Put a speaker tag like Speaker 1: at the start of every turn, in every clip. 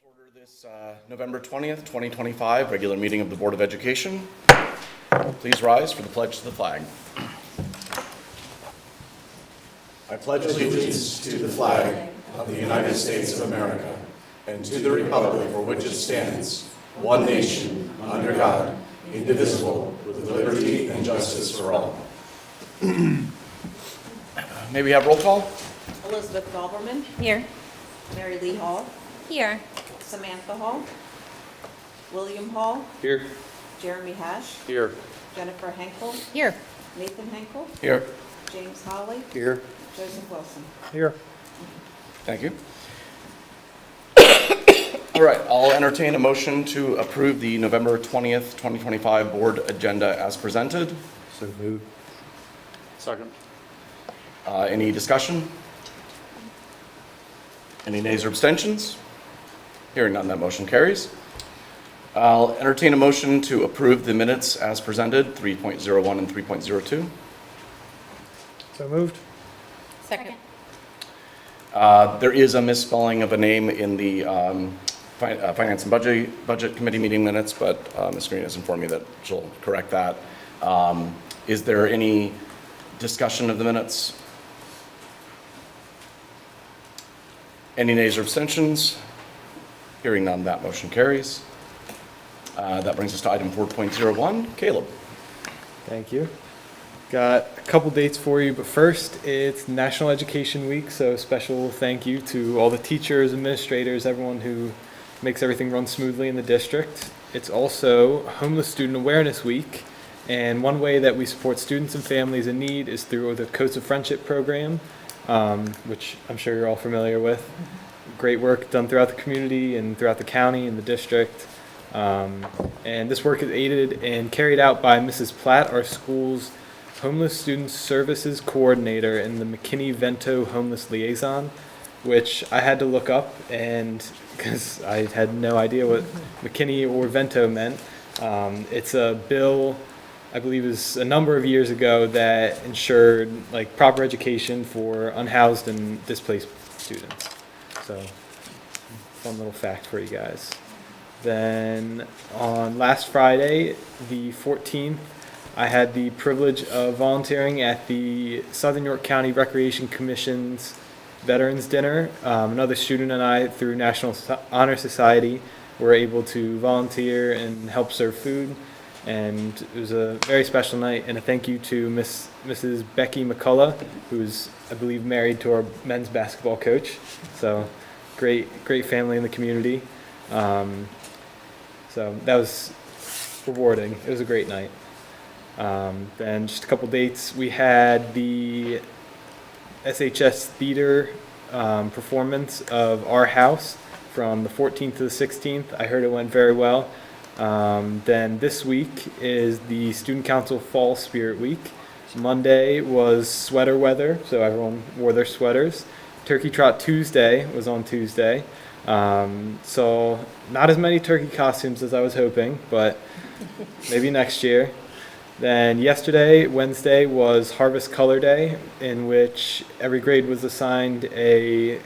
Speaker 1: Order this November 20th, 2025 regular meeting of the Board of Education. Please rise for the pledge to the flag. I pledge allegiance to the flag of the United States of America and to the republic for which it stands, one nation, under God, indivisible, with liberty and justice for all. May we have roll call?
Speaker 2: Elizabeth Dauberman,
Speaker 3: Here.
Speaker 2: Mary Lee Hall,
Speaker 3: Here.
Speaker 2: Samantha Hall, William Hall,
Speaker 4: Here.
Speaker 2: Jeremy Hash,
Speaker 4: Here.
Speaker 2: Jennifer Henkel,
Speaker 3: Here.
Speaker 2: Nathan Henkel,
Speaker 1: Here.
Speaker 2: James Holly,
Speaker 4: Here.
Speaker 2: Joseph Wilson.
Speaker 4: Here.
Speaker 1: Thank you. All right, I'll entertain a motion to approve the November 20th, 2025 board agenda as presented.
Speaker 4: So moved. Second.
Speaker 1: Any discussion? Any nays or abstentions? Hearing none, that motion carries. I'll entertain a motion to approve the minutes as presented, 3.01 and 3.02.
Speaker 4: So moved.
Speaker 3: Second.
Speaker 1: There is a misspelling of a name in the Finance and Budget Committee meeting minutes, but Ms. Green has informed me that she'll correct that. Is there any discussion of the minutes? Any nays or abstentions? Hearing none, that motion carries. That brings us to item 4.01. Caleb.
Speaker 4: Thank you. Got a couple dates for you, but first it's National Education Week, so special thank you to all the teachers, administrators, everyone who makes everything run smoothly in the district. It's also Homeless Student Awareness Week, and one way that we support students and families in need is through the Coats of Friendship program, which I'm sure you're all familiar with. Great work done throughout the community and throughout the county and the district. And this work is aided and carried out by Mrs. Platt, our school's Homeless Student Services Coordinator and the McKinney-Vento Homeless Liaison, which I had to look up, and because I had no idea what McKinney or Vento meant. It's a bill, I believe it was a number of years ago, that ensured like proper education for unhoused and displaced students. So, fun little fact for you guys. Then on last Friday, the 14th, I had the privilege of volunteering at the Southern York County Recreation Commission's Veterans Dinner. Another student and I, through National Honor Society, were able to volunteer and help serve food. And it was a very special night, and a thank you to Mrs. Becky McCullough, who's, I believe, married to our men's basketball coach. So great family in the community. So that was rewarding. It was a great night. Then just a couple dates. We had the SHS Theater performance of Our House from the 14th to the 16th. I heard it went very well. Then this week is the Student Council Fall Spirit Week. Monday was sweater weather, so everyone wore their sweaters. Turkey Trot Tuesday was on Tuesday. So not as many turkey costumes as I was hoping, but maybe next year. Then yesterday, Wednesday, was Harvest Color Day, in which every grade was assigned a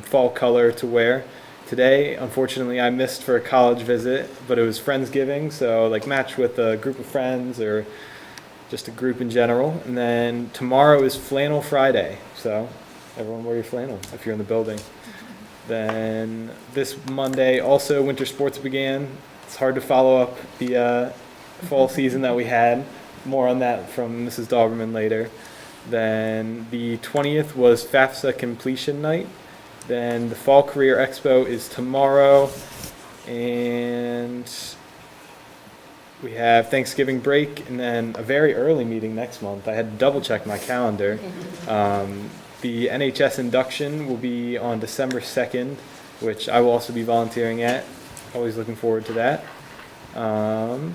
Speaker 4: fall color to wear. Today, unfortunately, I missed for a college visit, but it was Friendsgiving, so like match with a group of friends or just a group in general. And then tomorrow is Flannel Friday, so everyone wear your flannel if you're in the building. Then this Monday, also winter sports began. It's hard to follow up the fall season that we had. More on that from Mrs. Dauberman later. Then the 20th was FAFSA completion night. Then the Fall Career Expo is tomorrow. And we have Thanksgiving break and then a very early meeting next month. I had to double check my calendar. The NHS induction will be on December 2nd, which I will also be volunteering at. Always looking forward to that. The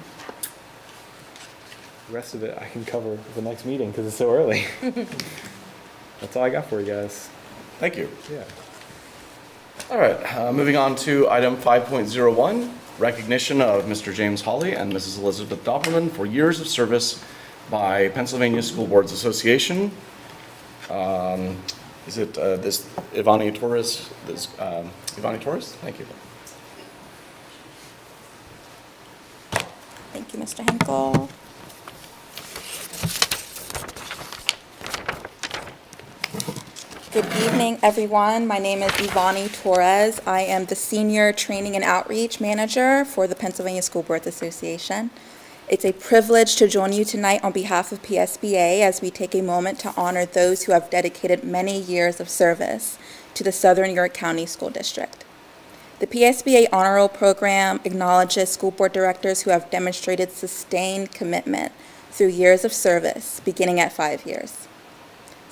Speaker 4: rest of it I can cover at the next meeting because it's so early. That's all I got for you guys.
Speaker 1: Thank you.
Speaker 4: Yeah.
Speaker 1: All right, moving on to item 5.01, recognition of Mr. James Hawley and Mrs. Elizabeth Dauberman for years of service by Pennsylvania School Boards Association. Is it this Ivani Torres? Ivani Torres? Thank you.
Speaker 3: Thank you, Mr. Henkel. Good evening, everyone. My name is Ivani Torres. I am the Senior Training and Outreach Manager for the Pennsylvania School Boards Association. It's a privilege to join you tonight on behalf of PSBA as we take a moment to honor those who have dedicated many years of service to the Southern York County School District. The PSBA Honor Roll Program acknowledges school board directors who have demonstrated sustained commitment through years of service, beginning at 5 years.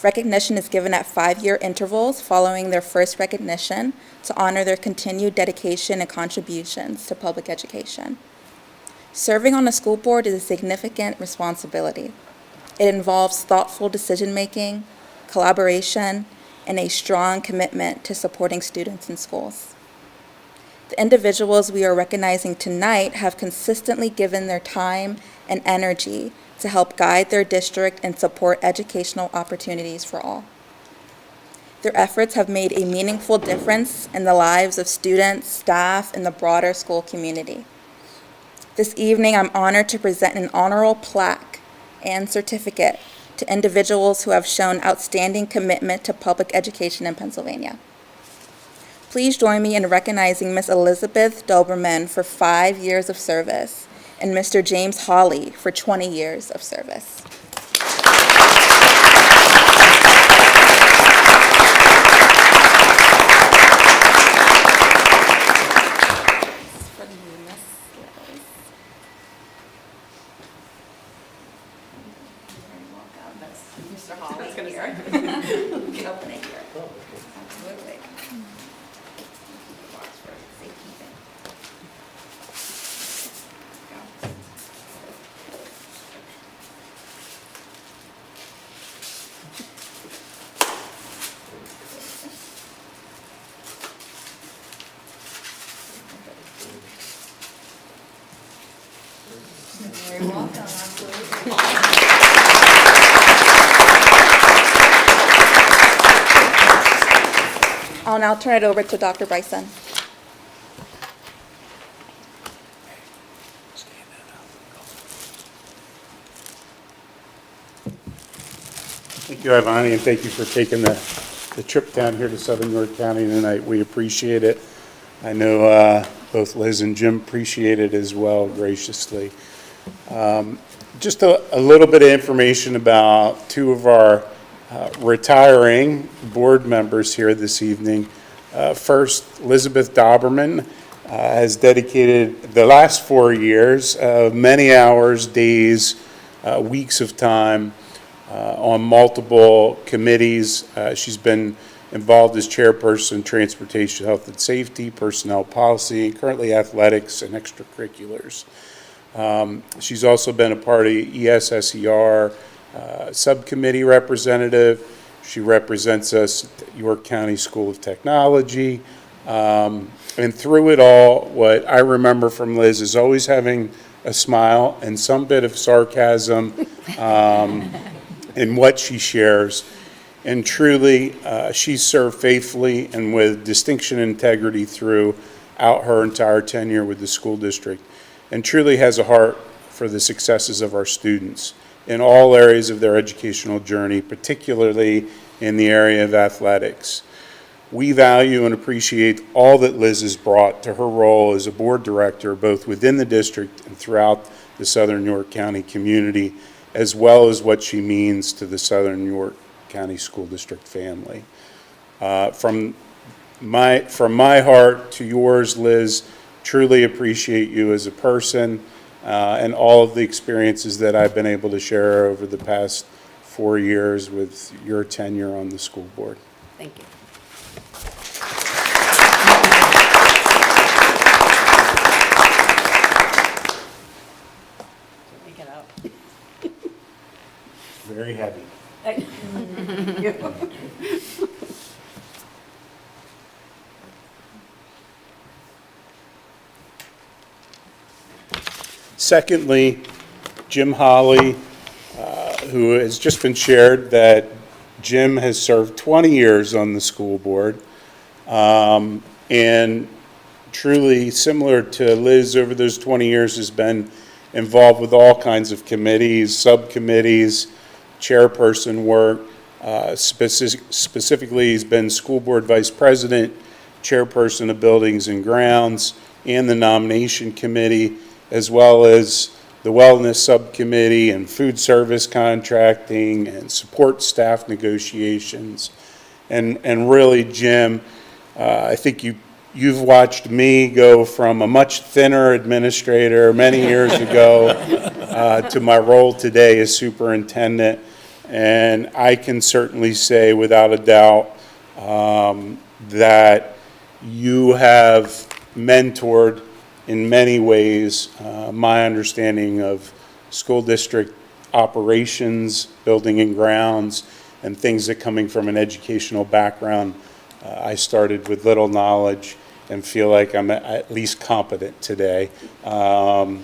Speaker 3: Recognition is given at 5-year intervals following their first recognition to honor their continued dedication and contributions to public education. Serving on a school board is a significant responsibility. It involves thoughtful decision-making, collaboration, and a strong commitment to supporting students in schools. The individuals we are recognizing tonight have consistently given their time and energy to help guide their district and support educational opportunities for all. Their efforts have made a meaningful difference in the lives of students, staff, and the broader school community. This evening, I'm honored to present an honor roll plaque and certificate to individuals who have shown outstanding commitment to public education in Pennsylvania. Please join me in recognizing Ms. Elizabeth Doberman for 5 years of service and Mr. James Hawley for 20 years of service.
Speaker 2: Mr. Holly here.
Speaker 3: You can open it here. Absolutely. Box for safekeeping. Go. You're very welcome. Absolutely. I'll now turn it over to Dr. Bryson.
Speaker 5: Thank you, Ivani, and thank you for taking the trip down here to Southern York County tonight. We appreciate it. I know both Liz and Jim appreciate it as well graciously. Just a little bit of information about two of our retiring board members here this evening. First, Elizabeth Doberman has dedicated the last 4 years, many hours, days, weeks of time on multiple committees. She's been involved as chairperson, transportation, health and safety, personnel policy, currently athletics and extracurriculars. She's also been a part of ESSER subcommittee representative. She represents us at York County School of Technology. And through it all, what I remember from Liz is always having a smile and some bit of sarcasm in what she shares. And truly, she served faithfully and with distinction and integrity throughout her entire tenure with the school district, and truly has a heart for the successes of our students in all areas of their educational journey, particularly in the area of athletics. We value and appreciate all that Liz has brought to her role as a board director, both within the district and throughout the Southern York County community, as well as what she means to the Southern York County School District family. From my heart to yours, Liz, truly appreciate you as a person and all of the experiences that I've been able to share over the past 4 years with your tenure on the school board.
Speaker 2: Thank you. Pick it up.
Speaker 5: Very heavy. Secondly, Jim Hawley, who has just been shared that Jim has served 20 years on the school board. And truly similar to Liz, over those 20 years has been involved with all kinds of committees, subcommittees, chairperson work. Specifically, he's been school board vice president, chairperson of buildings and grounds, and the nomination committee, as well as the wellness subcommittee and food service contracting and support staff negotiations. And really, Jim, I think you've watched me go from a much thinner administrator many years ago to my role today as superintendent. And I can certainly say without a doubt that you have mentored in many ways my understanding of school district operations, building and grounds, and things that coming from an educational background, I started with little knowledge and feel like I'm at least competent today. And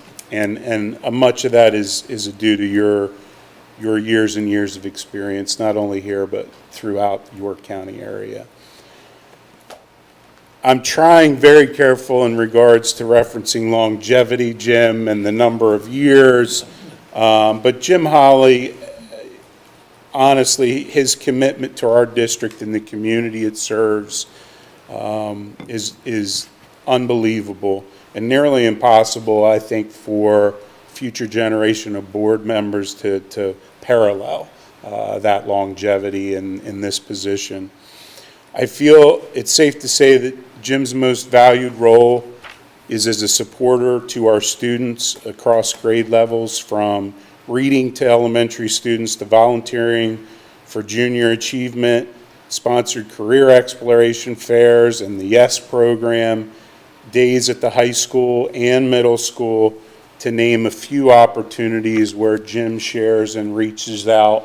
Speaker 5: much of that is due to your years and years of experience, not only here, but throughout the York County area. I'm trying very careful in regards to referencing longevity, Jim, and the number of years. But Jim Holly, honestly, his commitment to our district and the community it serves is unbelievable and nearly impossible, I think, for future generation of board members to parallel that longevity in this position. I feel it's safe to say that Jim's most valued role is as a supporter to our students across grade levels, from reading to elementary students to volunteering for junior achievement, sponsored career exploration fairs and the YES program, days at the high school and middle school, to name a few opportunities where Jim shares and reaches out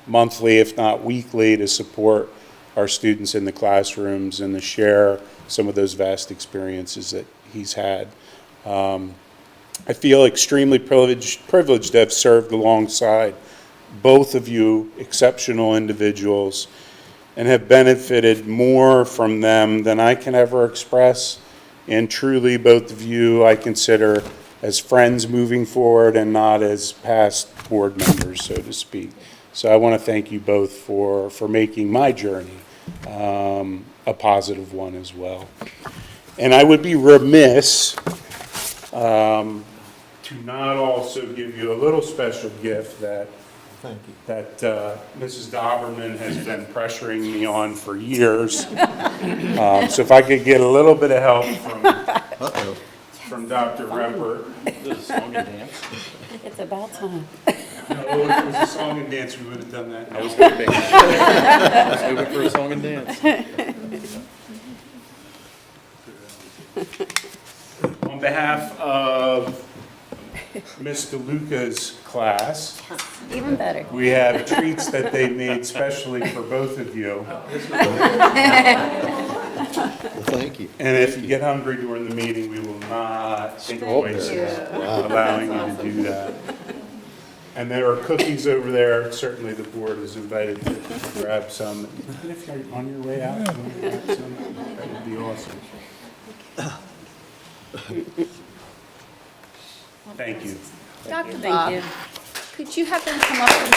Speaker 5: monthly, if not weekly, to support our students in the classrooms and to share some of those vast experiences that he's had. I feel extremely privileged to have served alongside both of you exceptional individuals and have benefited more from them than I can ever express. And truly, both of you I consider as friends moving forward and not as past board members, so to speak. So I want to thank you both for making my journey a positive one as well. And I would be remiss to not also give you a little special gift that Mrs. Dauberman has been pressuring me on for years. So if I could get a little bit of help from Dr. Rempert.
Speaker 2: It's about time.
Speaker 5: No, if it was a song and dance, we would have done that.
Speaker 1: I was hoping. I was hoping for a song and dance.
Speaker 5: On behalf of Ms. DeLuca's class,
Speaker 2: Even better.
Speaker 5: we have treats that they made specially for both of you.
Speaker 6: Well, thank you.
Speaker 5: And if you get hungry during the meeting, we will not think twice about allowing you to do that. And there are cookies over there. Certainly the board is invited to grab some. Even if you're on your way out, you want to grab some, that would be awesome. Thank you.
Speaker 7: Dr.
Speaker 2: Thank
Speaker 7: Bob,
Speaker 2: you.
Speaker 7: could you have them come up and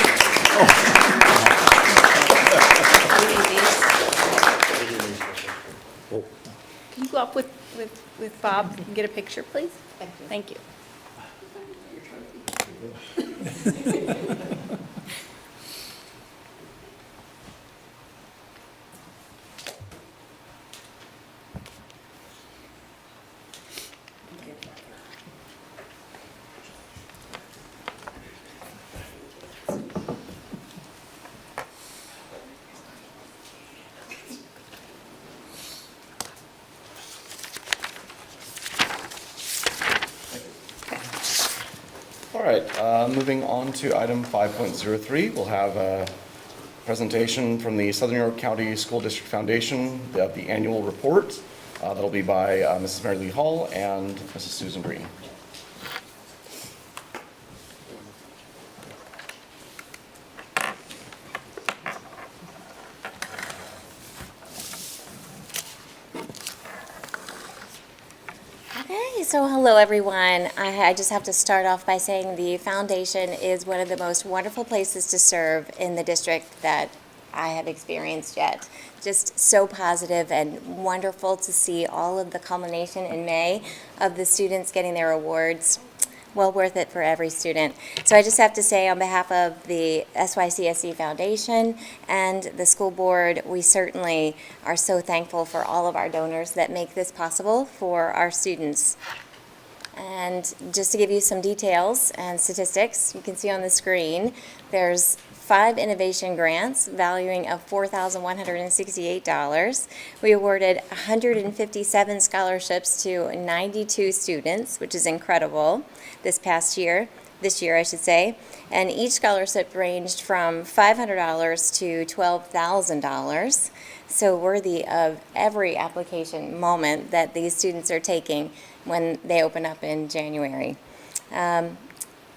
Speaker 7: can you go up with Bob and get a picture, please? Thank you.
Speaker 1: All right, moving on to item 5.03, we'll have a presentation from the Southern York County School District Foundation of the annual report. That'll be by Mrs. Mary Lee Hall and Mrs. Susan Green.
Speaker 6: So hello, everyone. I just have to start off by saying the foundation is one of the most wonderful places to serve in the district that I have experienced yet. Just so positive and wonderful to see all of the culmination in May of the students getting their awards. Well worth it for every student. So I just have to say on behalf of the SYCSD Foundation and the school board, we certainly are so thankful for all of our donors that make this possible for our students. And just to give you some details and statistics, you can see on the screen, there's 5 innovation grants valuing of $4,168. We awarded 157 scholarships to 92 students, which is incredible this year, I should say. And each scholarship ranged from $500 to $12,000. So worthy of every application moment that these students are taking when they open up in January.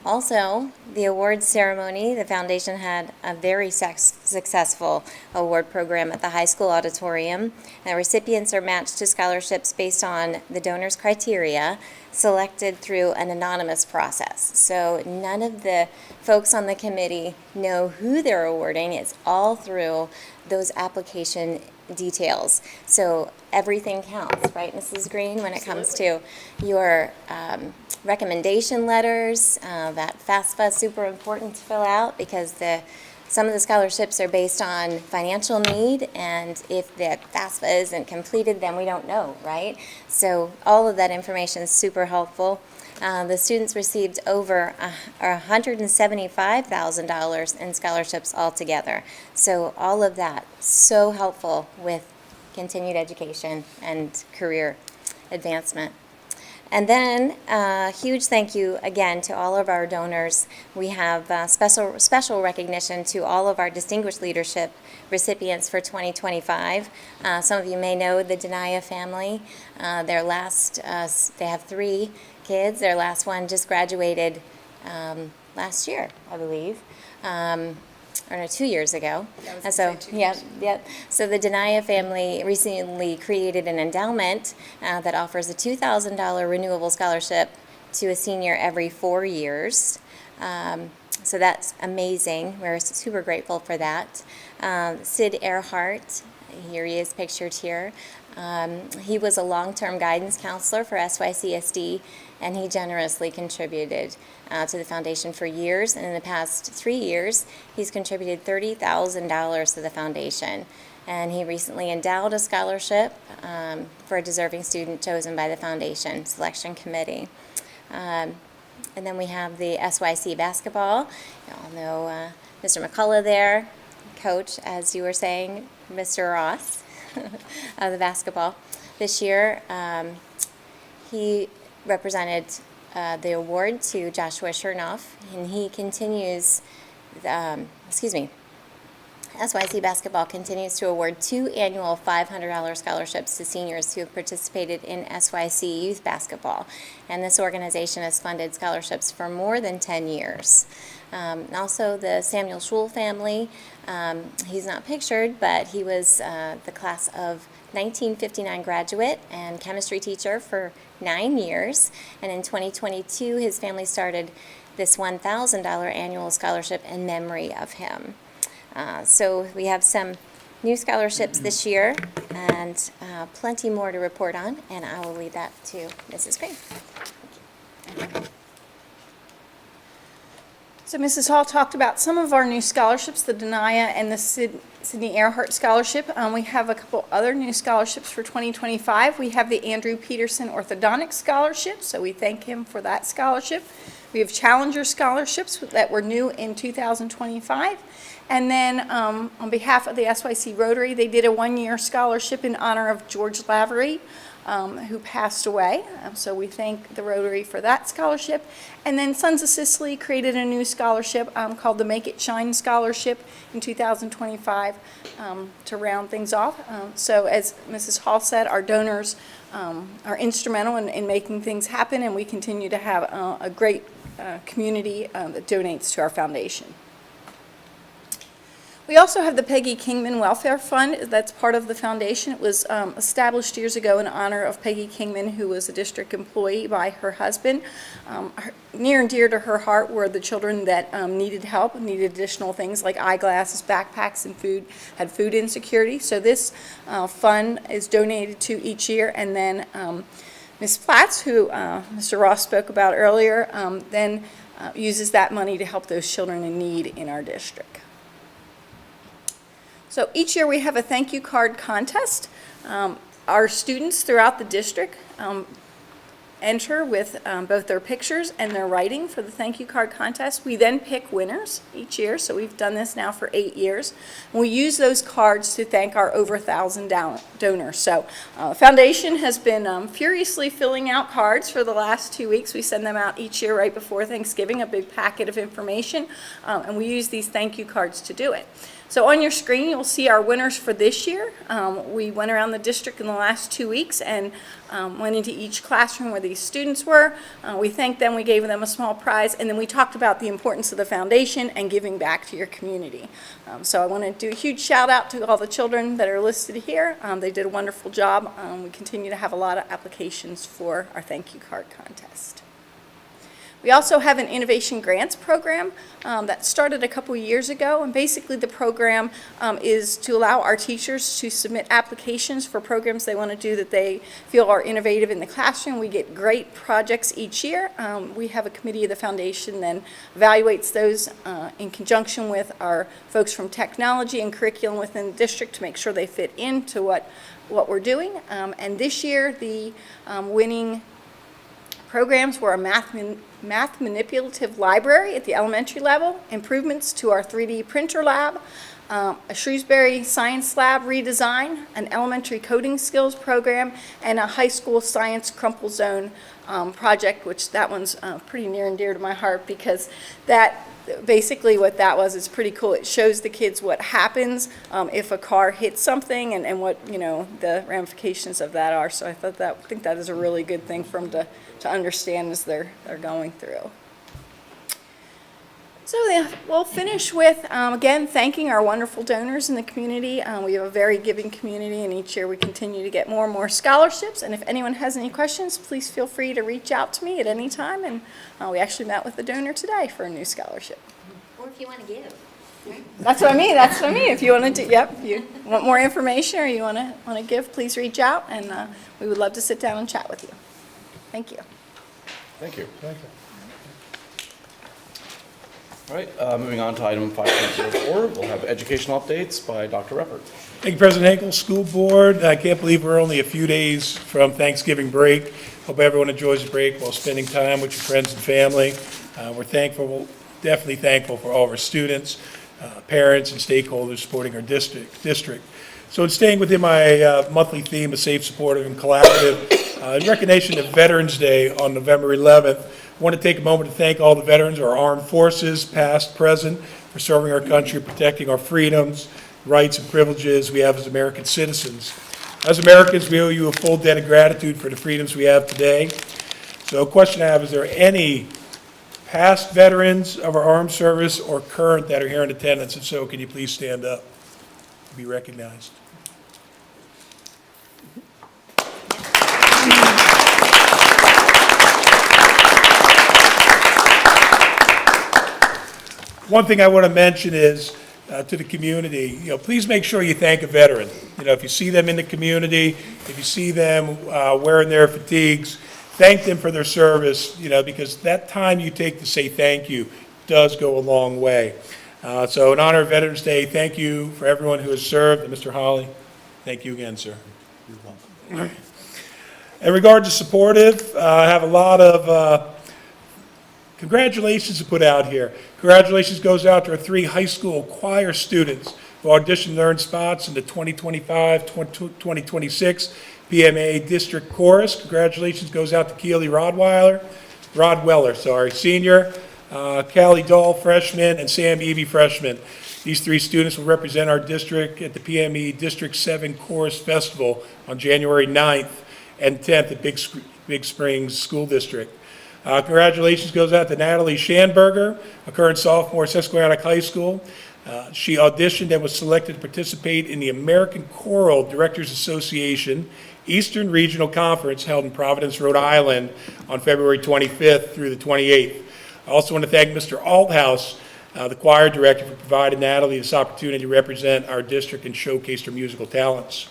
Speaker 6: Also, the awards ceremony, the foundation had a very successful award program at the high school auditorium. And recipients are matched to scholarships based on the donors' criteria selected through an anonymous process. So none of the folks on the committee know who they're awarding. It's all through those application details. So everything counts, right, Mrs. Green, when it comes to your recommendation letters. That FAFSA is super important to fill out because some of the scholarships are based on financial need, and if the FAFSA isn't completed, then we don't know, right? So all of that information is super helpful. The students received over $175,000 in scholarships altogether. So all of that, so helpful with continued education and career advancement. And then a huge thank you again to all of our donors. We have special recognition to all of our distinguished leadership recipients for 2025. Some of you may know the Denia family. They have 3 kids. Their last one just graduated last year, I believe. Or no, 2 years ago. And so, yeah. So the Denia family recently created an endowment that offers a $2,000 renewable scholarship to a senior every 4 years. So that's amazing. We're super grateful for that. Sid Earhart, here he is pictured here. He was a long-term guidance counselor for SYCSD, and he generously contributed to the foundation for years. And in the past 3 years, he's contributed $30,000 to the foundation. And he recently endowed a scholarship for a deserving student chosen by the foundation selection committee. And then we have the SYC basketball. You all know Mr. McCullough there, coach, as you were saying, Mr. Ross of the basketball. This year, he represented the award to Joshua Chernoff, and he continues, SYC Basketball continues to award 2 annual $500 scholarships to seniors who have participated in SYC Youth Basketball. And this organization has funded scholarships for more than 10 years. Also, the Samuel Schul family, he's not pictured, but he was the class of 1959 graduate and chemistry teacher for 9 years. And in 2022, his family started this $1,000 annual scholarship in memory of him. So we have some new scholarships this year and plenty more to report on, and I will leave that to Mrs. Green.
Speaker 7: So Mrs. Hall talked about some of our new scholarships, the Denia and the Sydney Earhart Scholarship. We have a couple other new scholarships for 2025. We have the Andrew Peterson Orthodontic Scholarship, so we thank him for that scholarship. We have Challenger Scholarships that were new in 2025. And then on behalf of the SYC Rotary, they did a 1-year scholarship in honor of George Lavery, who passed away. So we thank the Rotary for that scholarship. And then Sons of Sicily created a new scholarship called the Make It Shine Scholarship in 2025 to round things off. So as Mrs. Hall said, our donors are instrumental in making things happen, and we continue to have a great community that donates to our foundation. We also have the Peggy Kingman Welfare Fund. That's part of the foundation. It was established years ago in honor of Peggy Kingman, who was a district employee by her husband. Near and dear to her heart were the children that needed help, needed additional things like eyeglasses, backpacks, and food, had food insecurity. So this fund is donated to each year, and then Ms. Platts, who Mr. Ross spoke about earlier, then uses that money to help those children in need in our district. So each year we have a thank you card contest. Our students throughout the district enter with both their pictures and their writing for the thank you card contest. We then pick winners each year, so we've done this now for 8 years. And we use those cards to thank our over 1,000 donors. So Foundation has been furiously filling out cards for the last 2 weeks. We send them out each year right before Thanksgiving, a big packet of information, and we use these thank you cards to do it. So on your screen, you'll see our winners for this year. We went around the district in the last 2 weeks and went into each classroom where these students were. We thanked them, we gave them a small prize, and then we talked about the importance of the foundation and giving back to your community. So I want to do a huge shout out to all the children that are listed here. They did a wonderful job. We continue to have a lot of applications for our thank you card contest. We also have an innovation grants program that started a couple years ago, and basically the program is to allow our teachers to submit applications for programs they want to do that they feel are innovative in the classroom. We get great projects each year. We have a committee of the foundation then evaluates those in conjunction with our folks from technology and curriculum within the district to make sure they fit into what we're doing. And this year the winning programs were a math manipulative library at the elementary level, improvements to our 3D printer lab, a Shrewsbury science lab redesign, an elementary coding skills program, and a high school science crumple zone project, which that one's pretty near and dear to my heart because that basically what that was is pretty cool. It shows the kids what happens if a car hits something and what, you know, the ramifications of that are. So I think that is a really good thing for them to understand as they're going through. So we'll finish with, again, thanking our wonderful donors in the community. We have a very giving community, and each year we continue to get more and more scholarships. And if anyone has any questions, please feel free to reach out to me at any time. And we actually met with a donor today for a new scholarship.
Speaker 6: Or if you want to give.
Speaker 7: That's what I mean. That's what I mean. If you want to do, yep, you want more information or you want to give, please reach out, and we would love to sit down and chat with you. Thank you.
Speaker 1: Thank you. All right, moving on to item 5.04, we'll have educational updates by Dr. Reppert.
Speaker 8: Thank you, President Hinkle, School Board. I can't believe we're only a few days from Thanksgiving break. Hope everyone enjoys the break while spending time with your friends and family. We're thankful, definitely thankful for all of our students, parents, and stakeholders supporting our district. So in staying within my monthly theme of safe, supportive, and collaborative, in recognition of Veterans Day on November 11th, I want to take a moment to thank all the veterans of our armed forces, past, present, for serving our country, protecting our freedoms, rights, and privileges we have as American citizens. As Americans, we owe you a full debt of gratitude for the freedoms we have today. So a question I have, is there any past veterans of our armed service or current that are here in attendance? If so, can you please stand up and be recognized? One thing I want to mention is to the community, please make sure you thank a veteran. If you see them in the community, if you see them wearing their fatigues, thank them for their service, because that time you take to say thank you does go a long way. So in honor of Veterans Day, thank you for everyone who has served. And Mr. Holly, thank you again, sir. You're welcome. In regard to supportive, I have a lot of congratulations to put out here. Congratulations goes out to our 3 high school choir students who auditioned and earned spots in the 2025-2026 PMA District Chorus. Congratulations goes out to Keely Rodweller, senior, Callie Dahl, freshman, and Sam Evie, freshman. These 3 students will represent our district at the PME District 7 Chorus Festival on January 9th and 10th at Big Springs School District. Congratulations goes out to Natalie Schanberger, a current sophomore at Susquehannock High School. She auditioned and was selected to participate in the American Choral Directors Association Eastern Regional Conference held in Providence, Rhode Island on February 25th through the 28th. I also want to thank Mr. Althouse, the choir director, for providing Natalie this opportunity to represent our district and showcase her musical talents.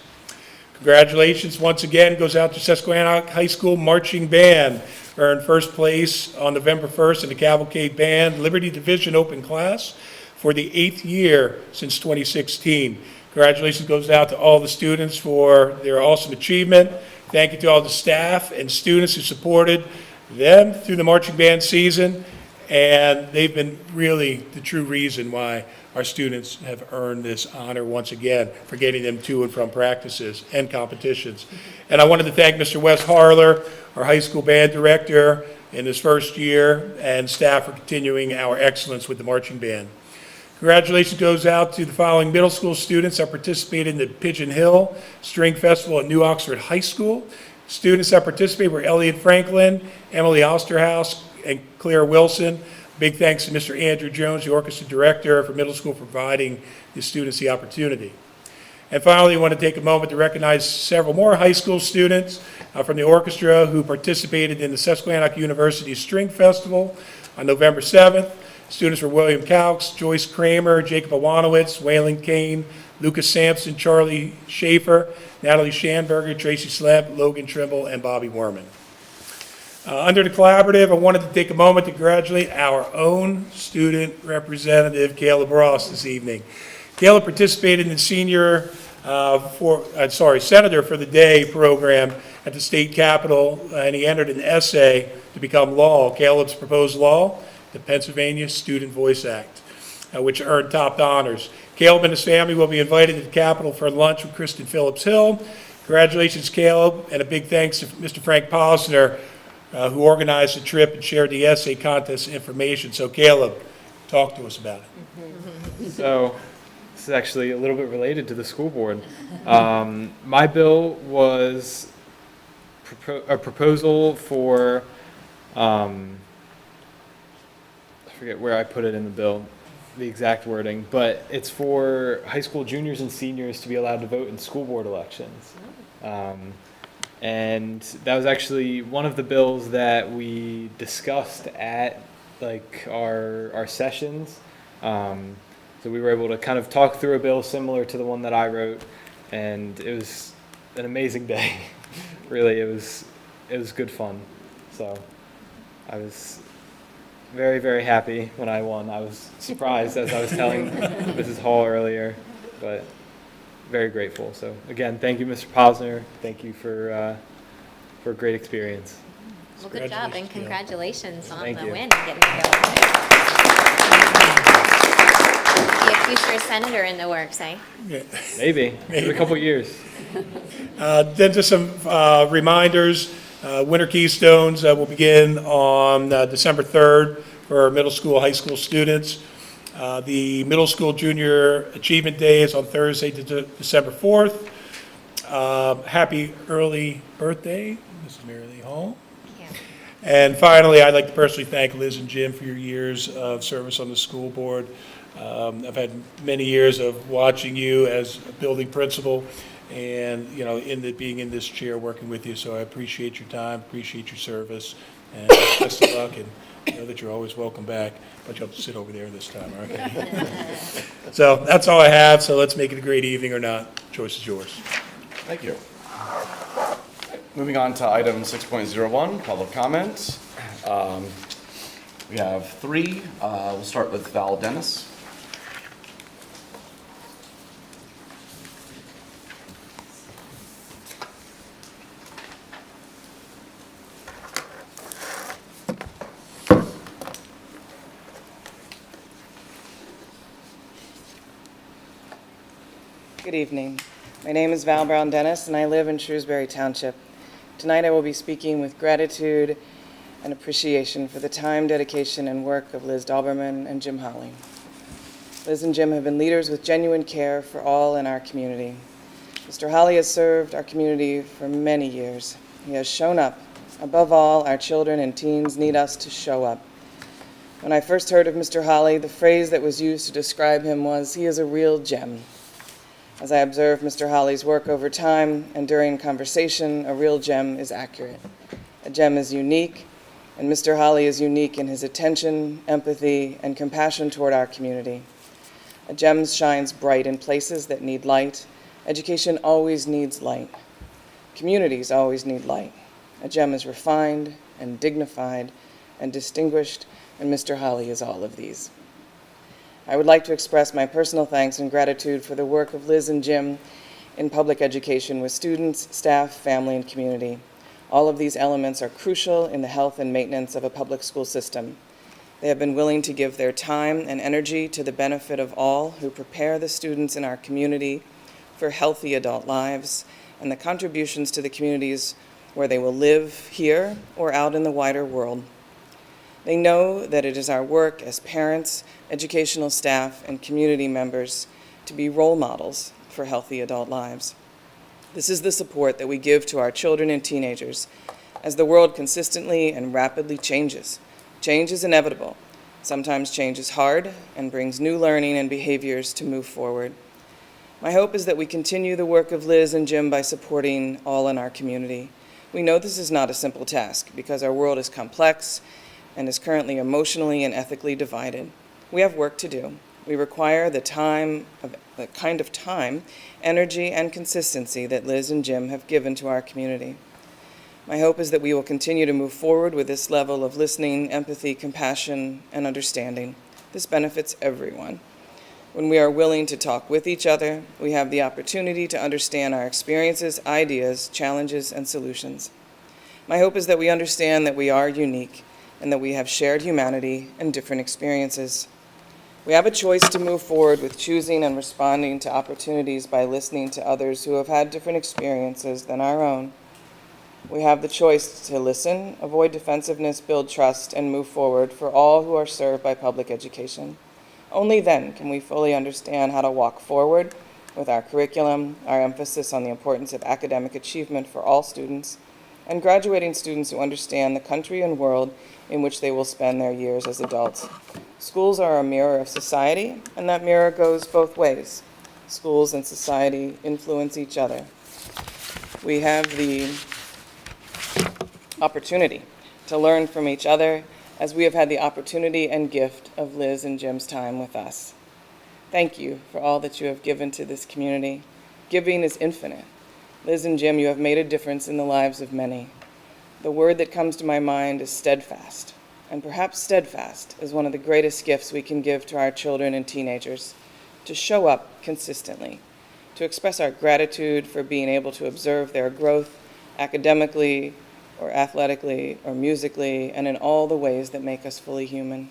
Speaker 8: Congratulations once again goes out to Susquehanna High School Marching Band, earned first place on November 1st in the Cavalcade Band Liberty Division Open Class for the 8th year since 2016. Congratulations goes out to all the students for their awesome achievement. Thank you to all the staff and students who supported them through the marching band season, and they've been really the true reason why our students have earned this honor once again for getting them to and from practices and competitions. And I wanted to thank Mr. Wes Harler, our high school band director in his first year, and staff for continuing our excellence with the marching band. Congratulations goes out to the following middle school students that participated in the Pigeon Hill String Festival at New Oxford High School. Students that participated were Elliot Franklin, Emily Osterhaus, and Claire Wilson. Big thanks to Mr. Andrew Jones, the orchestra director for middle school, for providing the students the opportunity. And finally, I want to take a moment to recognize several more high school students from the orchestra who participated in the Susquehannock University String Festival on November 7th. Students were William Cowks, Joyce Kramer, Jacob Awanowitz, Waylon Kane, Lucas Sampson, Charlie Schaefer, Natalie Schanberger, Tracy Sleb, Logan Trimble, and Bobby Werman. Under the collaborative, I wanted to take a moment to congratulate our own student representative, Caleb Ross, this evening. Caleb participated in the Senator for the Day program at the state capitol, and he entered an essay to become law, Caleb's proposed law, the Pennsylvania Student Voice Act, which earned top honors. Caleb and his family will be invited to the Capitol for lunch with Kristen Phillips Hill. Congratulations, Caleb, and a big thanks to Mr. Frank Posner, who organized the trip and shared the essay contest information. So Caleb, talk to us about it.
Speaker 4: So, this is actually a little bit related to the school board. My bill was a proposal for, I forget where I put it in the bill, the exact wording, but it's for high school juniors and seniors to be allowed to vote in school board elections. And that was actually one of the bills that we discussed at like our sessions. So we were able to kind of talk through a bill similar to the one that I wrote, and it was an amazing day. Really, it was good fun. So I was very, very happy when I won. I was surprised, as I was telling Mrs. Hall earlier, but very grateful. So again, thank you, Mr. Posner. Thank you for a great experience.
Speaker 6: Well, good job, and
Speaker 8: Congratulations,
Speaker 6: congratulations on
Speaker 4: Thank
Speaker 6: the
Speaker 4: you.
Speaker 6: win and getting to go. Be a future senator in the works, eh?
Speaker 4: Maybe. In a couple years.
Speaker 8: Then just some reminders. Winter Keystones will begin on December 3rd for our middle school, high school students. The middle school junior achievement day is on Thursday, December 4th. Happy early birthday, Mrs. Mary Lee Hall.
Speaker 6: Yeah.
Speaker 8: And finally, I'd like to personally thank Liz and Jim for your years of service on the school board. I've had many years of watching you as a building principal and, you know, being in this chair, working with you. So I appreciate your time, appreciate your service, and best of luck, and know that you're always welcome back. But you'll have to sit over there this time, all right? So that's all I have. So let's make it a great evening or not. Choice is yours.
Speaker 1: Thank you. Moving on to item 6.01, public comment. We have three. We'll start with Val Dennis.
Speaker 9: Good evening. My name is Val Brown Dennis, and I live in Shrewsbury Township. Tonight I will be speaking with gratitude and appreciation for the time, dedication, and work of Liz Dalberman and Jim Holly. Liz and Jim have been leaders with genuine care for all in our community. Mr. Holly has served our community for many years. He has shown up. Above all, our children and teens need us to show up. When I first heard of Mr. Holly, the phrase that was used to describe him was, "He is a real gem." As I observed Mr. Holly's work over time and during conversation, a real gem is accurate. A gem is unique, and Mr. Holly is unique in his attention, empathy, and compassion toward our community. A gem shines bright in places that need light. Education always needs light. Communities always need light. A gem is refined and dignified and distinguished, and Mr. Holly is all of these. I would like to express my personal thanks and gratitude for the work of Liz and Jim in public education with students, staff, family, and community. All of these elements are crucial in the health and maintenance of a public school system. They have been willing to give their time and energy to the benefit of all who prepare the students in our community for healthy adult lives and the contributions to the communities where they will live here or out in the wider world. They know that it is our work as parents, educational staff, and community members to be role models for healthy adult lives. This is the support that we give to our children and teenagers as the world consistently and rapidly changes. Change is inevitable. Sometimes change is hard and brings new learning and behaviors to move forward. My hope is that we continue the work of Liz and Jim by supporting all in our community. We know this is not a simple task because our world is complex and is currently emotionally and ethically divided. We have work to do. We require the kind of time, energy, and consistency that Liz and Jim have given to our community. My hope is that we will continue to move forward with this level of listening, empathy, compassion, and understanding. This benefits everyone. When we are willing to talk with each other, we have the opportunity to understand our experiences, ideas, challenges, and solutions. My hope is that we understand that we are unique and that we have shared humanity and different experiences. We have a choice to move forward with choosing and responding to opportunities by listening to others who have had different experiences than our own. We have the choice to listen, avoid defensiveness, build trust, and move forward for all who are served by public education. Only then can we fully understand how to walk forward with our curriculum, our emphasis on the importance of academic achievement for all students, and graduating students who understand the country and world in which they will spend their years as adults. Schools are a mirror of society, and that mirror goes both ways. Schools and society influence each other. We have the opportunity to learn from each other as we have had the opportunity and gift of Liz and Jim's time with us. Thank you for all that you have given to this community. Giving is infinite. Liz and Jim, you have made a difference in the lives of many. The word that comes to my mind is steadfast, and perhaps steadfast is one of the greatest gifts we can give to our children and teenagers, to show up consistently, to express our gratitude for being able to observe their growth academically, or athletically, or musically, and in all the ways that make us fully human.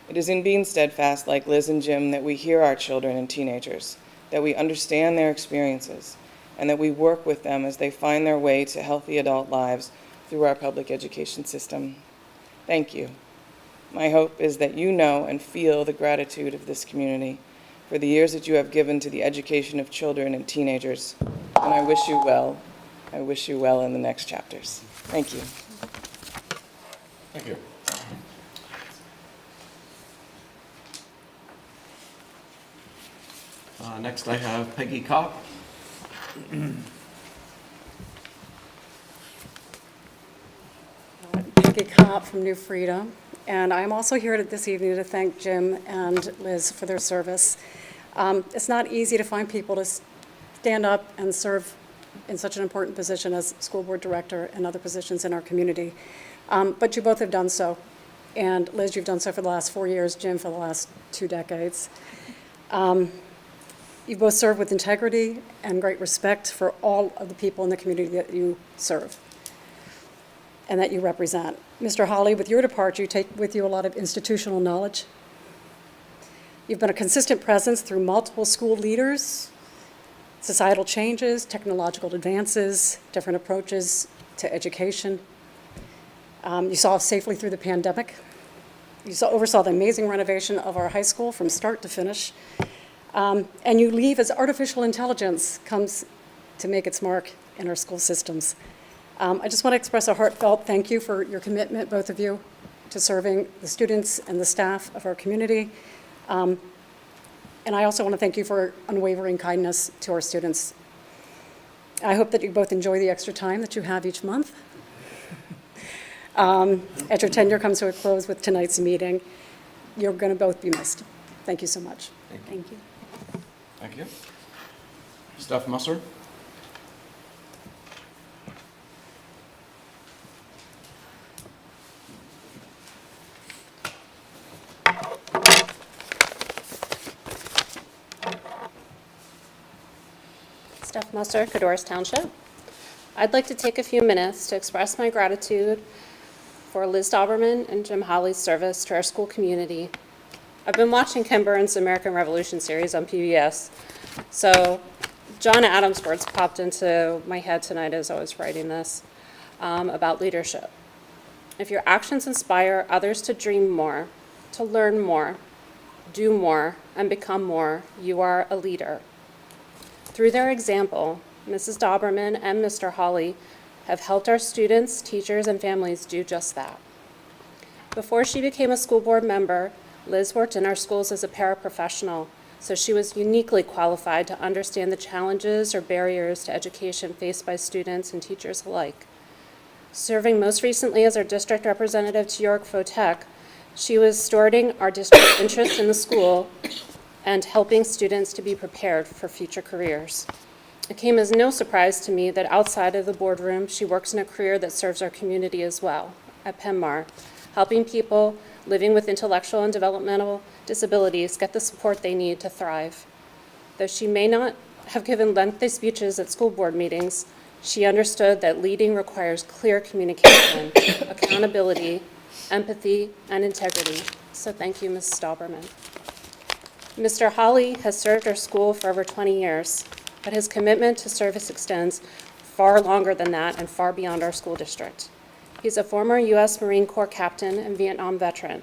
Speaker 9: It is in being steadfast like Liz and Jim that we hear our children and teenagers, that we understand their experiences, and that we work with them as they find their way to healthy adult lives through our public education system. Thank you. My hope is that you know and feel the gratitude of this community for the years that you have given to the education of children and teenagers, and I wish you well. I wish you well in the next chapters. Thank you.
Speaker 1: Thank you. Next, I have Peggy Kopp.
Speaker 10: Peggy Kopp from New Freedom, and I'm also here this evening to thank Jim and Liz for their service. It's not easy to find people to stand up and serve in such an important position as school board director and other positions in our community, but you both have done so. And Liz, you've done so for the last 4 years, Jim for the last 2 decades. You both serve with integrity and great respect for all of the people in the community that you serve and that you represent. Mr. Holly, with your departure, you take with you a lot of institutional knowledge. You've been a consistent presence through multiple school leaders, societal changes, technological advances, different approaches to education. You saw us safely through the pandemic. You oversaw the amazing renovation of our high school from start to finish. And you leave as artificial intelligence comes to make its mark in our school systems. I just want to express a heartfelt thank you for your commitment, both of you, to serving the students and the staff of our community. And I also want to thank you for unwavering kindness to our students. I hope that you both enjoy the extra time that you have each month. As your tenure comes to a close with tonight's meeting, you're going to both be missed. Thank you so much.
Speaker 2: Thank you.
Speaker 1: Thank you. Steph Musser?
Speaker 11: Steph Musser, Cadorus Township. I'd like to take a few minutes to express my gratitude for Liz Dauberman and Jim Holly's service to our school community. I've been watching Ken Burns' American Revolution series on PBS, so John Adams' words popped into my head tonight as I was writing this about leadership. If your actions inspire others to dream more, to learn more, do more, and become more, you are a leader. Through their example, Mrs. Dauberman and Mr. Hawley have helped our students, teachers, and families do just that. Before she became a school board member, Liz worked in our schools as a paraprofessional, so she was uniquely qualified to understand the challenges or barriers to education faced by students and teachers alike. Serving most recently as our district representative to York Tech, she was stewarding our district's interest in the school and helping students to be prepared for future careers. It came as no surprise to me that outside of the boardroom, she works in a career that serves our community as well, at Penmar, helping people living with intellectual and developmental disabilities get the support they need to thrive. Though she may not have given lengthy speeches at school board meetings, she understood that leading requires clear communication, accountability, empathy, and integrity. So thank you, Mrs. Dauberman. Mr. Hawley has served our school for over 20 years, but his commitment to service extends far longer than that and far beyond our school district. He's a former U.S. Marine Corps captain and Vietnam veteran,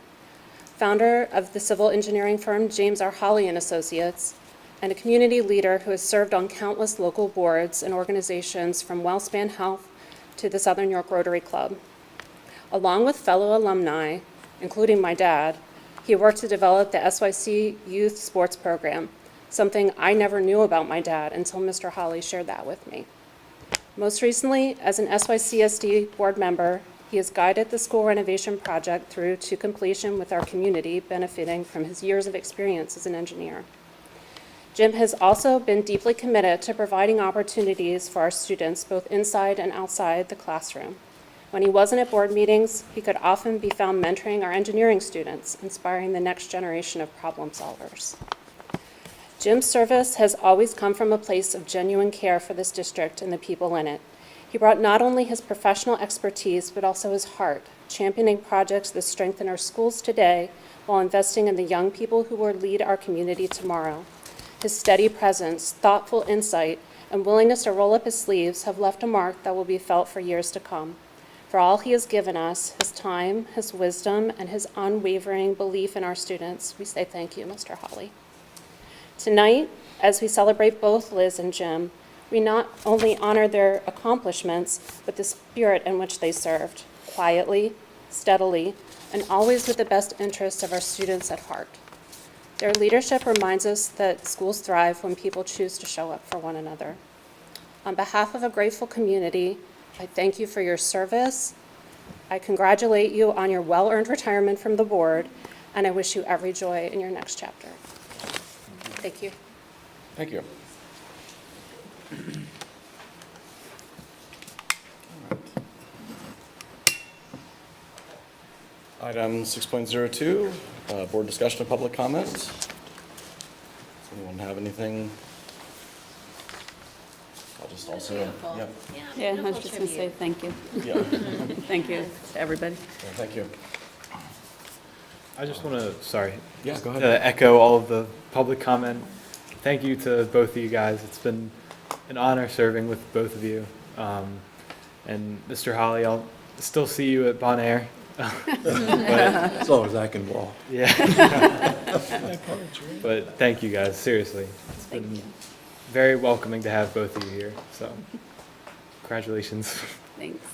Speaker 11: founder of the civil engineering firm James R. Hawley and Associates, and a community leader who has served on countless local boards and organizations from Wellspan Health to the Southern York Rotary Club. Along with fellow alumni, including my dad, he worked to develop the SYC Youth Sports Program, something I never knew about my dad until Mr. Hawley shared that with me. Most recently, as an SYCSD board member, he has guided the school renovation project through to completion with our community, benefiting from his years of experience as an engineer. Jim has also been deeply committed to providing opportunities for our students both inside and outside the classroom. When he wasn't at board meetings, he could often be found mentoring our engineering students, inspiring the next generation of problem solvers. Jim's service has always come from a place of genuine care for this district and the people in it. He brought not only his professional expertise, but also his heart, championing projects that strengthen our schools today while investing in the young people who will lead our community tomorrow. His steady presence, thoughtful insight, and willingness to roll up his sleeves have left a mark that will be felt for years to come. For all he has given us, his time, his wisdom, and his unwavering belief in our students, we say thank you, Mr. Hawley. Tonight, as we celebrate both Liz and Jim, we not only honor their accomplishments, but the spirit in which they served, quietly, steadily, and always with the best interests of our students at heart. Their leadership reminds us that schools thrive when people choose to show up for one another. On behalf of a grateful community, I thank you for your service. I congratulate you on your well-earned retirement from the board, and I wish you every joy in your next chapter. Thank you.
Speaker 1: Thank you. Item 6.02, board discussion of public comment. Does anyone have anything? I'll just also, yeah,
Speaker 2: Yeah, I was just going to say thank you.
Speaker 1: yeah,
Speaker 2: Thank you to everybody.
Speaker 1: yeah, thank you.
Speaker 4: I just want to, sorry.
Speaker 1: Yeah, go ahead.
Speaker 4: To echo all of the public comment. Thank you to both of you guys. It's been an honor serving with both of you. And Mr. Hawley, I'll still see you at Bon Air.
Speaker 12: As long as I can walk.
Speaker 4: Yeah. But thank you guys, seriously. It's been very welcoming to have both of you here, so congratulations.
Speaker 2: Thanks.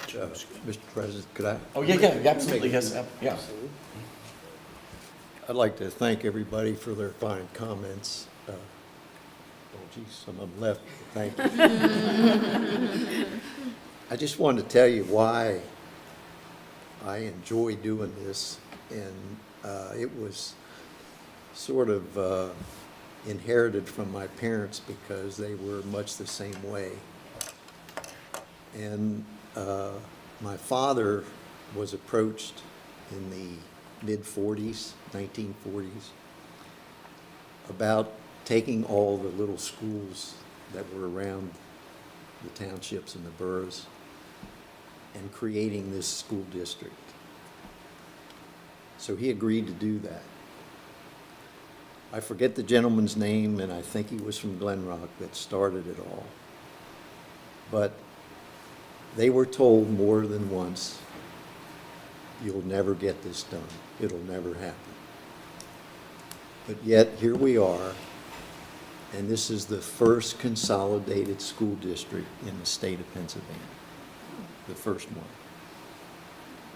Speaker 1: Jill?
Speaker 12: Mr. President, could I?
Speaker 1: Oh, yeah, absolutely, yes, yeah.
Speaker 12: I'd like to thank everybody for their fine comments. Oh geez, some of them left. Thank you. I just wanted to tell you why I enjoy doing this, and it was sort of inherited from my parents because they were much the same way. And my father was approached in the mid-40s, 1940s, about taking all the little schools that were around the townships and the boroughs and creating this school district. So he agreed to do that. I forget the gentleman's name, and I think he was from Glen Rock that started it all. But they were told more than once, you'll never get this done. It'll never happen. But yet, here we are, and this is the first consolidated school district in the state of Pennsylvania. The first one.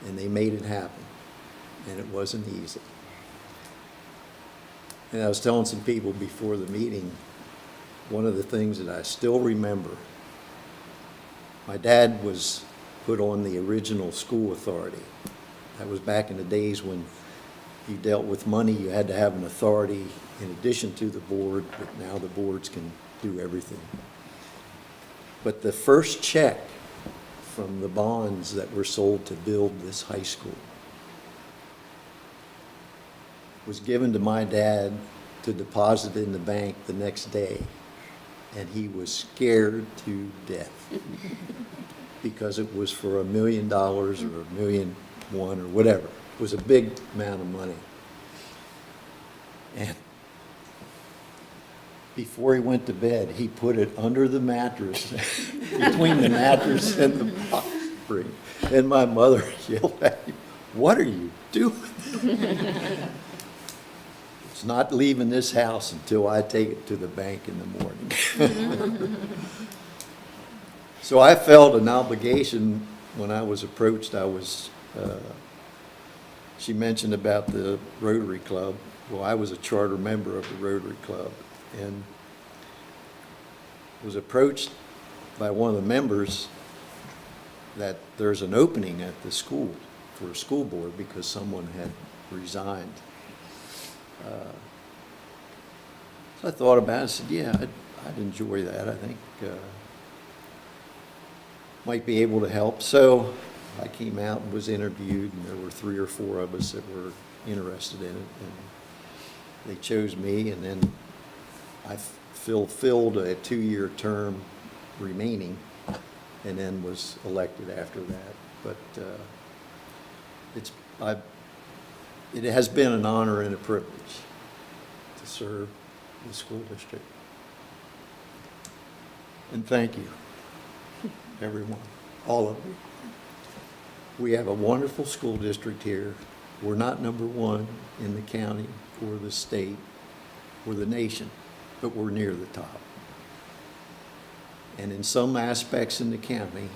Speaker 12: And they made it happen, and it wasn't easy. And I was telling some people before the meeting, one of the things that I still remember, my dad was put on the original school authority. That was back in the days when you dealt with money, you had to have an authority in addition to the board, but now the boards can do everything. But the first check from the bonds that were sold to build this high school was given to my dad to deposit in the bank the next day, and he was scared to death because it was for $1 million or $1.1 million or whatever. It was a big amount of money. And before he went to bed, he put it under the mattress, between the mattress and the box spring. And my mother yelled at him, "What are you doing?" It's not leaving this house until I take it to the bank in the morning. So I felt an obligation when I was approached. She mentioned about the Rotary Club. Well, I was a charter member of the Rotary Club and was approached by one of the members that there's an opening at the school for a school board because someone had resigned. So I thought about it and said, yeah, I'd enjoy that. I think might be able to help. So I came out and was interviewed, and there were 3 or 4 of us that were interested in it. And they chose me, and then I fulfilled a 2-year term remaining, and then was elected after that. But it has been an honor and a privilege to serve the school district. And thank you, everyone, all of you. We have a wonderful school district here. We're not number 1 in the county or the state or the nation, but we're near the top. And in some aspects in the county,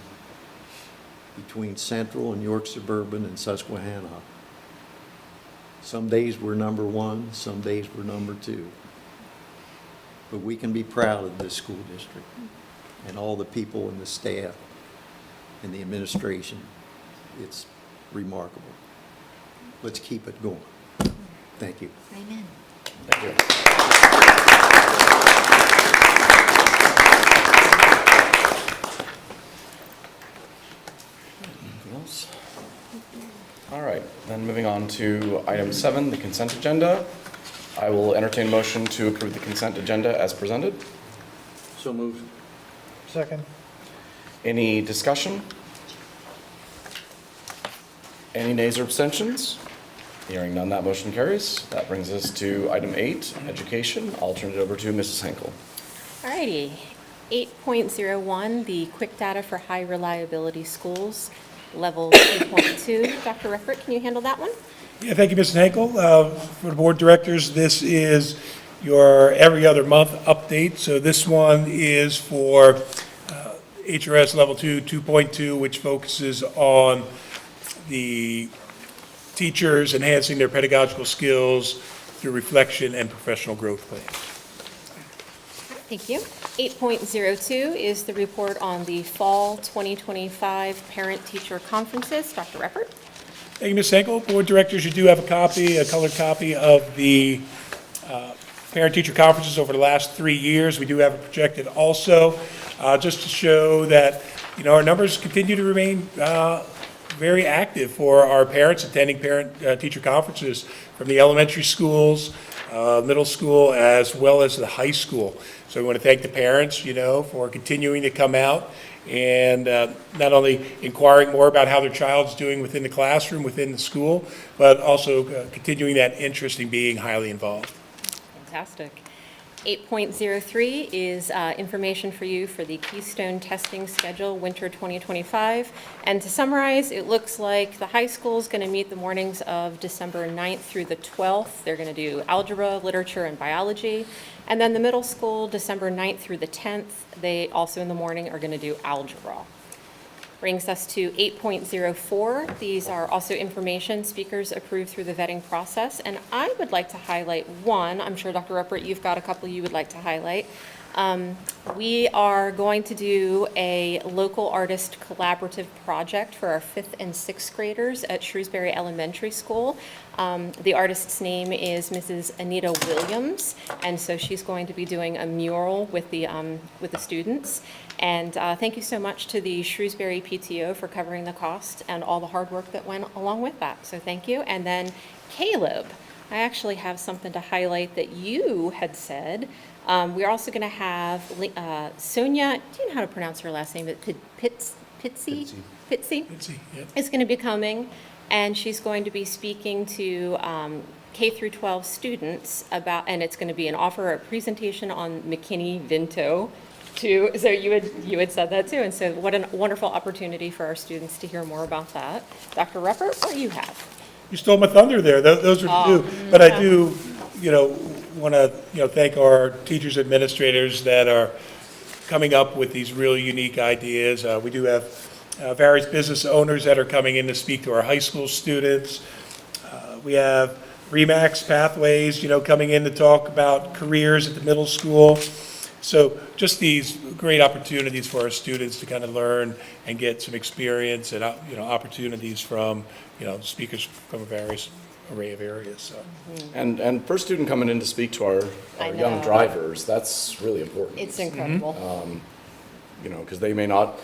Speaker 12: between Central and York Suburban and Susquehanna, some days we're number 1, some days we're number 2. But we can be proud of this school district and all the people and the staff and the administration. It's remarkable. Let's keep it going. Thank you.
Speaker 6: Amen.
Speaker 1: Thank you. Anything else? All right, then moving on to item 7, the consent agenda. I will entertain a motion to approve the consent agenda as presented.
Speaker 12: So moved.
Speaker 8: Second.
Speaker 1: Any discussion? Any nays or abstentions? Hearing none, that motion carries. That brings us to item 8, education. I'll turn it over to Mrs. Henkel.
Speaker 13: Alrighty, 8.01, the quick data for high reliability schools, level 2.2. Dr. Riffert, can you handle that one?
Speaker 8: Yeah, thank you, Mrs. Henkel. For the board directors, this is your every other month update. So this one is for HRS Level 2, 2.2, which focuses on the teachers enhancing their pedagogical skills through reflection and professional growth plans.
Speaker 13: Thank you. 8.02 is the report on the Fall 2025 Parent-Teacher Conferences. Dr. Reppert?
Speaker 8: Thank you, Ms. Henkel. Board directors, you do have a copy, a colored copy of the parent-teacher conferences over the last 3 years. We do have it projected also, just to show that, our numbers continue to remain very active for our parents attending parent-teacher conferences from the elementary schools, middle school, as well as the high school. So we want to thank the parents, for continuing to come out and not only inquiring more about how their child's doing within the classroom, within the school, but also continuing that interest in being highly involved.
Speaker 13: Fantastic. 8.03 is information for you for the Keystone Testing Schedule, Winter 2025. And to summarize, it looks like the high school is going to meet the mornings of December 9th through the 12th. They're going to do algebra, literature, and biology. And then the middle school, December 9th through the 10th, they also in the morning are going to do algebra. Brings us to 8.04. These are also information speakers approved through the vetting process. And I would like to highlight one. I'm sure, Dr. Ruppert, you've got a couple you would like to highlight. We are going to do a local artist collaborative project for our 5th and 6th graders at Shrewsbury Elementary School. The artist's name is Mrs. Anita Williams, and so she's going to be doing a mural with the students. And thank you so much to the Shrewsbury PTO for covering the cost and all the hard work that went along with that. So thank you. And then Caleb, I actually have something to highlight that you had said. We're also going to have Sonia, do you know how to pronounce her last name? Pitsy,
Speaker 8: Yeah.
Speaker 13: is going to be coming, and she's going to be speaking to K through 12 students about, and it's going to be a presentation on McKinney-Vento. So you had said that too, and so what a wonderful opportunity for our students to hear more about that. Dr. Ruppert, what do you have?
Speaker 8: You stole my thunder there. Those are two. But I do, want to, thank our teachers, administrators that are coming up with these really unique ideas. We do have various business owners that are coming in to speak to our high school students. We have RE/MAX Pathways, coming in to talk about careers at the middle school. So just these great opportunities for our students to kind of learn and get some experience and, opportunities from, speakers from a various array of areas, so.
Speaker 1: And first student coming in to speak to our young drivers, that's really important.
Speaker 13: It's incredible.
Speaker 1: Because they may not,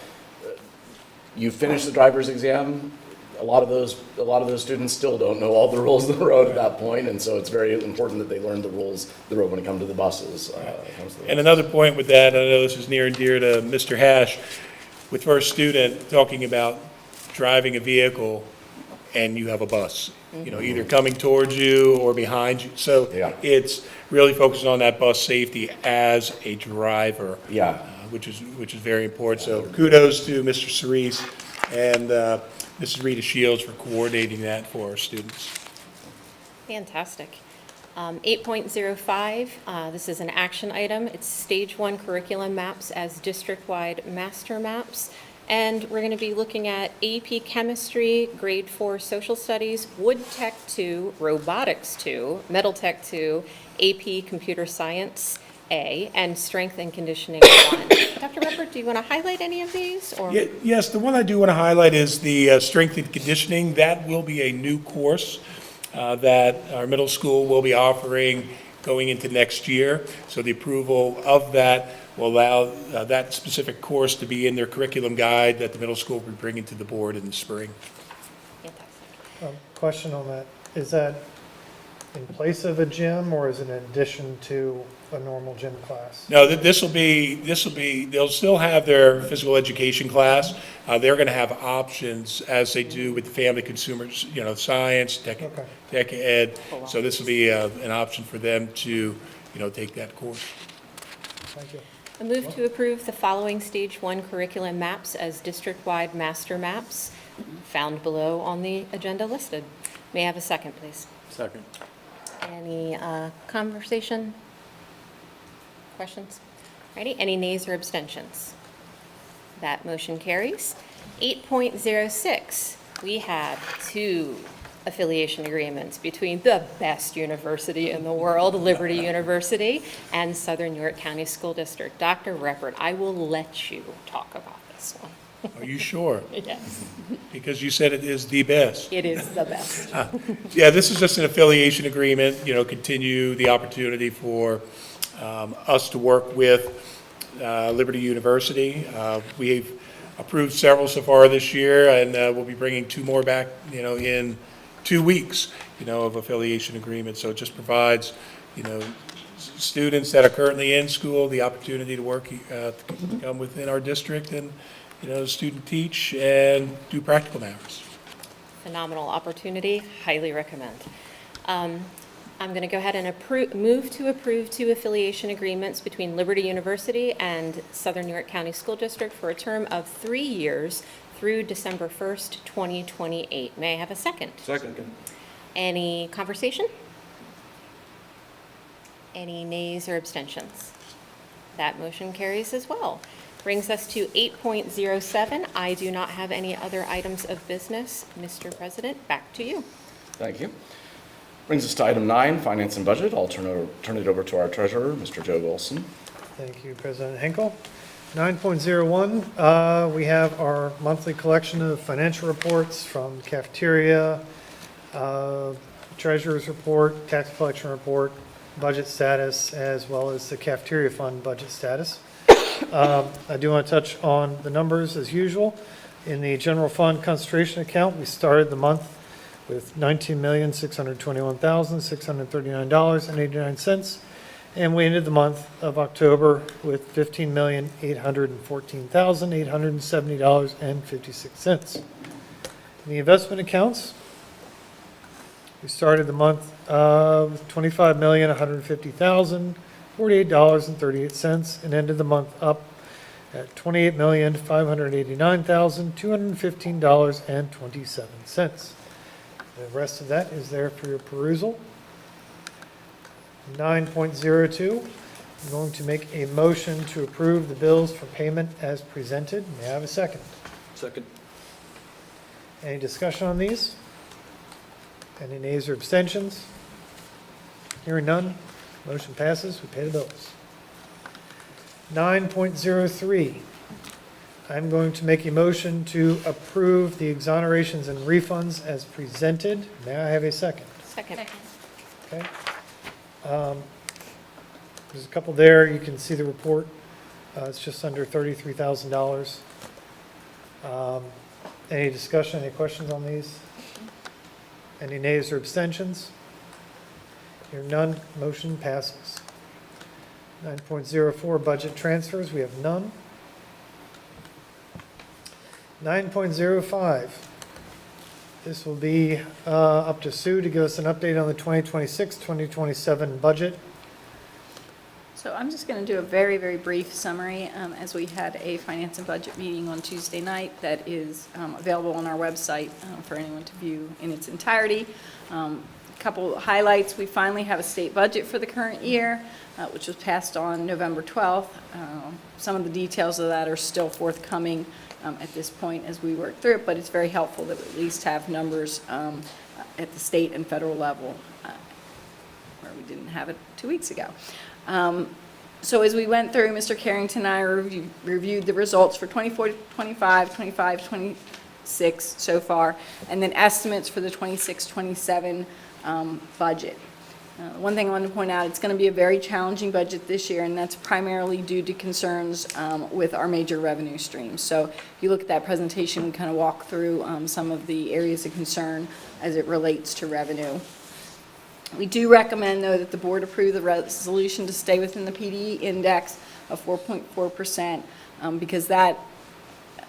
Speaker 1: you finish the driver's exam, a lot of those students still don't know all the rules of the road at that point, and so it's very important that they learn the rules of the road when it comes to the buses.
Speaker 8: And another point with that, I know this is near and dear to Mr. Hash, with first student talking about driving a vehicle and you have a bus, either coming towards you or behind you. So it's really focusing on that bus safety as a driver.
Speaker 1: Yeah.
Speaker 8: Which is very important. So kudos to Mr. Cerise and Mrs. Rita Shields for coordinating that for our students.
Speaker 13: Fantastic. 8.05, this is an action item. It's Stage 1 curriculum maps as district-wide master maps. And we're going to be looking at AP Chemistry, Grade 4 Social Studies, Wood Tech 2, Robotics 2, Metal Tech 2, AP Computer Science A, and Strength and Conditioning 1. Dr. Ruppert, do you want to highlight any of these? Or?
Speaker 8: Yes, the one I do want to highlight is the Strength and Conditioning. That will be a new course that our middle school will be offering going into next year. So the approval of that will allow that specific course to be in their curriculum guide that the middle school will be bringing to the board in the spring.
Speaker 13: Fantastic.
Speaker 14: Question on that, is that in place of a gym or is it in addition to a normal gym class?
Speaker 8: No, this will be, they'll still have their physical education class. They're going to have options as they do with the family consumers, science, tech ed. So this will be an option for them to, take that course.
Speaker 14: Thank you.
Speaker 13: I move to approve the following Stage 1 curriculum maps as district-wide master maps found below on the agenda listed. May I have a second, please?
Speaker 1: Second.
Speaker 13: Any conversation? Questions? Ready? Any nays or abstentions? That motion carries. 8.06, we had 2 affiliation agreements between the best university in the world, Liberty University, and Southern York County School District. Dr. Reppert, I will let you talk about this one.
Speaker 8: Are you sure?
Speaker 13: Yes,
Speaker 8: Because you said it is the best.
Speaker 13: it is the best.
Speaker 8: Yeah, this is just an affiliation agreement, continue the opportunity for us to work with Liberty University. We've approved several so far this year, and we'll be bringing 2 more back, in 2 weeks, of affiliation agreements. So it just provides, students that are currently in school the opportunity to work, to come within our district and, student teach and do practical matters.
Speaker 13: Phenomenal opportunity, highly recommend. I'm going to go ahead and move to approve 2 affiliation agreements between Liberty University and Southern York County School District for a term of 3 years through December 1st, 2028. May I have a second?
Speaker 1: Second.
Speaker 13: Any conversation? Any nays or abstentions? That motion carries as well. Brings us to 8.07. I do not have any other items of business. Mr. President, back to you.
Speaker 1: Thank you. Brings us to item 9, Finance and Budget. I'll turn it over to our treasurer, Mr. Joe Wilson.
Speaker 14: Thank you, President Henkel. 9.01, we have our monthly collection of financial reports from cafeteria, treasurer's report, tax collection report, budget status, as well as the cafeteria fund budget status. I do want to touch on the numbers as usual. In the general fund concentration account, we started the month with $19,621,639.89, and we ended the month of October with $15,814,870.56. In the investment accounts, we started the month with $25,150,048.38 and ended the month up at $28,589,215.27. The rest of that is there for your perusal. 9.02, I'm going to make a motion to approve the bills for payment as presented. May I have a second?
Speaker 1: Second.
Speaker 14: Any discussion on these? Any nays or abstentions? Hearing none, motion passes. We pay the bills. 9.03, I'm going to make a motion to approve the exonerations and refunds as presented. May I have a second?
Speaker 13: Second.
Speaker 14: Okay. There's a couple there. You can see the report. It's just under $33,000. Any discussion, any questions on these? Any nays or abstentions? Hearing none, motion passes. 9.04, budget transfers, we have none. 9.05, this will be up to Sue to give us an update on the 2026-2027 budget.
Speaker 7: So I'm just going to do a very, very brief summary, as we had a finance and budget meeting on Tuesday night that is available on our website for anyone to view in its entirety. A couple highlights: we finally have a state budget for the current year, which was passed on November 12th. Some of the details of that are still forthcoming at this point as we work through it, but it's very helpful that we at least have numbers at the state and federal level, where we didn't have it 2 weeks ago. So as we went through, Mr. Carrington and I reviewed the results for 24, 25, 25, 26 so far, and then estimates for the 26, 27 budget. One thing I want to point out, it's going to be a very challenging budget this year, and that's primarily due to concerns with our major revenue streams. So if you look at that presentation, we kind of walk through some of the areas of concern as it relates to revenue. We do recommend, though, that the board approve the resolution to stay within the PDE index of 4.4%, because that,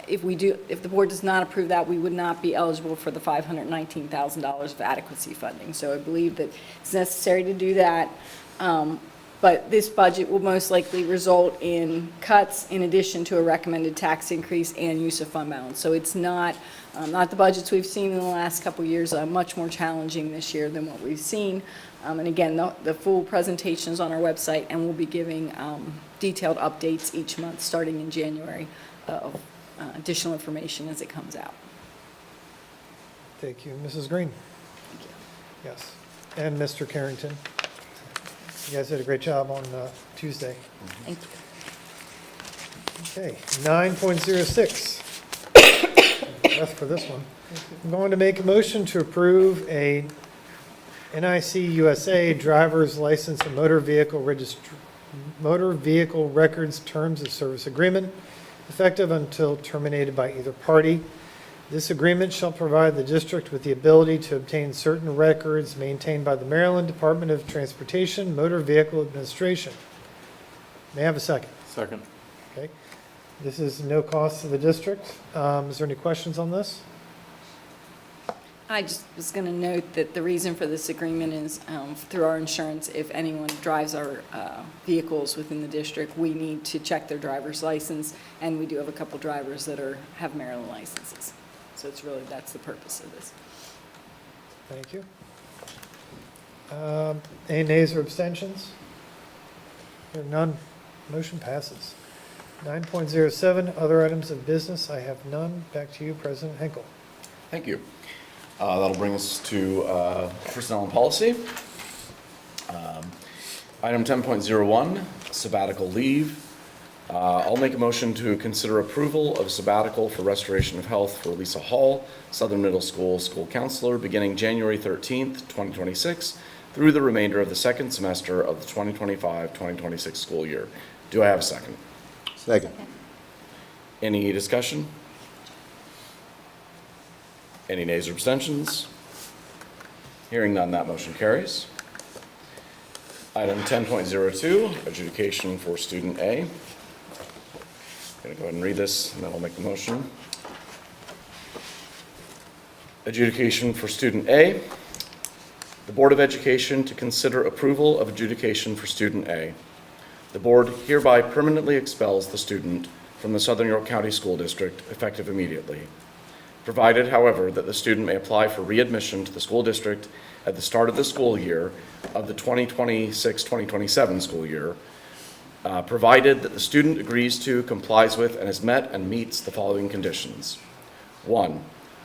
Speaker 7: if the board does not approve that, we would not be eligible for the $519,000 of adequacy funding. So I believe that it's necessary to do that. But this budget will most likely result in cuts in addition to a recommended tax increase and use of fund balance. So it's not the budgets we've seen in the last couple of years, much more challenging this year than what we've seen. And again, the full presentation is on our website, and we'll be giving detailed updates each month starting in January of additional information as it comes out.
Speaker 14: Thank you. Mrs. Green? Yes. And Mr. Carrington? You guys did a great job on Tuesday.
Speaker 2: Thank you.
Speaker 14: Okay, 9.06. That's for this one. I'm going to make a motion to approve a NIC USA driver's license and motor vehicle records terms of service agreement, effective until terminated by either party. This agreement shall provide the district with the ability to obtain certain records maintained by the Maryland Department of Transportation Motor Vehicle Administration. May I have a second?
Speaker 1: Second.
Speaker 14: Okay. This is no cost to the district. Is there any questions on this?
Speaker 7: I just was going to note that the reason for this agreement is through our insurance, if anyone drives our vehicles within the district, we need to check their driver's license, and we do have a couple drivers that have Maryland licenses. So it's really, that's the purpose of this.
Speaker 14: Thank you. Any nays or abstentions? Hearing none, motion passes. 9.07, other items of business, I have none. Back to you, President Henkel.
Speaker 1: Thank you. That'll bring us to personnel and policy. Item 10.01, sabbatical leave. I'll make a motion to consider approval of sabbatical for restoration of health for Lisa Hall, Southern Middle School school counselor, beginning January 13th, 2026, through the remainder of the second semester of the 2025-2026 school year. Do I have a second?
Speaker 12: Second.
Speaker 1: Any discussion? Any nays or abstentions? Hearing none, that motion carries. Item 10.02, adjudication for student A. I'm going to go ahead and read this, and then I'll make the motion. Adjudication for student A. The Board of Education to consider approval of adjudication for student A. The board hereby permanently expels the student from the Southern York County School District effective immediately. Provided, however, that the student may apply for readmission to the school district at the start of the school year of the 2026-2027 school year, provided that the student agrees to, complies with, and has met and meets the following conditions. 1,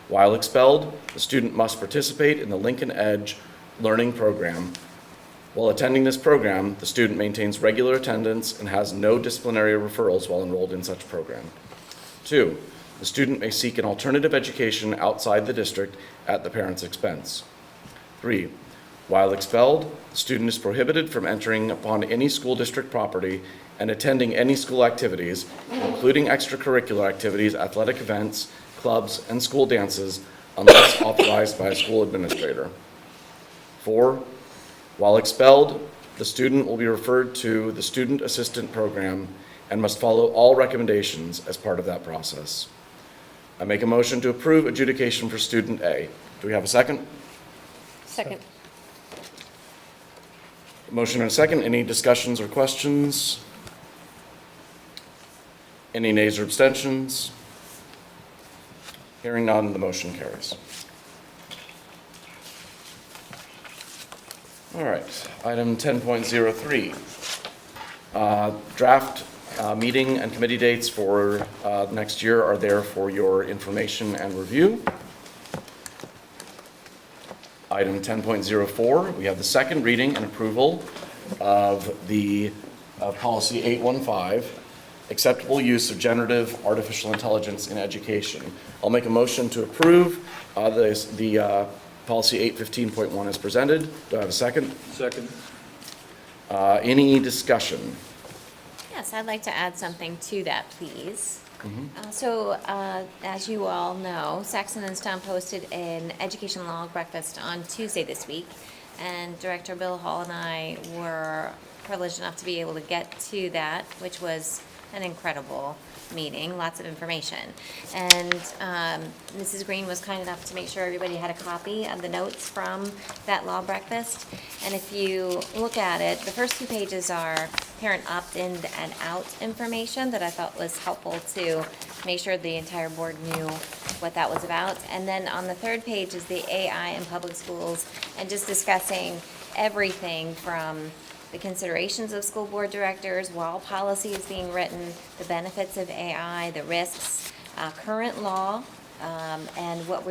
Speaker 1: while expelled, the student must participate in the Lincoln Edge learning program. While attending this program, the student maintains regular attendance and has no disciplinary referrals while enrolled in such program. 2, the student may seek an alternative education outside the district at the parent's expense. 3, while expelled, the student is prohibited from entering upon any school district property and attending any school activities, including extracurricular activities, athletic events, clubs, and school dances, unless authorized by a school administrator. 4, while expelled, the student will be referred to the Student Assistant Program and must follow all recommendations as part of that process. I make a motion to approve adjudication for student A. Do we have a second?
Speaker 13: Second.
Speaker 1: Motion and a second. Any discussions or questions? Any nays or abstentions? Hearing none, the motion carries. All right, item 10.03. Draft meeting and committee dates for next year are there for your information and review. Item 10.04, we have the second reading and approval of the policy 815, acceptable use of generative artificial intelligence in education. I'll make a motion to approve the policy 815.1 as presented. Do I have a second?
Speaker 12: Second.
Speaker 1: Any discussion?
Speaker 6: Yes, I'd like to add something to that, please. As you all know, Saxon and Stone posted an education law breakfast on Tuesday this week, and Director Bill Hall and I were privileged enough to be able to get to that, which was an incredible meeting, lots of information. And Mrs. Green was kind enough to make sure everybody had a copy of the notes from that law breakfast. And if you look at it, the first 2 pages are parent opt-in and out information that I thought was helpful to make sure the entire board knew what that was about. And then on the 3rd page is the AI in public schools, and just discussing everything from the considerations of school board directors while policy is being written, the benefits of AI, the risks, current law and what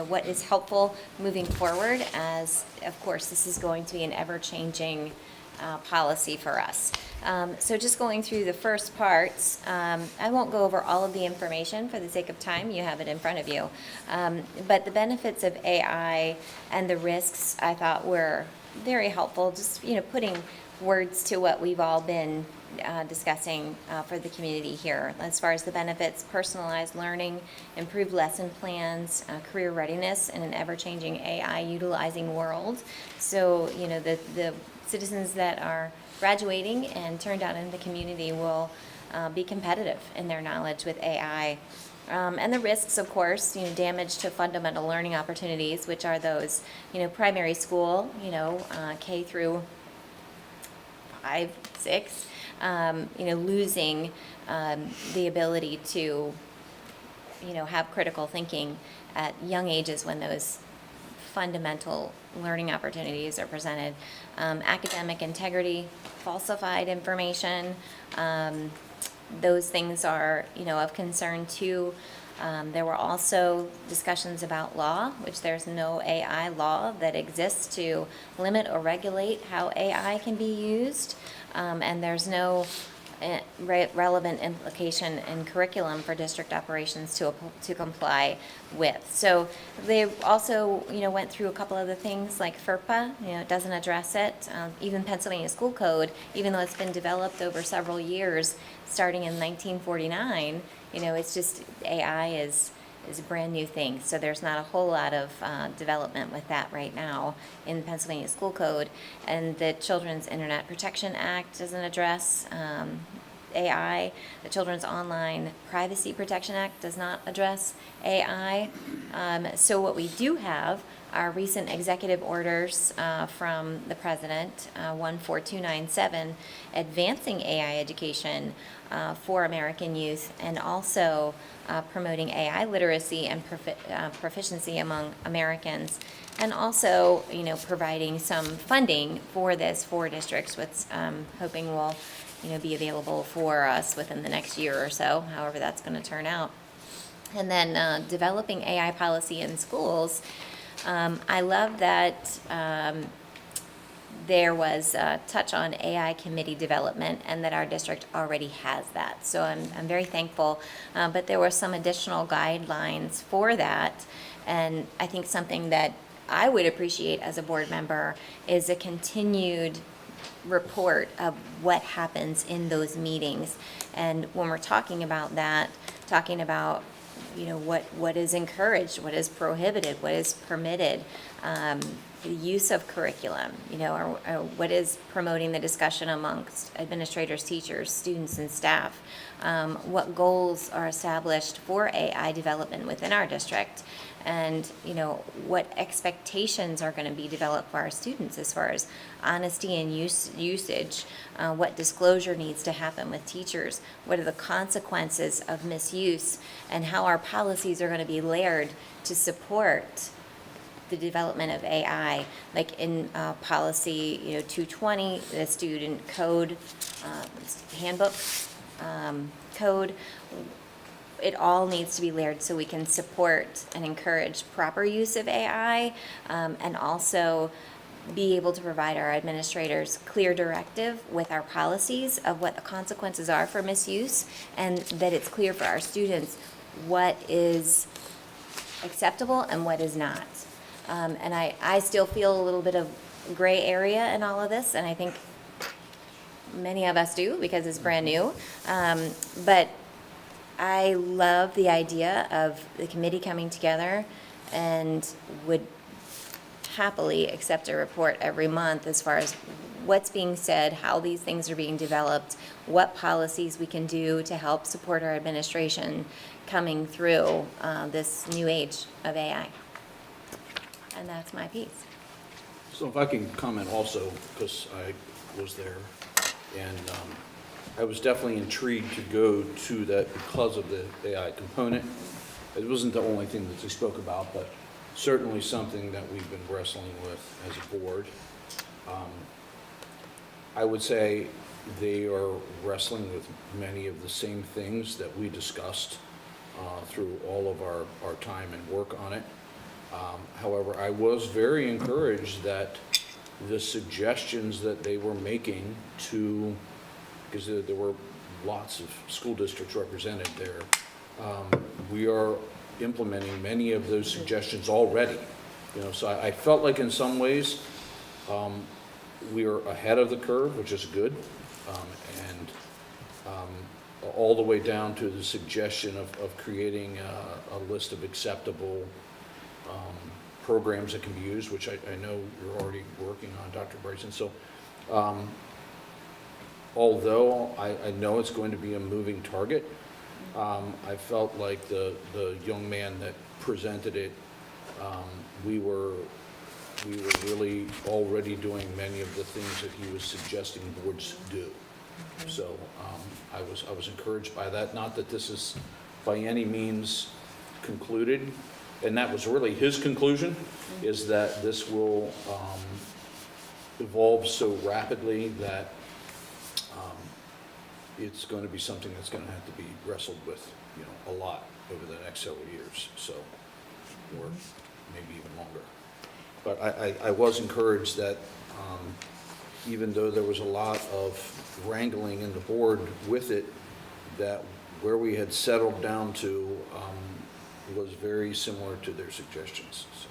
Speaker 6: what is helpful moving forward, as, of course, this is going to be an ever-changing policy for us. So just going through the first parts, I won't go over all of the information for the sake of time. You have it in front of you. But the benefits of AI and the risks, I thought, were very helpful, just, putting words to what we've all been discussing for the community here. As far as the benefits, personalized learning, improved lesson plans, career readiness in an ever-changing AI utilizing world. So, the citizens that are graduating and turned out in the community will be competitive in their knowledge with AI. And the risks, of course, damage to fundamental learning opportunities, which are those, primary school, K through 5, 6, losing the ability to, have critical thinking at young ages when those fundamental learning opportunities are presented. Academic integrity, falsified information, those things are, of concern too. There were also discussions about law, which there's no AI law that exists to limit or regulate how AI can be used, and there's no relevant implication in curriculum for district operations to comply with. So they also, went through a couple other things like FERPA, it doesn't address it. Even Pennsylvania School Code, even though it's been developed over several years, starting in 1949, it's just AI is a brand new thing. So there's not a whole lot of development with that right now in the Pennsylvania School Code. And the Children's Internet Protection Act doesn't address AI. The Children's Online Privacy Protection Act does not address AI. So what we do have are recent executive orders from the President, 14297, advancing AI education for American youth, and also promoting AI literacy and proficiency among Americans, and also, providing some funding for this for districts, which hoping will, be available for us within the next year or so, however that's going to turn out. And then developing AI policy in schools. I love that there was a touch on AI committee development, and that our district already has that. So I'm very thankful. But there were some additional guidelines for that. And I think something that I would appreciate as a board member is a continued report of what happens in those meetings. And when we're talking about that, talking about what is encouraged, what is prohibited, what is permitted, the use of curriculum, or what is promoting the discussion amongst administrators, teachers, students, and staff, what goals are established for AI development within our district, and what expectations are going to be developed for our students as far as honesty and usage, what disclosure needs to happen with teachers, what are the consequences of misuse, and how our policies are going to be layered to support the development of AI, like in policy 220, the student code, handbook code. It all needs to be layered so we can support and encourage proper use of AI, and also be able to provide our administrators clear directive with our policies of what the consequences are for misuse, and that it's clear for our students what is acceptable and what is not. And I still feel a little bit of gray area in all of this, and I think many of us do because it's brand new. But I love the idea of the committee coming together, and would happily accept a report every month as far as what's being said, how these things are being developed, what policies we can do to help support our administration coming through this new age of AI. And that's my piece.
Speaker 15: So if I can comment also, because I was there, and I was definitely intrigued to go to that because of the AI component. It wasn't the only thing that they spoke about, but certainly something that we've been wrestling with as a board. I would say they are wrestling with many of the same things that we discussed through all of our time and work on it. However, I was very encouraged that the suggestions that they were making to, because there were lots of school districts represented there, we are implementing many of those suggestions already. You know, so I felt like in some ways, we are ahead of the curve, which is good. And all the way down to the suggestion of creating a list of acceptable programs that can be used, which I know you're already working on, Dr. Bryson. So although I know it's going to be a moving target, I felt like the young man that presented it, we were really already doing many of the things that he was suggesting boards do. So I was encouraged by that. Not that this is by any means concluded, and that was really his conclusion, is that this will evolve so rapidly that it's going to be something that's going to have to be wrestled with, you know, a lot over the next several years, so, or maybe even longer. But I was encouraged that even though there was a lot of wrangling in the board with it, that where we had settled down to was very similar to their suggestions, so.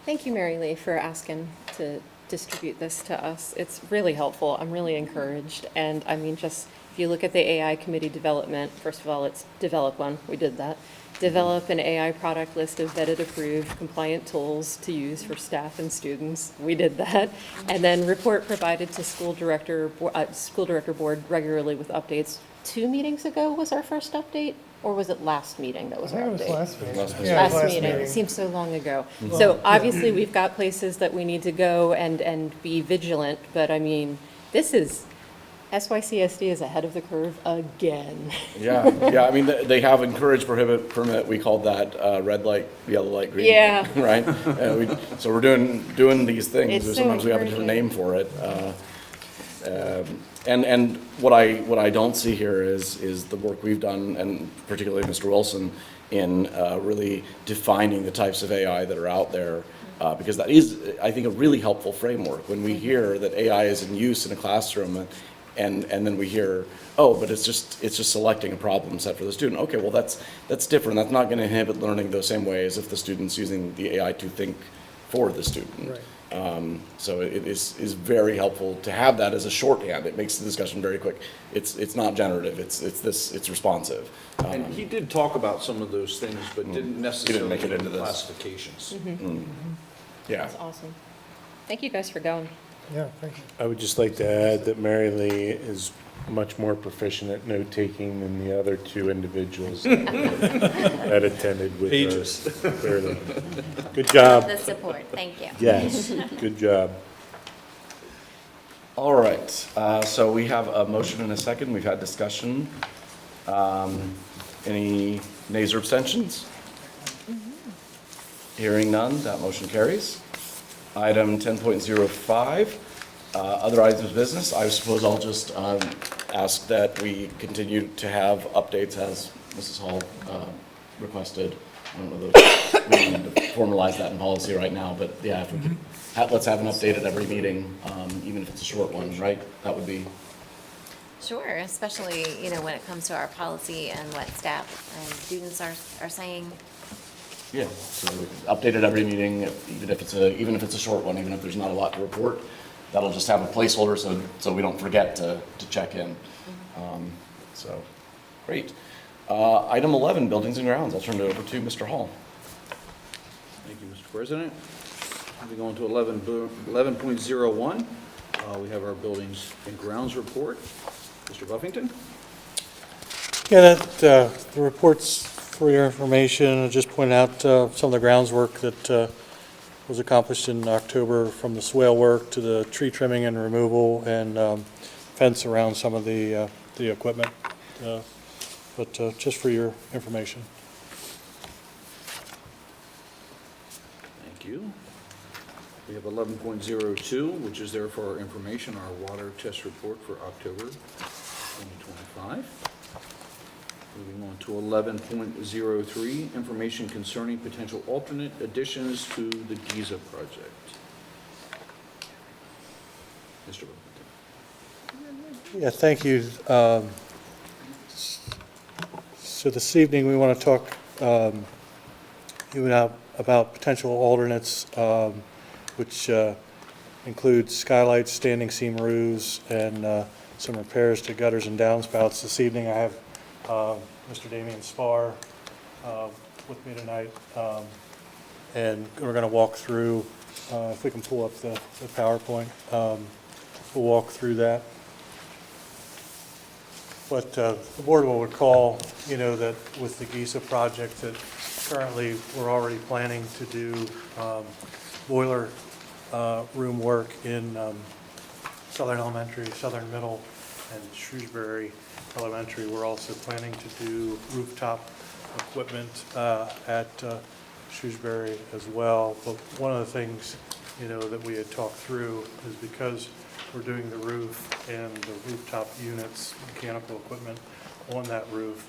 Speaker 13: Thank you, Mary Lee, for asking to distribute this to us. It's really helpful. I'm really encouraged. And I mean, just if you look at the AI committee development, first of all, it's develop one. We did that. Develop an AI product list of vetted, approved, compliant tools to use for staff and students. We did that. And then report provided to school director board regularly with updates. 2 meetings ago was our first update, or was it last meeting that was our update?
Speaker 14: I think it was last meeting.
Speaker 1: Last meeting.
Speaker 14: Yeah, it was
Speaker 13: Last meeting. It seems so long ago. So obviously, we've got places that we need to go and be vigilant, but I mean, this is, SYCSD is ahead of the curve again.
Speaker 1: Yeah, yeah, I mean, they have encouraged prohibit, permit, we called that red light, yellow light, green light.
Speaker 13: Yeah.
Speaker 1: Right? So we're doing these things,
Speaker 13: It's
Speaker 1: or
Speaker 13: so
Speaker 1: sometimes we have a different
Speaker 13: encouraging.
Speaker 1: name for it. And what I don't see here is the work we've done, and particularly Mr. Wilson, in really defining the types of AI that are out there, because that is, I think, a really helpful framework. When we hear that AI is in use in a classroom, and then we hear, oh, but it's just selecting a problem set for the student. Okay, well, that's different. That's not going to inhibit learning the same way as if the student's using the AI to think for the student.
Speaker 14: Right.
Speaker 1: So it is very helpful to have that as a shorthand. It makes the discussion very quick. It's not generative. It's responsive.
Speaker 15: And he did talk about some of those things, but didn't necessarily
Speaker 1: make it into this.
Speaker 15: classifications.
Speaker 1: Yeah.
Speaker 13: That's awesome. Thank you guys for going.
Speaker 14: Yeah, thank you.
Speaker 5: I would just like to add that Mary Lee is much more proficient at note-taking than the other two individuals that attended with
Speaker 15: Pages.
Speaker 5: her. Clearly. Good job.
Speaker 6: The support, thank you.
Speaker 5: Yes, good job.
Speaker 1: All right, so we have a motion and a second. We've had discussion. Any nays or abstentions? Hearing none, that motion carries. Item 10.05, other items of business. I suppose I'll just ask that we continue to have updates as Mrs. Hall requested. I don't know that we need to formalize that in policy right now, but yeah, if we could, let's have an update at every meeting, even if it's a short one, right? That would be,
Speaker 6: Sure, especially, you know, when it comes to our policy and what staff and students are saying.
Speaker 1: yeah, so we could update at every meeting, even if it's a short one, even if there's not a lot to report. That'll just have a placeholder so we don't forget to check in. So, great. Item 11, buildings and grounds. I'll turn it over to Mr. Hall.
Speaker 15: Thank you, Mr. President. We go on to 11.01. We have our buildings and grounds report. Mr. Buffington?
Speaker 16: Yeah, the report's for your information. I'll just point out some of the grounds work that was accomplished in October, from the swale work to the tree trimming and removal and fence around some of the equipment. But just for your information.
Speaker 15: Thank you. We have 11.02, which is there for our information, our water test report for October. 2025. Moving on to 11.03, information concerning potential alternate additions to the Giza project. Mr. Burlington.
Speaker 16: Yeah, thank you. So this evening, we want to talk about potential alternates, which include skylights, standing seam roofs, and some repairs to gutters and downspouts. This evening, I have Mr. Damian Spar with me tonight, and we're going to walk through, if we can pull up the PowerPoint, we'll walk through that. But the board will recall, that with the Giza project, that currently we're already planning to do boiler room work in Southern Elementary, Southern Middle, and Shrewsbury Elementary. We're also planning to do rooftop equipment at Shrewsbury as well. But one of the things, that we had talked through is because we're doing the roof and the rooftop units, mechanical equipment on that roof,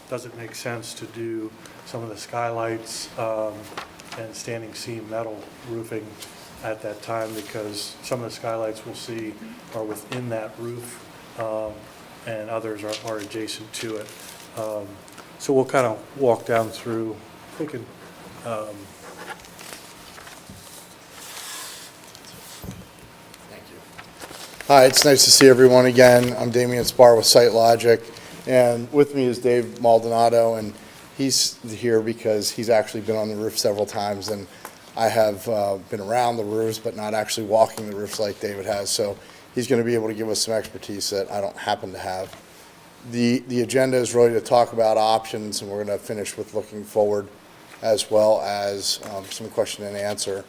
Speaker 16: does it make sense to do some of the skylights and standing seam metal roofing at that time, because some of the skylights we'll see are within that roof and others are adjacent to it. So we'll kind of walk down through, if we can,
Speaker 17: Hi, it's nice to see everyone again. I'm Damian Spar with SiteLogic, and with me is Dave Maldonado, and he's here because he's actually been on the roof several times, and I have been around the roofs, but not actually walking the roofs like David has, so he's going to be able to give us some expertise that I don't happen to have. The agenda is really to talk about options, and we're going to finish with looking forward as well as some question and answer.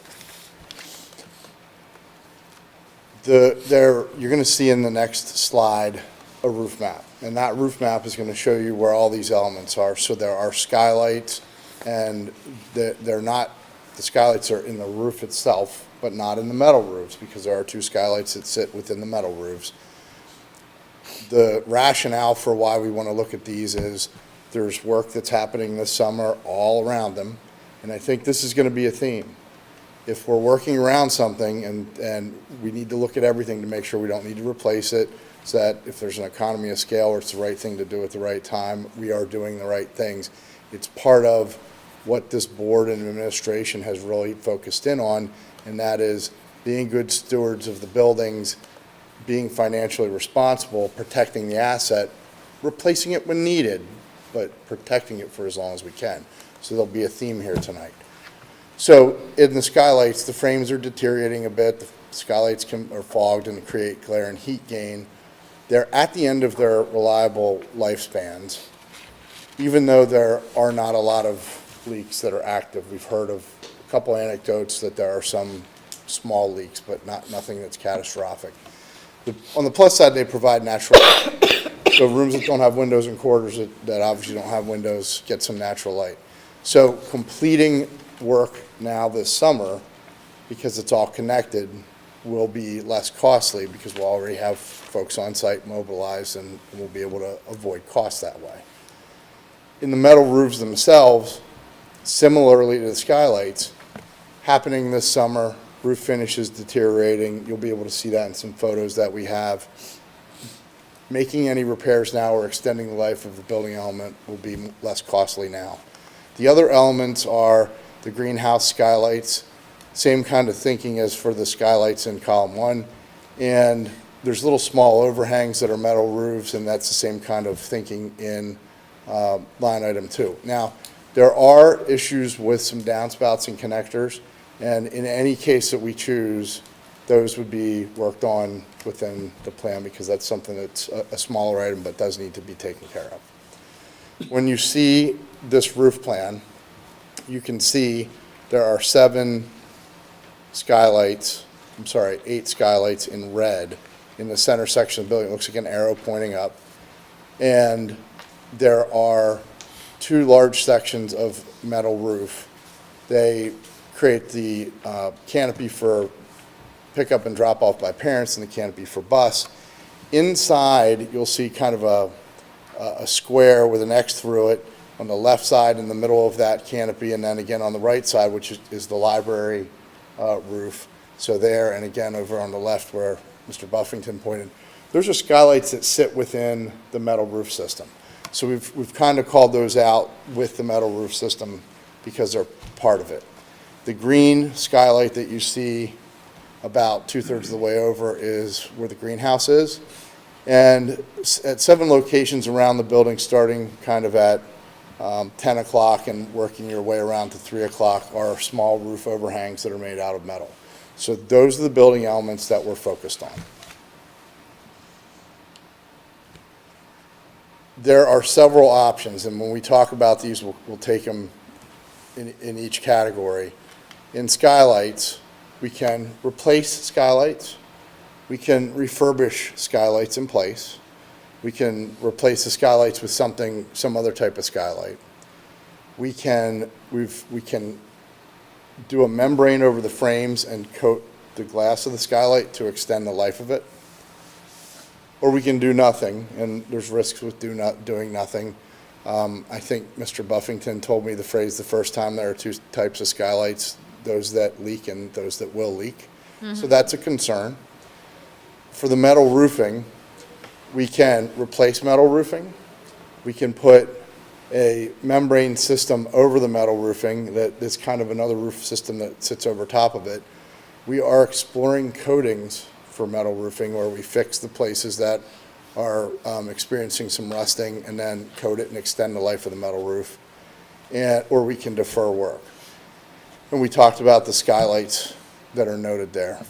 Speaker 17: You're going to see in the next slide a roof map, and that roof map is going to show you where all these elements are. So there are skylights, and they're not, the skylights are in the roof itself, but not in the metal roofs, because there are two skylights that sit within the metal roofs. The rationale for why we want to look at these is there's work that's happening this summer all around them, and I think this is going to be a theme. If we're working around something and we need to look at everything to make sure we don't need to replace it, so that if there's an economy of scale or it's the right thing to do at the right time, we are doing the right things. It's part of what this board and administration has really focused in on, and that is being good stewards of the buildings, being financially responsible, protecting the asset, replacing it when needed, but protecting it for as long as we can. So there'll be a theme here tonight. So in the skylights, the frames are deteriorating a bit. The skylights are fogged and create glare and heat gain. They're at the end of their reliable lifespans. Even though there are not a lot of leaks that are active, we've heard of a couple anecdotes that there are some small leaks, but nothing that's catastrophic. On the plus side, they provide natural light. So rooms that don't have windows and corridors that obviously don't have windows get some natural light. So completing work now this summer, because it's all connected, will be less costly because we'll already have folks on site mobilized, and we'll be able to avoid costs that way. In the metal roofs themselves, similarly to the skylights, happening this summer, roof finish is deteriorating. You'll be able to see that in some photos that we have. Making any repairs now or extending the life of the building element will be less costly now. The other elements are the greenhouse skylights, same kind of thinking as for the skylights in column 1. And there's little small overhangs that are metal roofs, and that's the same kind of thinking in line item 2. Now, there are issues with some downspouts and connectors, and in any case that we choose, those would be worked on within the plan, because that's something that's a smaller item but does need to be taken care of. When you see this roof plan, you can see there are 8 skylights in red in the center section of the building. It looks like an arrow pointing up. And there are 2 large sections of metal roof. They create the canopy for pickup and drop off by parents and the canopy for bus. Inside, you'll see kind of a square with an X through it on the left side in the middle of that canopy, and then again on the right side, which is the library roof. So there, and again over on the left where Mr. Buffington pointed, those are skylights that sit within the metal roof system. So we've kind of called those out with the metal roof system because they're part of it. The green skylight that you see about 2/3 of the way over is where the greenhouse is. And at 7 locations around the building, starting kind of at 10 o'clock and working your way around to 3 o'clock, are small roof overhangs that are made out of metal. So those are the building elements that we're focused on. There are several options, and when we talk about these, we'll take them in each category. In skylights, we can replace skylights. We can refurbish skylights in place. We can replace the skylights with some other type of skylight. We can do a membrane over the frames and coat the glass of the skylight to extend the life of it. Or we can do nothing, and there's risks with doing nothing. I think Mr. Buffington told me the phrase the first time: there are 2 types of skylights, those that leak and those that will leak. So that's a concern. For the metal roofing, we can replace metal roofing. We can put a membrane system over the metal roofing that's kind of another roof system that sits over top of it. We are exploring coatings for metal roofing where we fix the places that are experiencing some rusting and then coat it and extend the life of the metal roof, or we can defer work. And we talked about the skylights that are noted there.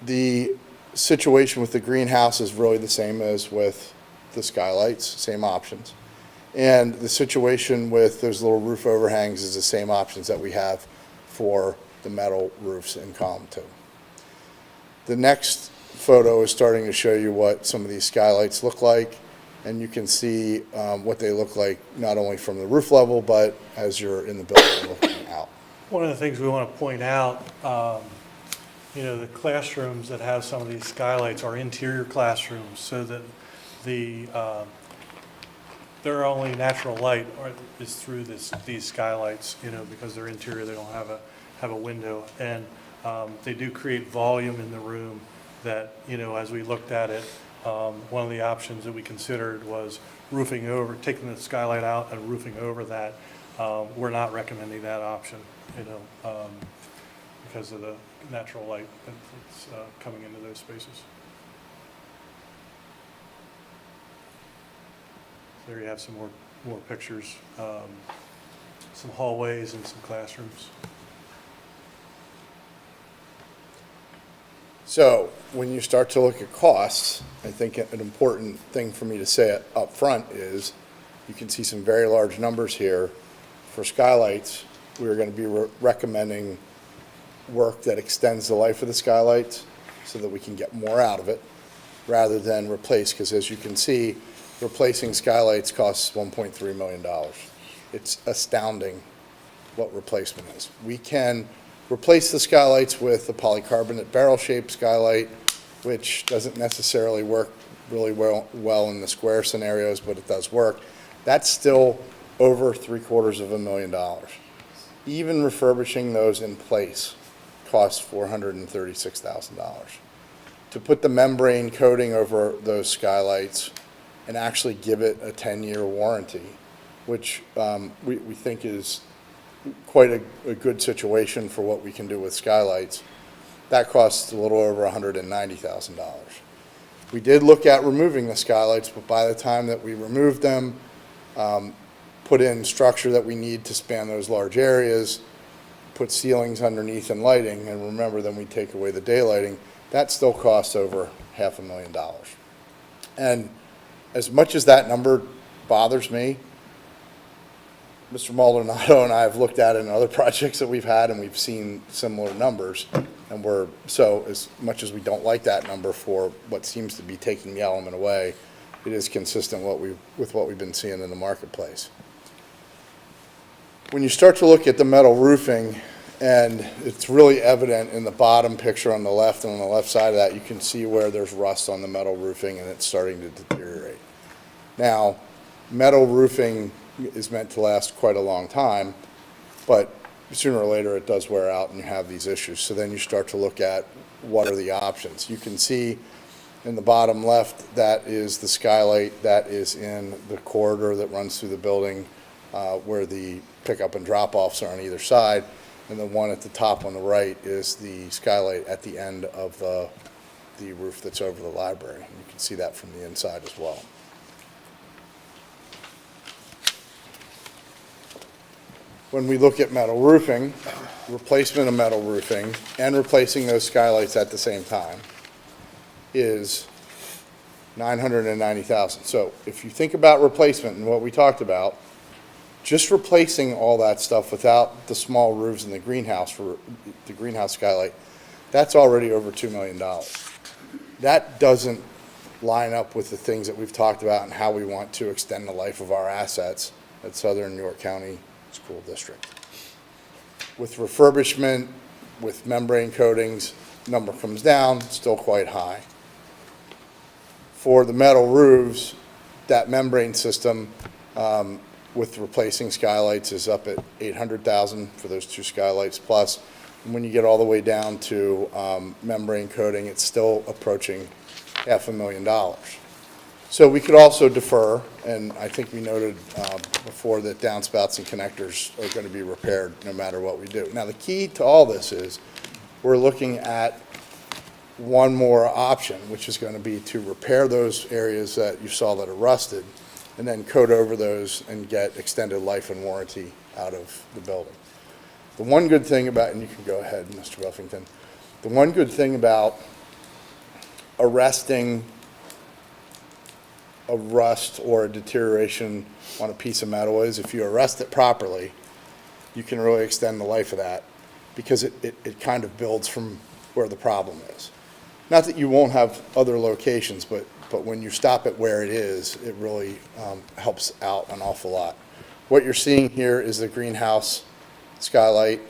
Speaker 17: The situation with the greenhouse is really the same as with the skylights, same options. And the situation with those little roof overhangs is the same options that we have for the metal roofs in column 2. The next photo is starting to show you what some of these skylights look like, and you can see what they look like not only from the roof level, but as you're in the building looking out.
Speaker 16: One of the things we want to point out, the classrooms that have some of these skylights are interior classrooms, so that their only natural light is through these skylights, because they're interior, they don't have a window. And they do create volume in the room that, as we looked at it, one of the options that we considered was roofing over, taking the skylight out and roofing over that. We're not recommending that option, because of the natural light that's coming into those spaces. There you have some more pictures, some hallways and some classrooms.
Speaker 17: So when you start to look at costs, I think an important thing for me to say up front is you can see some very large numbers here. For skylights, we're going to be recommending work that extends the life of the skylights so that we can get more out of it rather than replace, because as you can see, replacing skylights costs $1.3 million. It's astounding what replacement is. We can replace the skylights with a polycarbonate barrel-shaped skylight, which doesn't necessarily work really well in the square scenarios, but it does work. That's still over $750,000. Even refurbishing those in place costs $436,000. To put the membrane coating over those skylights and actually give it a 10-year warranty, which we think is quite a good situation for what we can do with skylights, that costs a little over $190,000. We did look at removing the skylights, but by the time that we removed them, put in structure that we need to span those large areas, put ceilings underneath and lighting, and remember, then we take away the daylighting, that still costs over $500,000. And as much as that number bothers me, Mr. Maldonado and I have looked at it in other projects that we've had, and we've seen similar numbers. And so as much as we don't like that number for what seems to be taking the element away, it is consistent with what we've been seeing in the marketplace. When you start to look at the metal roofing, And it's really evident in the bottom picture on the left, and on the left side of that, you can see where there's rust on the metal roofing and it's starting to deteriorate. Now, metal roofing is meant to last quite a long time, but sooner or later it does wear out and you have these issues. So then you start to look at what are the options. You can see in the bottom left, that is the skylight that is in the corridor that runs through the building where the pickup and drop-offs are on either side. And the one at the top on the right is the skylight at the end of the roof that's over the library. You can see that from the inside as well. When we look at metal roofing, replacement of metal roofing and replacing those skylights at the same time is $990,000. So if you think about replacement and what we talked about, just replacing all that stuff without the small roofs in the greenhouse for the greenhouse skylight, that's already over $2 million. That doesn't line up with the things that we've talked about and how we want to extend the life of our assets at Southern New York County School District. With refurbishment, with membrane coatings, number comes down, still quite high. For the metal roofs, that membrane system with replacing skylights is up at $800,000 for those two skylights plus. And when you get all the way down to membrane coating, it's still approaching $500,000. So we could also defer, and I think we noted before that downspouts and connectors are going to be repaired no matter what we do. Now, the key to all this is we're looking at one more option, which is going to be to repair those areas that you saw that are rusted and then coat over those and get extended life and warranty out of the building. The one good thing about, and you can go ahead, Mr. Buffington, the one good thing about arresting a rust or a deterioration on a piece of metal is if you arrest it properly, you can really extend the life of that because it kind of builds from where the problem is. Not that you won't have other locations, but when you stop it where it is, it really helps out an awful lot. What you're seeing here is the greenhouse skylight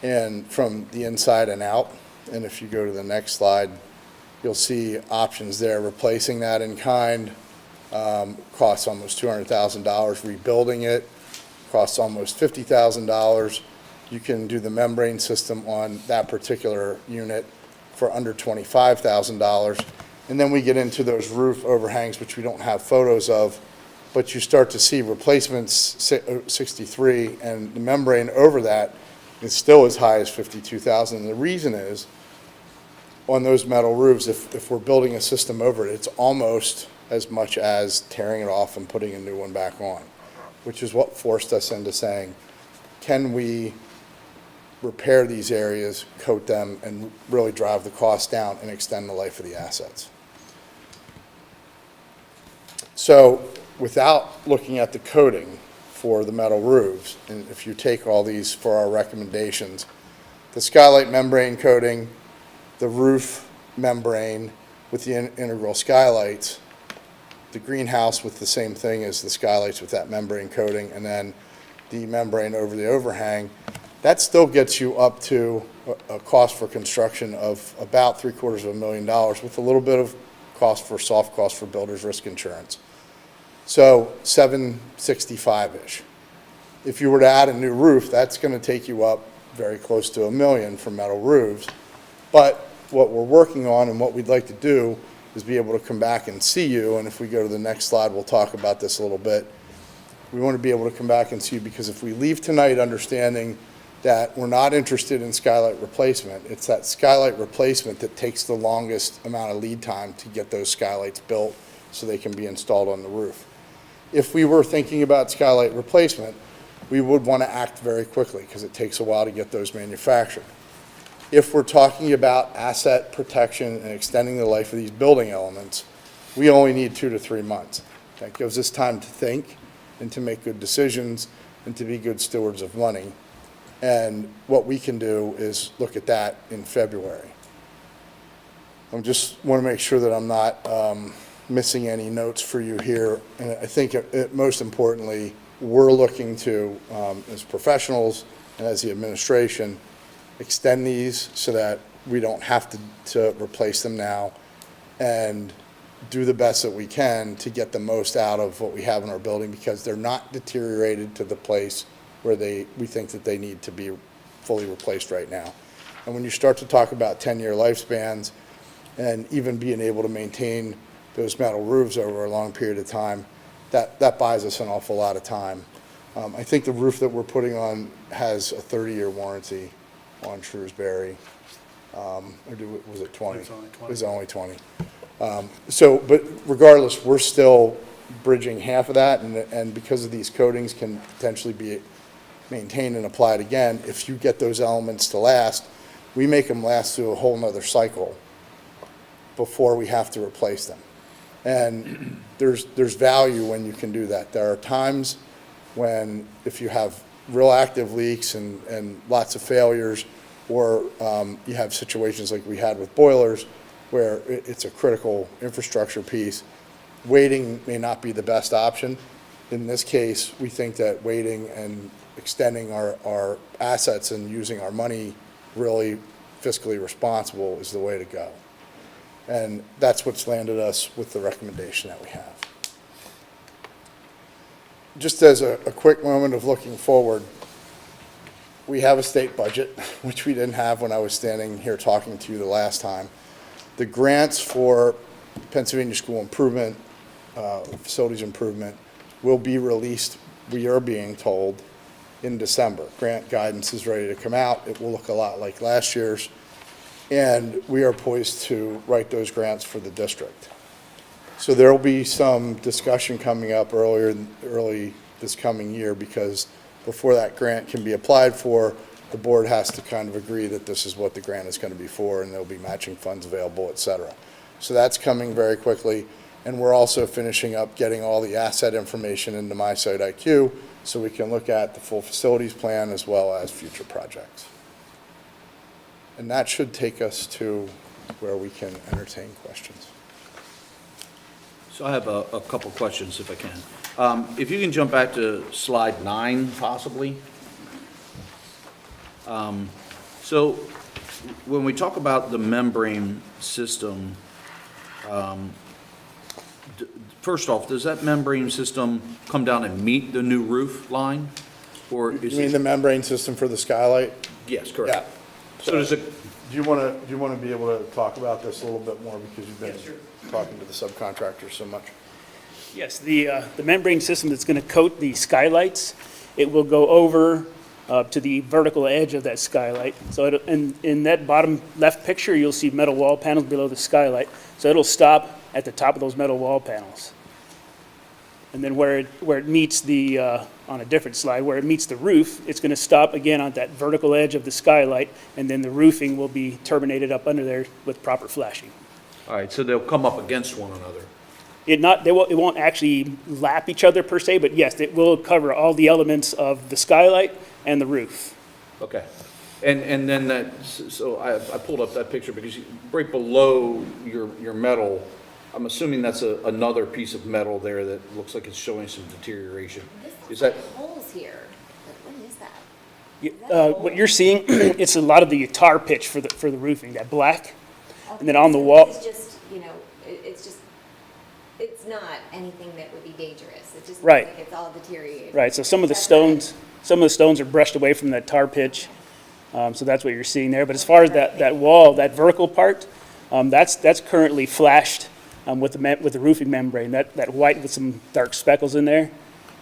Speaker 17: and from the inside and out. And if you go to the next slide, you'll see options there. Replacing that in kind costs almost $200,000. Rebuilding it costs almost $50,000. You can do the membrane system on that particular unit for under $25,000. And then we get into those roof overhangs, which we don't have photos of, but you start to see replacements 63, and the membrane over that is still as high as $52,000. And the reason is, on those metal roofs, if we're building a system over it, it's almost as much as tearing it off and putting a new one back on, which is what forced us into saying, can we repair these areas, coat them, and really drive the cost down and extend the life of the assets? So without looking at the coating for the metal roofs, and if you take all these for our recommendations, the skylight membrane coating, the roof membrane with the integral skylights, the greenhouse with the same thing as the skylights with that membrane coating, and then the membrane over the overhang, that still gets you up to a cost for construction of about $750,000 with a little bit of cost for soft cost for builder's risk insurance. So $765,000-ish. If you were to add a new roof, that's going to take you up very close to $1 million for metal roofs. But what we're working on and what we'd like to do is be able to come back and see you, and if we go to the next slide, we'll talk about this a little bit. We want to be able to come back and see you because if we leave tonight understanding that we're not interested in skylight replacement, it's that skylight replacement that takes the longest amount of lead time to get those skylights built so they can be installed on the roof. If we were thinking about skylight replacement, we would want to act very quickly because it takes a while to get those manufactured. If we're talking about asset protection and extending the life of these building elements, we only need 2 to 3 months. That gives us time to think and to make good decisions and to be good stewards of money. And what we can do is look at that in February. I just want to make sure that I'm not missing any notes for you here. And I think most importantly, we're looking to, as professionals and as the administration, extend these so that we don't have to replace them now, and do the best that we can to get the most out of what we have in our building, because they're not deteriorated to the place where we think that they need to be fully replaced right now. And when you start to talk about 10-year lifespans and even being able to maintain those metal roofs over a long period of time, that buys us an awful lot of time. I think the roof that we're putting on has a 30-year warranty on Shrewsbury. Was it 20? It was only 20. But regardless, we're still bridging half of that, and because of these coatings can potentially be maintained and applied again, if you get those elements to last, we make them last through a whole nother cycle before we have to replace them. And there's value when you can do that. There are times when, if you have real active leaks and lots of failures, or you have situations like we had with boilers, where it's a critical infrastructure piece, waiting may not be the best option. In this case, we think that waiting and extending our assets and using our money really fiscally responsible is the way to go. And that's what's landed us with the recommendation that we have. Just as a quick moment of looking forward, we have a state budget, which we didn't have when I was standing here talking to you the last time. The grants for Pennsylvania School Improvement, Facilities Improvement, will be released, we are being told, in December. Grant guidance is ready to come out. It will look a lot like last year's, and we are poised to write those grants for the district. So there will be some discussion coming up early this coming year, because before that grant can be applied for, the board has to kind of agree that this is what the grant is going to be for, and there'll be matching funds available, et cetera. So that's coming very quickly, and we're also finishing up getting all the asset information into MySite IQ, so we can look at the full facilities plan as well as future projects. And that should take us to where we can entertain questions.
Speaker 15: So I have a couple questions, if I can. If you can jump back to slide 9, possibly. So when we talk about the membrane system, first off, does that membrane system come down and meet the new roof line? Or is
Speaker 17: You mean the membrane system for the skylight?
Speaker 15: Yes, correct.
Speaker 17: Yeah.
Speaker 15: So does it,
Speaker 17: Do you want to be able to talk about this a little bit more, because you've been talking to the subcontractors so much?
Speaker 18: Yes, the membrane system that's going to coat the skylights, it will go over to the vertical edge of that skylight. So in that bottom left picture, you'll see metal wall panels below the skylight. So it'll stop at the top of those metal wall panels. And then where it meets the, on a different slide, where it meets the roof, it's going to stop again on that vertical edge of the skylight, and then the roofing will be terminated up under there with proper flashing.
Speaker 15: all right, so they'll come up against one another.
Speaker 18: It won't actually lap each other per se, but yes, it will cover all the elements of the skylight and the roof.
Speaker 15: Okay. And then that, so I pulled up that picture because right below your metal, I'm assuming that's another piece of metal there that looks like it's showing some deterioration. Is that?
Speaker 6: Holes here. What is that?
Speaker 18: What you're seeing, it's a lot of the tar pitch for the roofing, that black. And then on the wall,
Speaker 6: It's just, it's not anything that would be dangerous. It just looks
Speaker 18: Right.
Speaker 6: like it's all deteriorated.
Speaker 18: right, so some of the stones are brushed away from that tar pitch. So that's what you're seeing there. But as far as that wall, that vertical part, that's currently flashed with the roofing membrane, that white with some dark speckles in there.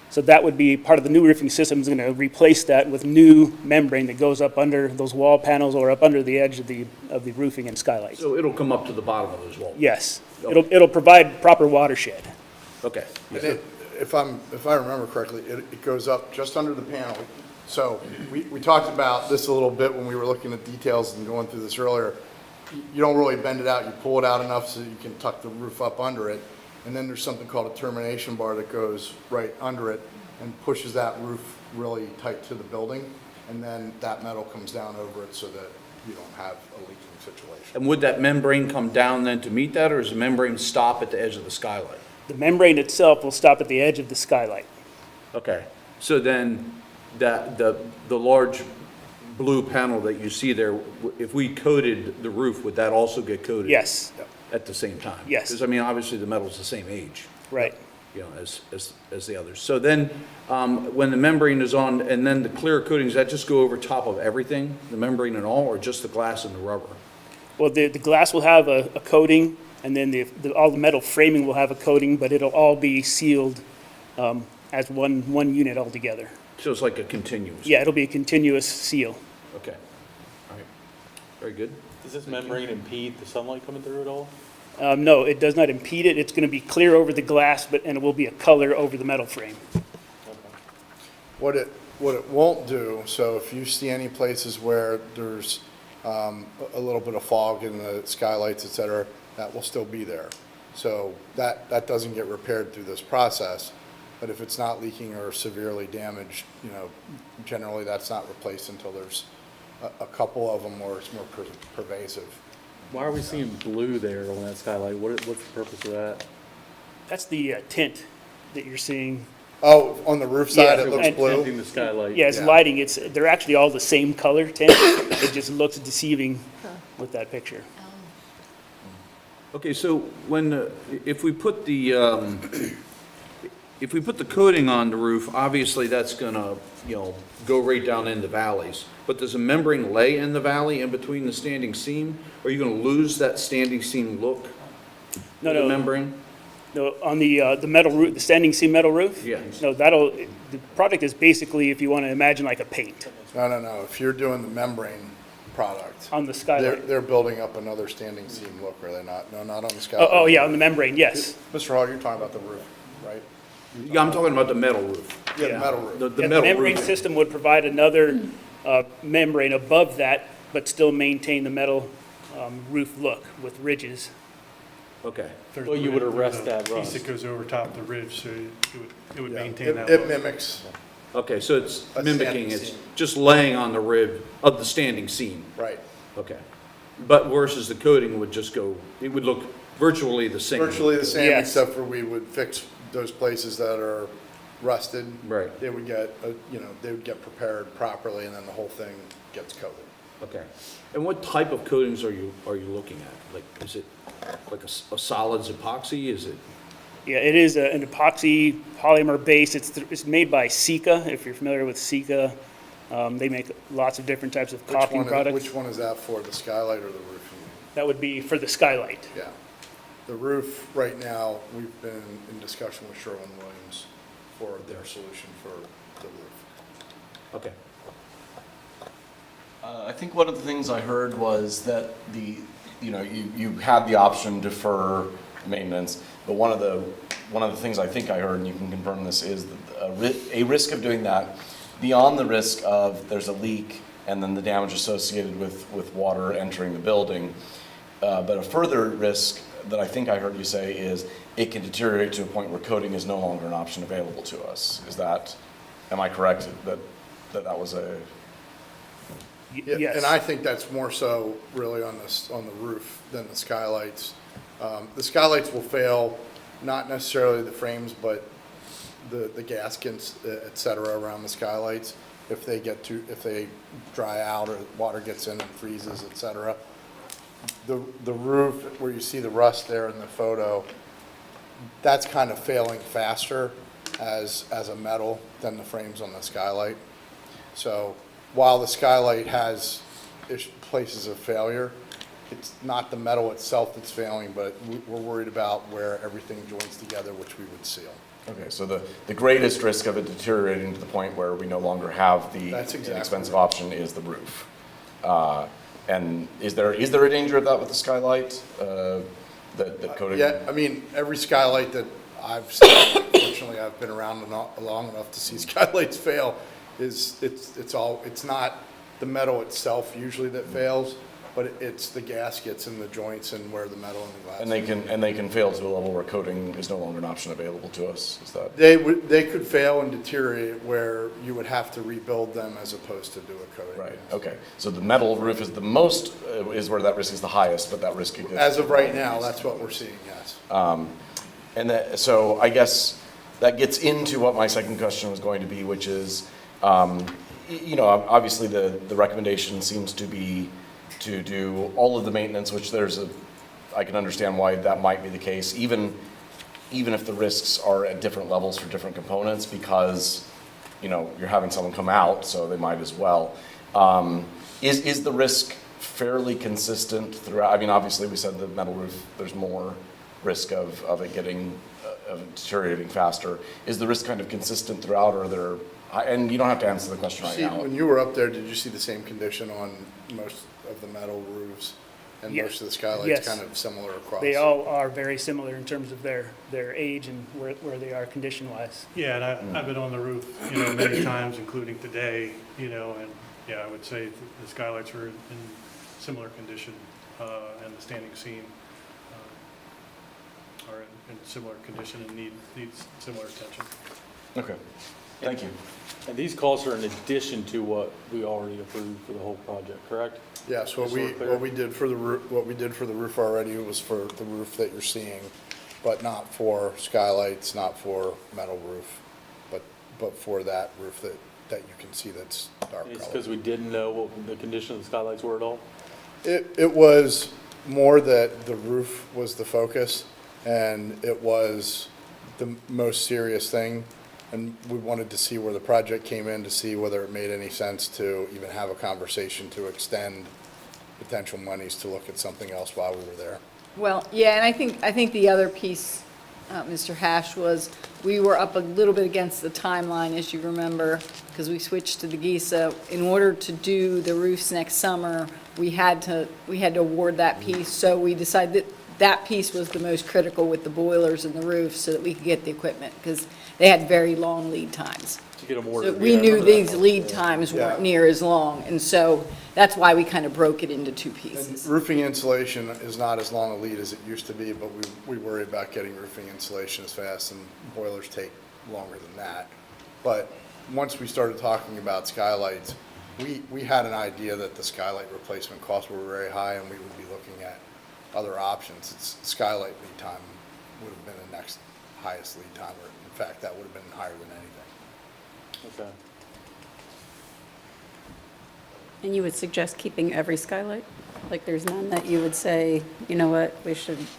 Speaker 18: So that would be part of the new roofing system, is going to replace that with new membrane that goes up under those wall panels or up under the edge of the roofing and skylights.
Speaker 15: So it'll come up to the bottom of those walls?
Speaker 18: Yes, it'll provide proper watershed.
Speaker 15: Okay.
Speaker 17: And if I remember correctly, it goes up just under the panel. So we talked about this a little bit when we were looking at details and going through this earlier. You don't really bend it out, you pull it out enough so you can tuck the roof up under it. And then there's something called a termination bar that goes right under it and pushes that roof really tight to the building. And then that metal comes down over it so that you don't have a leaking situation.
Speaker 15: And would that membrane come down then to meet that, or does the membrane stop at the edge of the skylight?
Speaker 18: The membrane itself will stop at the edge of the skylight.
Speaker 15: Okay. So then the large blue panel that you see there, if we coated the roof, would that also get coated?
Speaker 18: Yes.
Speaker 15: At the same time?
Speaker 18: Yes.
Speaker 15: Because, I mean, obviously, the metal's the same age,
Speaker 18: Right.
Speaker 15: you know, as the others. So then, when the membrane is on, and then the clear coating, does that just go over top of everything, the membrane and all, or just the glass and the rubber?
Speaker 18: Well, the glass will have a coating, and then all the metal framing will have a coating, but it'll all be sealed as one unit altogether.
Speaker 15: So it's like a continuous?
Speaker 18: Yeah, it'll be a continuous seal.
Speaker 15: Okay. All right. Very good.
Speaker 16: Does this membrane impede the sunlight coming through at all?
Speaker 18: No, it does not impede it. It's going to be clear over the glass, and it will be a color over the metal frame.
Speaker 17: What it won't do, so if you see any places where there's a little bit of fog in the skylights, et cetera, that will still be there. So that doesn't get repaired through this process. But if it's not leaking or severely damaged, you know, generally that's not replaced until there's a couple of them or it's more pervasive.
Speaker 16: Why are we seeing blue there on that skylight? What's the purpose of that?
Speaker 18: That's the tint that you're seeing.
Speaker 17: Oh, on the roof side,
Speaker 18: Yeah,
Speaker 17: it looks
Speaker 18: and-
Speaker 17: blue?
Speaker 16: Tinting the skylight.
Speaker 18: Yeah, it's
Speaker 17: Yeah.
Speaker 18: lighting. They're actually all the same color tint. It just looks deceiving with that picture.
Speaker 15: Okay, so if we put the coating on the roof, obviously that's gonna, you know, go right down into valleys. But does a membrane lay in the valley in between the standing seam? Or are you gonna lose that standing seam look?
Speaker 18: No,
Speaker 15: of the
Speaker 18: no.
Speaker 15: membrane?
Speaker 18: No, on the metal roof, the standing seam metal roof?
Speaker 15: Yeah.
Speaker 18: No, the product is basically, if you want to imagine like a paint
Speaker 17: No. If you're doing the membrane product,
Speaker 18: on the skylight.
Speaker 17: they're building up another standing seam look, are they not? No, not on the skylight.
Speaker 18: Oh, yeah, on the membrane, yes.
Speaker 17: Mr. Hall, you're talking about the roof, right?
Speaker 15: Yeah, I'm talking about the metal roof.
Speaker 17: Yeah, the metal roof.
Speaker 15: The
Speaker 18: Yeah,
Speaker 15: metal
Speaker 18: membrane
Speaker 15: roof.
Speaker 18: system would provide another membrane above that, but still maintain the metal roof look with ridges.
Speaker 15: Okay.
Speaker 16: Well, you would arrest that
Speaker 19: Piece
Speaker 16: rust.
Speaker 19: that goes over top of the ridge, so it would
Speaker 17: Yeah,
Speaker 19: maintain that.
Speaker 17: It
Speaker 19: look.
Speaker 17: mimics,
Speaker 15: Okay, so it's
Speaker 17: A
Speaker 15: mimicking,
Speaker 17: standing
Speaker 15: it's
Speaker 17: seam.
Speaker 15: just laying on the rib of the standing seam.
Speaker 17: right.
Speaker 15: Okay. But versus the coating would just go, it would look virtually the same.
Speaker 17: Virtually the same,
Speaker 18: Yes.
Speaker 17: except for we would fix those places that are rusted.
Speaker 15: Right.
Speaker 17: They would get, they would get prepared properly, and then the whole thing gets coated.
Speaker 15: Okay. And what type of coatings are you looking at? Like, is it like a solids epoxy? Is it?
Speaker 18: Yeah, it is an epoxy polymer base. It's made by Sika, if you're familiar with Sika. They make lots of different types of caulking products.
Speaker 17: Which one is that for, the skylight or the roof?
Speaker 18: That would be for the skylight.
Speaker 17: Yeah. The roof, right now, we've been in discussion with Sherwin-Williams for their solution for the roof.
Speaker 15: Okay.
Speaker 1: I think one of the things I heard was that you had the option to defer maintenance, but one of the things I think I heard, and you can confirm this, is that a risk of doing that, beyond the risk of there's a leak and then the damage associated with water entering the building, but a further risk that I think I heard you say is it can deteriorate to a point where coating is no longer an option available to us. Am I correct that was a?
Speaker 17: Yeah,
Speaker 18: Yes.
Speaker 17: and I think that's more so really on the roof than the skylights. The skylights will fail, not necessarily the frames, but the gaskets, et cetera, around the skylights. If they dry out or water gets in and freezes, et cetera. The roof, where you see the rust there in the photo, that's kind of failing faster as a metal than the frames on the skylight. So while the skylight has places of failure, it's not the metal itself that's failing, but we're worried about where everything joins together, which we would seal.
Speaker 1: Okay, so the greatest risk of it deteriorating to the point where we no longer have the
Speaker 17: That's exactly
Speaker 1: inexpensive
Speaker 17: right.
Speaker 1: option is the roof. And is there a danger of that with the skylight? That coating?
Speaker 17: Yeah, I mean, every skylight that I've seen, fortunately, I've been around long enough to see skylights fail, it's not the metal itself usually that fails, but it's the gaskets and the joints and where the metal and the glass.
Speaker 1: And they can fail to a level where coating is no longer an option available to us. Is that?
Speaker 17: They could fail and deteriorate where you would have to rebuild them as opposed to do a coating.
Speaker 1: Right. Okay. So the metal roof is the most is where that risk is the highest, but that risk exists.
Speaker 17: As of right now, that's what we're seeing, yes.
Speaker 1: So I guess that gets into what my second question was going to be, which is, you know, obviously the recommendation seems to be to do all of the maintenance, which I can understand why that might be the case, even if the risks are at different levels for different components, because, you know, you're having someone come out, so they might as well. Is the risk fairly consistent throughout? I mean, obviously, we said the metal roof, there's more risk of it getting, of it deteriorating faster. Is the risk kind of consistent throughout, or are there, and you don't have to answer the question right
Speaker 17: See,
Speaker 1: now.
Speaker 17: when you were up there, did you see the same condition on most of the metal roofs? And
Speaker 18: Yes.
Speaker 17: most of the skylights
Speaker 18: Yes.
Speaker 17: kind of similar across?
Speaker 18: They all are very similar in terms of their age and where they are condition-wise.
Speaker 19: Yeah, and I've been on the roof, many times, including today, and, yeah, I would say the skylights are in similar condition, and the standing seam are in similar condition and needs similar attention.
Speaker 1: Okay, thank you.
Speaker 16: And these costs are in addition to what we already approved for the whole project, correct?
Speaker 17: Yes, what
Speaker 16: Just so
Speaker 17: we,
Speaker 16: we're clear.
Speaker 17: what we did for the roof already was for the roof that you're seeing, but not for skylights, not for metal roof, but for that roof that you can see that's dark
Speaker 16: It's
Speaker 17: color.
Speaker 16: because we didn't know what the condition of the skylights were at all?
Speaker 17: It was more that the roof was the focus, and it was the most serious thing. And we wanted to see where the project came in, to see whether it made any sense to even have a conversation to extend potential monies to look at something else while we were there.
Speaker 7: Well, yeah, and I think the other piece, Mr. Hash, was we were up a little bit against the timeline, as you remember, because we switched to the GISA. In order to do the roofs next summer, we had to award that piece, so we decided that piece was the most critical with the boilers and the roofs, so that we could get the equipment, because they had very long lead times.
Speaker 16: To get them
Speaker 7: So
Speaker 16: ordered.
Speaker 7: we
Speaker 16: Yeah, I
Speaker 7: knew
Speaker 16: remember that.
Speaker 7: these lead times weren't
Speaker 17: Yeah.
Speaker 7: near as long, and so that's why we kind of broke it into two
Speaker 17: And
Speaker 7: pieces.
Speaker 17: roofing insulation is not as long a lead as it used to be, but we worry about getting roofing insulation as fast, and boilers take longer than that. But once we started talking about skylights, we had an idea that the skylight replacement costs were very high, and we would be looking at other options. Skylight lead time would have been the next highest lead time, or in fact, that would have been higher than anything.
Speaker 16: Okay.
Speaker 2: And you would suggest keeping every skylight? Like, there's none that you would say, you know what,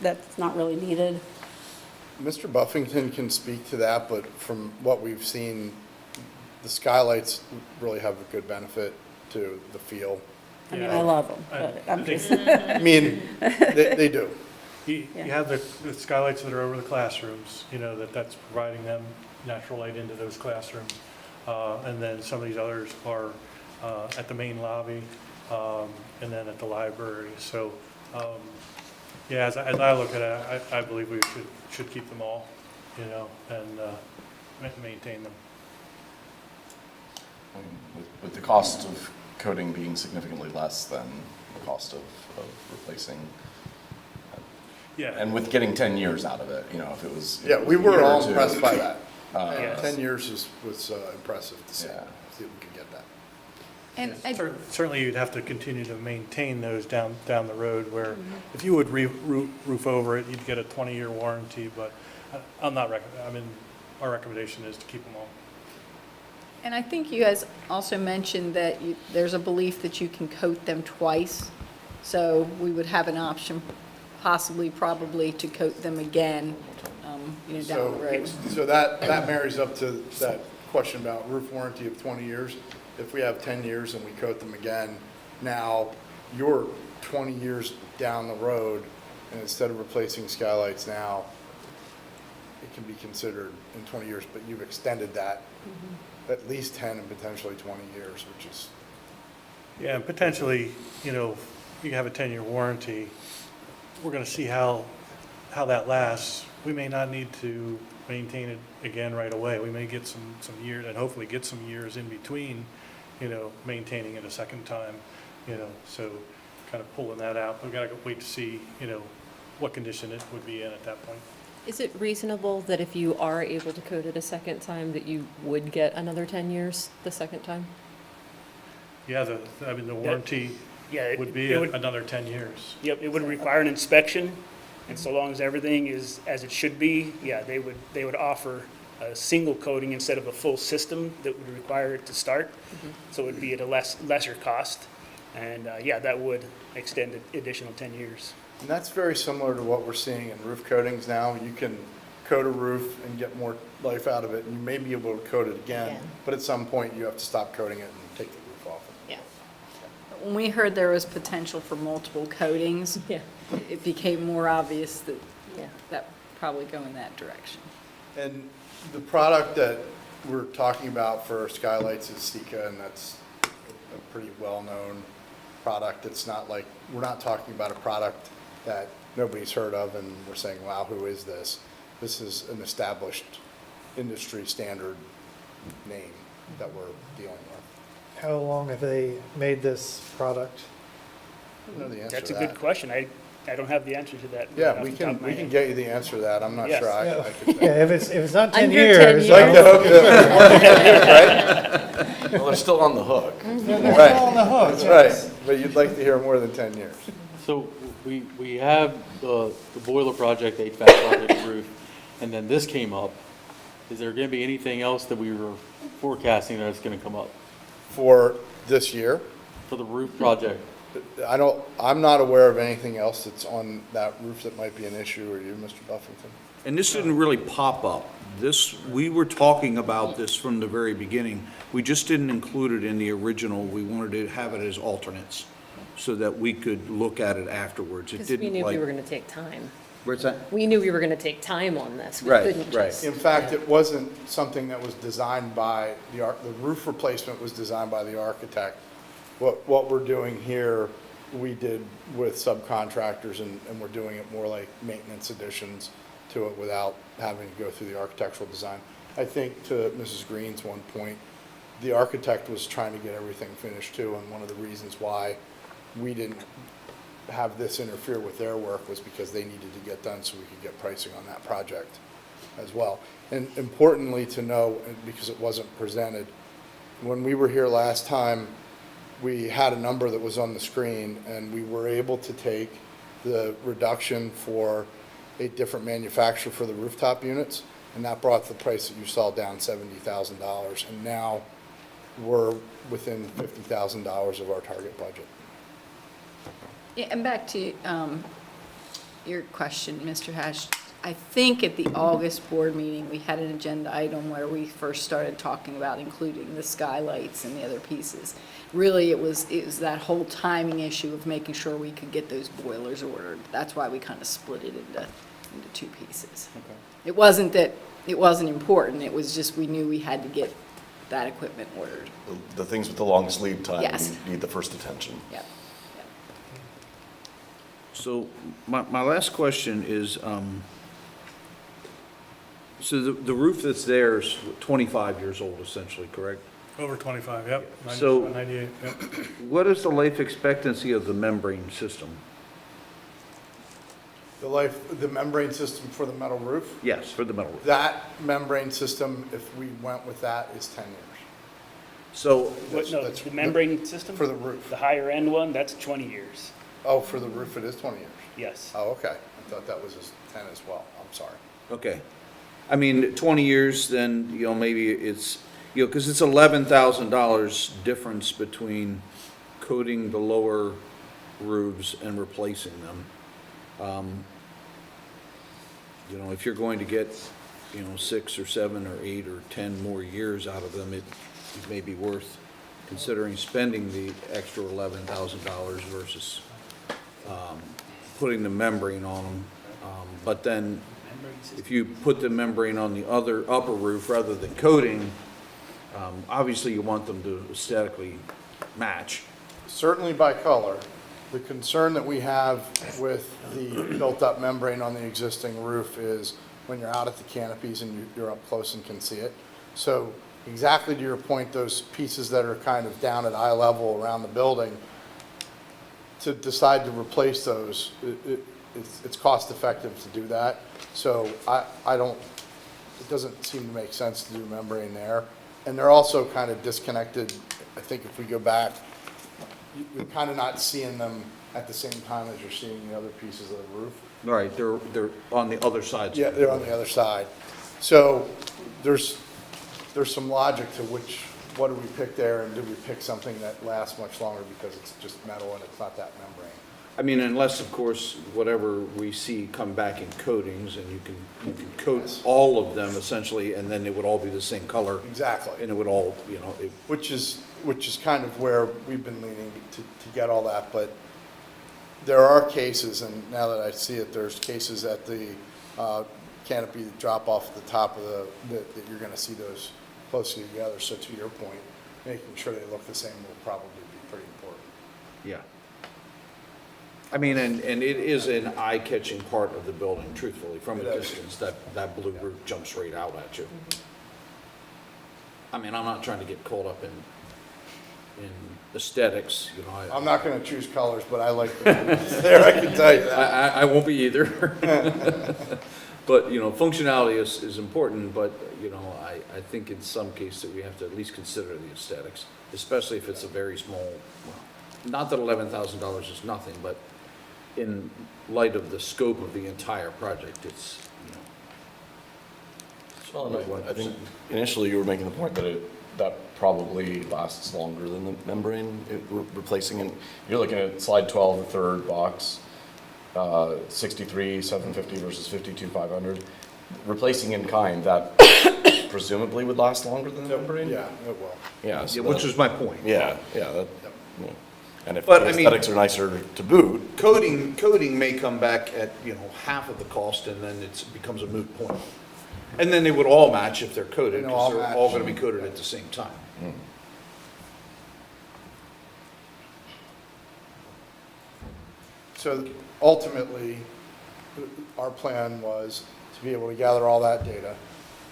Speaker 2: that's not really needed?
Speaker 17: Mr. Buffington can speak to that, but from what we've seen, the skylights really have a good benefit to the feel.
Speaker 2: I mean, I love them, but I'm just,
Speaker 17: I mean, they do.
Speaker 19: You have the skylights that are over the classrooms, that's providing them natural light into those classrooms. And then some of these others are at the main lobby, and then at the library. So, yeah, as I look at it, I believe we should keep them all, and maintain them.
Speaker 1: With the cost of coating being significantly less than the cost of replacing.
Speaker 19: Yeah.
Speaker 1: And with getting 10 years out of it, if it was.
Speaker 17: Yeah, we
Speaker 1: a year
Speaker 17: were
Speaker 1: or
Speaker 17: all
Speaker 1: two.
Speaker 17: impressed by that.
Speaker 19: Yes.
Speaker 17: 10 years was impressive to see,
Speaker 1: Yeah.
Speaker 17: see if we could get that.
Speaker 7: And
Speaker 19: Certainly, you'd have to continue to maintain those down the road, where if you would roof over it, you'd get a 20-year warranty, but our recommendation is to keep them all.
Speaker 7: And I think you guys also mentioned that there's a belief that you can coat them twice. So we would have an option, probably, to coat them again, down the road.
Speaker 17: So that marries up to that question about roof warranty of 20 years. If we have 10 years and we coat them again, now you're 20 years down the road, and instead of replacing skylights now, it can be considered in 20 years, but you've extended that at least 10 and potentially 20 years, which is,
Speaker 19: Yeah, and potentially, you have a 10-year warranty. We're going to see how that lasts. We may not need to maintain it again right away. We may get some years, and hopefully get some years in between, maintaining it a second time, so kind of pulling that out. We've got to wait to see, what condition it would be in at that point.
Speaker 13: Is it reasonable that if you are able to coat it a second time, that you would get another 10 years the second time?
Speaker 19: Yeah, the warranty
Speaker 18: Yeah,
Speaker 19: would be
Speaker 18: it would-
Speaker 19: another 10 years.
Speaker 18: Yep, it would require an inspection, and so long as everything is as it should be, yeah, they would offer a single coating instead of a full system that would require it to start. So it would be at a lesser cost. And yeah, that would extend an additional 10 years.
Speaker 17: And that's very similar to what we're seeing in roof coatings now. You can coat a roof and get more life out of it, and you may be able to coat it again,
Speaker 6: Yeah.
Speaker 17: but at some point, you have to stop coating it and take the roof off.
Speaker 6: Yeah.
Speaker 20: When we heard there was potential for multiple coatings, it became more obvious that that probably go in that direction.
Speaker 17: And the product that we're talking about for skylights is Sika, and that's a pretty well-known product. It's not like, we're not talking about a product that nobody's heard of and we're saying, wow, who is this? This is an established industry standard name that we're dealing with.
Speaker 14: How long have they made this product?
Speaker 17: I don't know the answer
Speaker 18: That's
Speaker 17: to
Speaker 18: a
Speaker 17: that.
Speaker 18: good question. I don't have the answer to that.
Speaker 17: Yeah,
Speaker 18: off
Speaker 17: we
Speaker 18: the top
Speaker 17: can,
Speaker 18: of my
Speaker 17: we can
Speaker 18: head.
Speaker 17: get you the answer to that. I'm not
Speaker 18: Yes.
Speaker 17: sure I could.
Speaker 14: Yeah, if it's not 10
Speaker 20: Under
Speaker 14: years.
Speaker 20: 10
Speaker 17: Like the hook, right?
Speaker 1: Well, they're still on the hook.
Speaker 17: Right.
Speaker 14: on the hook,
Speaker 17: That's right, but you'd like to hear more than 10 years.
Speaker 16: So we have the boiler project, the HVAC project roof, and then this came up. Is there going to be anything else that we were forecasting that's going to come up
Speaker 17: For this year,
Speaker 16: for the roof project?
Speaker 17: I'm not aware of anything else that's on that roof that might be an issue, or you, Mr. Buffington?
Speaker 15: And this didn't really pop up. We were talking about this from the very beginning. We just didn't include it in the original. We wanted to have it as alternates so that we could look at it afterwards. It
Speaker 13: Because we
Speaker 15: didn't
Speaker 13: knew we were
Speaker 15: like,
Speaker 13: going to take time.
Speaker 15: where's that?
Speaker 13: We knew we were going to take time on this. We
Speaker 15: Right,
Speaker 13: couldn't
Speaker 15: right.
Speaker 13: just-
Speaker 17: In fact, it wasn't something that was designed by the roof replacement was designed by the architect. What we're doing here, we did with subcontractors, and we're doing it more like maintenance additions to it without having to go through the architectural design. I think to Mrs. Green's one point, the architect was trying to get everything finished too, and one of the reasons why we didn't have this interfere with their work was because they needed to get done so we could get pricing on that project as well. And importantly to know, and because it wasn't presented, when we were here last time, we had a number that was on the screen, and we were able to take the reduction for a different manufacturer for the rooftop units, and that brought the price that you saw down $70,000, and now we're within $50,000 of our target budget.
Speaker 20: Yeah, and back to your question, Mr. Hash, I think at the August board meeting, we had an agenda item where we first started talking about including the skylights and the other pieces. Really, it was that whole timing issue of making sure we could get those boilers ordered. That's why we kind of split it into two pieces. It wasn't that it wasn't important, it was just we knew we had to get that equipment ordered.
Speaker 1: The things with the longest lead time
Speaker 20: Yes.
Speaker 1: need the first attention.
Speaker 20: Yep.
Speaker 15: So my last question is, so the roof that's there is 25 years old essentially, correct?
Speaker 19: Over 25, yep.
Speaker 15: So-
Speaker 19: 98, yep.
Speaker 15: What is the life expectancy of the membrane system?
Speaker 17: The membrane system for the metal roof?
Speaker 15: Yes, for the metal roof.
Speaker 17: That membrane system, if we went with that, is 10 years.
Speaker 15: So,
Speaker 17: That's
Speaker 18: The membrane system?
Speaker 17: For the roof.
Speaker 18: The higher end one, that's 20 years.
Speaker 17: Oh, for the roof, it is 20 years?
Speaker 18: Yes.
Speaker 17: Oh, okay. I thought that was 10 as well. I'm sorry.
Speaker 15: okay. I mean, 20 years, then, maybe it's, because it's $11,000 difference between coating the lower roofs and replacing them. If you're going to get, 6 or 7 or 8 or 10 more years out of them, it may be worth considering spending the extra $11,000 versus putting the membrane on them. But then, if you put the membrane on the other upper roof rather than coating, obviously you want them to aesthetically match.
Speaker 17: Certainly by color. The concern that we have with the built-up membrane on the existing roof is when you're out at the canopies and you're up close and can see it. So exactly to your point, those pieces that are kind of down at eye level around the building, to decide to replace those, it's cost effective to do that. So it doesn't seem to make sense to do membrane there. And they're also kind of disconnected. I think if we go back, you're kind of not seeing them at the same time as you're seeing the other pieces of the roof.
Speaker 15: Right, they're on the other side.
Speaker 17: Yeah, they're on the other side. So there's some logic to what do we pick there, and do we pick something that lasts much longer because it's just metal and it's not that membrane?
Speaker 15: I mean, unless, of course, whatever we see come back in coatings, and you can coat all of them essentially, and then it would all be the same color.
Speaker 17: Exactly.
Speaker 15: And it would all,
Speaker 17: Which is kind of where we've been leaning to get all that, but there are cases, and now that I see it, there's cases at the canopy drop off at the top of that you're gonna see those closely together, so to your point, making sure they look the same will probably be pretty important.
Speaker 15: Yeah. I mean, and it is an eye-catching part of the building, truthfully, from a distance, that blue roof jumps right out at you. I mean, I'm not trying to get caught up in aesthetics,
Speaker 17: I'm not gonna choose colors, but I like the there, I can tell you that.
Speaker 15: I won't be either. But, functionality is important, but, I think in some cases we have to at least consider the aesthetics, especially if it's a very small, not that $11,000 is nothing, but in light of the scope of the entire project, it's,
Speaker 1: Well, I think initially you were making the point that probably lasts longer than the membrane, replacing it. You're looking at slide 12, the third box, 63,750 versus 52,500. Replacing in kind, that presumably would last longer than the membrane?
Speaker 17: Yeah, it will.
Speaker 1: Yeah. So
Speaker 15: which was my point.
Speaker 1: Yeah. And if
Speaker 15: But,
Speaker 1: the
Speaker 15: I mean-
Speaker 1: aesthetics are nicer to boot,
Speaker 15: Coating may come back at, half of the cost, and then it becomes a moot point. And then they would all match if they're coated,
Speaker 17: And all
Speaker 15: because they're
Speaker 17: match.
Speaker 15: all gonna be coated at the same time.
Speaker 17: So ultimately, our plan was to be able to gather all that data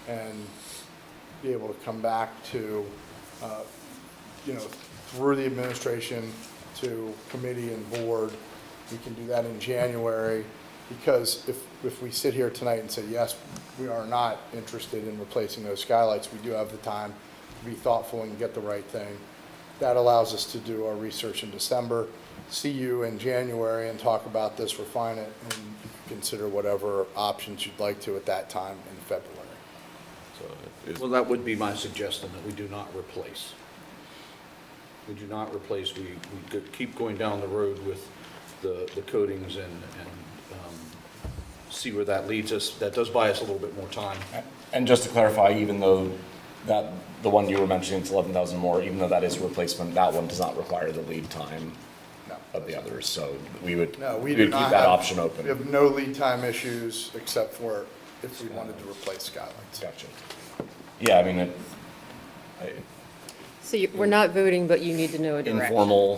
Speaker 17: and be able to come back to, through the administration to committee and board. We can do that in January, because if we sit here tonight and say, yes, we are not interested in replacing those skylights, we do have the time to be thoughtful and get the right thing. That allows us to do our research in December, see you in January and talk about this, refine it, and consider whatever options you'd like to at that time in February.
Speaker 15: Well, that would be my suggestion, that we do not replace. We do not replace, we keep going down the road with the coatings and see where that leads us. That does buy us a little bit more time.
Speaker 1: and just to clarify, even though the one you were mentioning, it's 11,000 more, even though that is a replacement, that one does not require the lead time of the others, so we would
Speaker 17: We
Speaker 1: keep
Speaker 17: do not
Speaker 1: that
Speaker 17: have-
Speaker 1: option open.
Speaker 17: We have no lead time issues except for if we wanted to replace skylights.
Speaker 1: Gotcha. Yeah, I mean,
Speaker 13: So we're not voting, but you need to know a direction.
Speaker 1: informal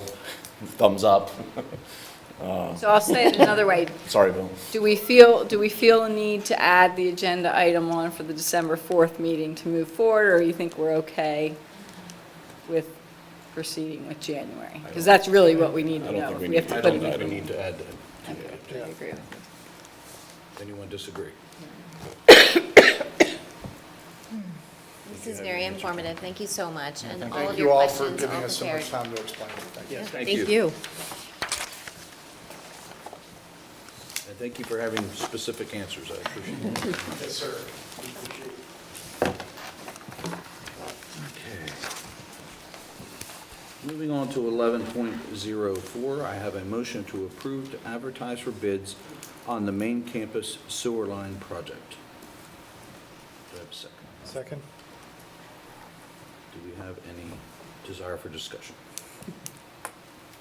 Speaker 1: thumbs up.
Speaker 7: So I'll say it another way.
Speaker 1: Sorry, Bill.
Speaker 7: Do we feel a need to add the agenda item on for the December 4th meeting to move forward, or you think we're okay with proceeding with January? Because that's really what we need to know. If we have to
Speaker 15: I
Speaker 7: put
Speaker 15: don't
Speaker 7: it
Speaker 15: think we
Speaker 7: in.
Speaker 15: need to add that.
Speaker 7: Okay, I agree.
Speaker 15: Anyone disagree?
Speaker 6: This is very informative. Thank you so much. And all
Speaker 17: Thank
Speaker 6: of
Speaker 17: you
Speaker 6: your
Speaker 17: all for
Speaker 6: questions
Speaker 17: giving
Speaker 6: all
Speaker 17: us so much
Speaker 6: prepared.
Speaker 17: time to explain it. Thank you.
Speaker 15: Thank you.
Speaker 13: Thank you.
Speaker 15: And thank you for having specific answers. I appreciate it.
Speaker 17: Yes, sir.
Speaker 15: Okay. Moving on to 11.04, I have a motion to approve to advertise for bids on the main campus sewer line project. Do I have a second?
Speaker 14: Second?
Speaker 15: Do we have any desire for discussion?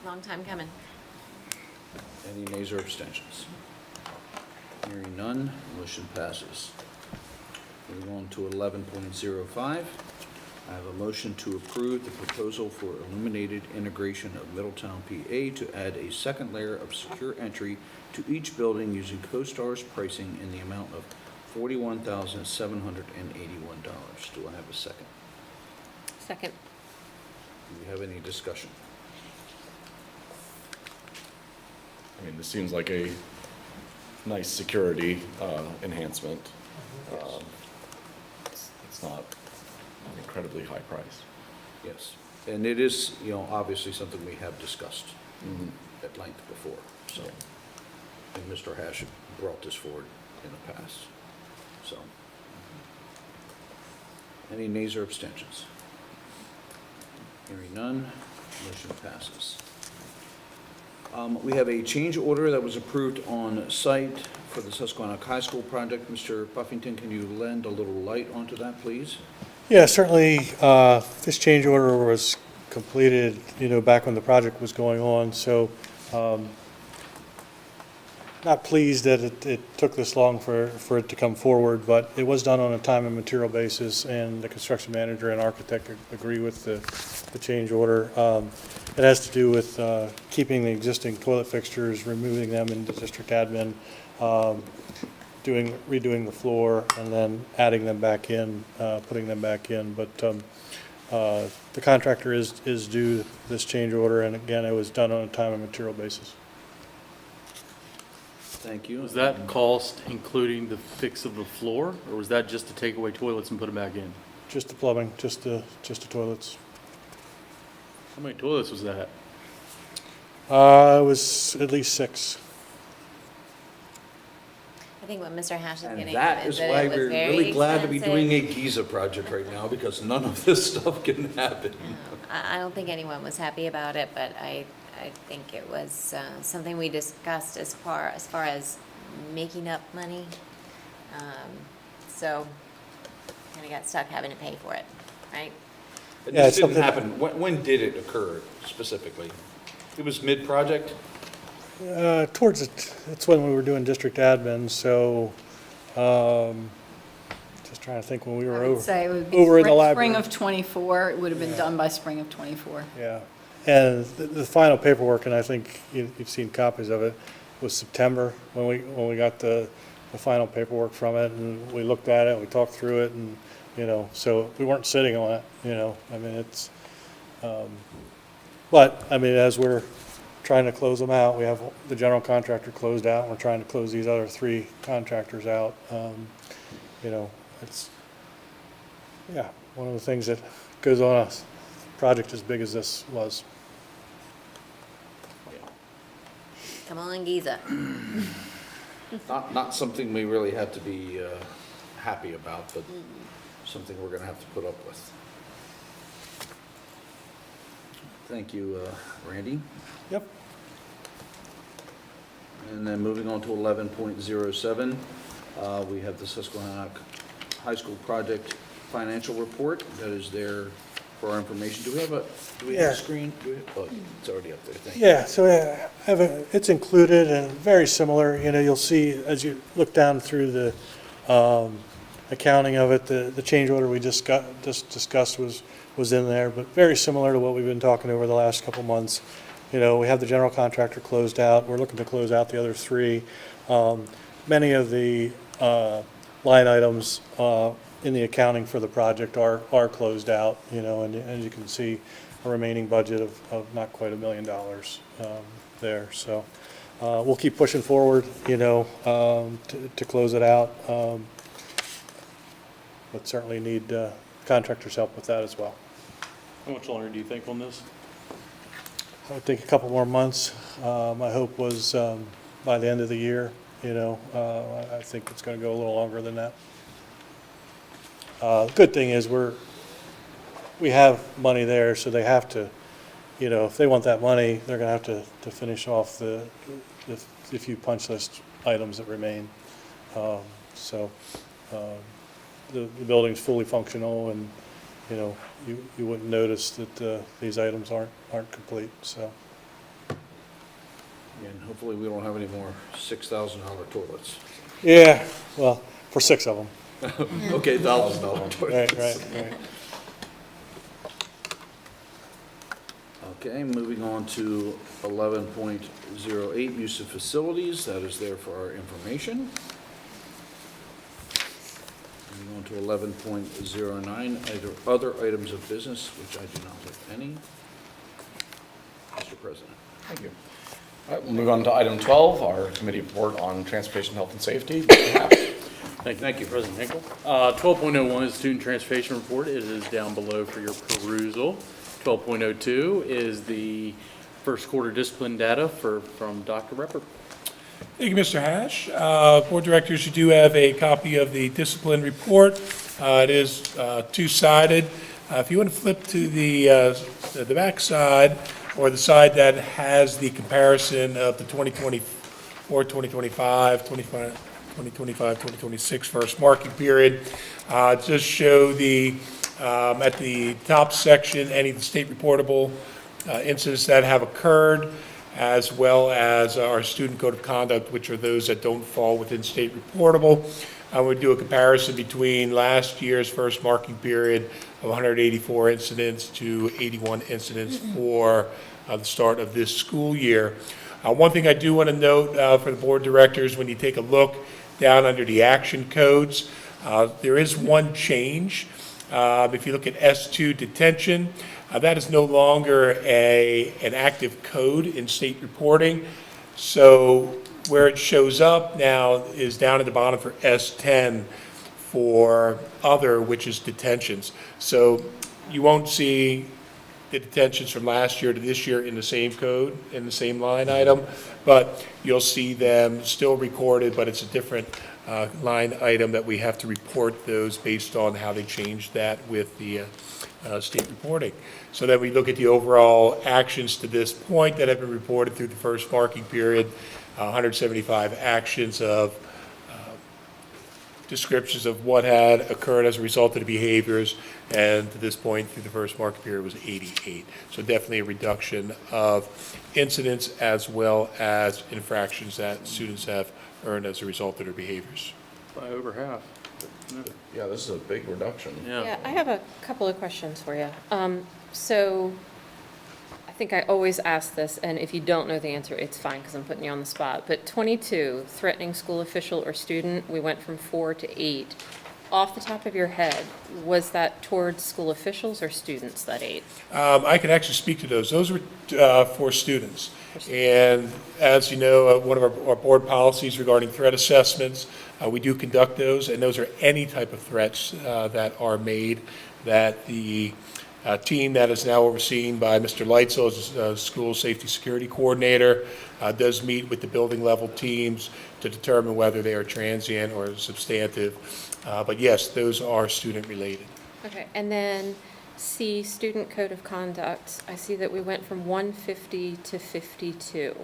Speaker 6: Long time coming.
Speaker 15: Any nays or abstentions? Hearing none, motion passes. Moving on to 11.05, I have a motion to approve the proposal for illuminated integration of Middletown, PA to add a second layer of secure entry to each building using CoStar's pricing in the amount of $41,781. Do I have a second?
Speaker 13: Second.
Speaker 15: Do we have any discussion?
Speaker 1: I mean, this seems like a nice security enhancement. It's not an incredibly high price.
Speaker 15: Yes, and it is, obviously something we have discussed at length before, so. And Mr. Hash brought this forward in the past, so. Any nays or abstentions? Hearing none, motion passes. We have a change order that was approved on site for the Susquehannock High School project. Mr. Buffington, can you lend a little light onto that, please?
Speaker 16: Yeah, certainly, this change order was completed, back when the project was going on, so not pleased that it took this long for it to come forward, but it was done on a time and material basis, and the construction manager and architect agree with the change order. It has to do with keeping the existing toilet fixtures, removing them into district admin, redoing the floor, and then adding them back in, putting them back in. But the contractor is due this change order, and again, it was done on a time and material basis.
Speaker 15: Thank you.
Speaker 21: Was that cost including the fix of the floor, or was that just to take away toilets and put them back in?
Speaker 16: Just the plumbing, just the toilets.
Speaker 21: How many toilets was that?
Speaker 16: It was at least 6.
Speaker 6: I think what Mr. Hash is
Speaker 15: And
Speaker 6: getting
Speaker 15: that
Speaker 6: at
Speaker 15: is
Speaker 6: is that
Speaker 15: why
Speaker 6: it was
Speaker 15: we're
Speaker 6: very
Speaker 15: really glad to be
Speaker 6: expensive.
Speaker 15: doing a Giza project right now, because none of this stuff can happen.
Speaker 6: I don't think anyone was happy about it, but I think it was something we discussed as far as making up money. So kind of got stuck having to pay for it, right?
Speaker 15: And
Speaker 16: Yeah,
Speaker 15: this
Speaker 16: it's
Speaker 15: didn't
Speaker 16: something-
Speaker 15: happen, when did it occur specifically? It was mid-project?
Speaker 16: That's when we were doing district admin, so, just trying to think when we were
Speaker 20: I would say it would be
Speaker 16: over in the
Speaker 20: spring
Speaker 16: library.
Speaker 20: of '24. It would have been done by spring of '24.
Speaker 16: Yeah, and the final paperwork, and I think you've seen copies of it, was September, when we got the final paperwork from it, and we looked at it, we talked through it, and, so we weren't sitting on it, I mean, it's, but, I mean, as we're trying to close them out, we have the general contractor closed out, and we're trying to close these other 3 contractors out. It's, yeah, one of the things that goes on a project as big as this was.
Speaker 6: Come on, Giza.
Speaker 15: Not something we really had to be happy about, but something we're gonna have to put up with. Thank you, Randy.
Speaker 16: Yep.
Speaker 15: And then moving on to 11.07, we have the Susquehannock High School project financial report that is there for our information. Do we have a
Speaker 16: Yeah.
Speaker 15: screen? Oh, it's already up there, thank you.
Speaker 16: Yeah, so it's included and very similar, you'll see as you look down through the accounting of it, the change order we just discussed was in there, but very similar to what we've been talking over the last couple months. We have the general contractor closed out, we're looking to close out the other 3. Many of the line items in the accounting for the project are closed out, and as you can see, a remaining budget of not quite $1 million there. So we'll keep pushing forward, to close it out, but certainly need contractors' help with that as well.
Speaker 21: How much longer do you think on this?
Speaker 16: I would think a couple more months. My hope was by the end of the year, I think it's going to go a little longer than that. The good thing is we have money there, so they have to, if they want that money, they're going to have to finish off the few punch list items that remain. So the building's fully functional, and, you wouldn't notice that these items aren't complete, so.
Speaker 15: And hopefully we don't have any more $6,000 toilets.
Speaker 16: Yeah, well, for 6 of them.
Speaker 15: Okay, $1,000 toilets.
Speaker 16: Right.
Speaker 15: Okay, moving on to 11.08, use of facilities, that is there for our information. Moving on to 11.09, other items of business, which I do not have any. Mr. President.
Speaker 1: Thank you. All right, we'll move on to item 12, our committee report on transportation, health, and safety.
Speaker 21: Thank you, President Hinkle. 12.01 is student transportation report. It is down below for your perusal. 12.02 is the first quarter discipline data from Dr. Repper.
Speaker 8: Thank you, Mr. Hash. Board directors, you do have a copy of the discipline report It is two-sided. If you want to flip to the back side, or the side that has the comparison of the 2024, 2025, 2026 first marking period, just show the, at the top section, any of the state reportable incidents that have occurred, as well as our student code of conduct, which are those that don't fall within state reportable. I would do a comparison between last year's first marking period of 184 incidents to 81 incidents for the start of this school year. One thing I do want to note for the board directors, when you take a look down under the action codes, there is one change. If you look at S2 detention, that is no longer an active code in state reporting. So where it shows up now is down at the bottom for S10 for other, which is detentions. So you won't see the detentions from last year to this year in the same code, in the same line item, but you'll see them still recorded, but it's a different line item that we have to report those based on how they changed that with the state reporting. So then we look at the overall actions to this point that have been reported through the first marking period, 175 actions of descriptions of what had occurred as a result of the behaviors, and to this point through the first marking period was 88. So definitely a reduction of incidents as well as infractions that students have earned as a result of their behaviors.
Speaker 21: By over half.
Speaker 1: Yeah, this is a big reduction.
Speaker 13: Yeah, I have a couple of questions for you. So I think I always ask this, and if you don't know the answer, it's fine because I'm putting you on the spot. But 22, threatening school official or student, we went from 4 to 8. Off the top of your head, was that towards school officials or students, that 8?
Speaker 8: I can actually speak to those. Those were for students. And as you know, one of our board policies regarding threat assessments, we do conduct those, and those are any type of threats that are made that the team that is now overseen by Mr. Leitzel as school safety security coordinator does meet with the building level teams to determine whether they are transient or substantive. But yes, those are student related.
Speaker 13: Okay, and then C, student code of conduct. I see that we went from 150 to 52.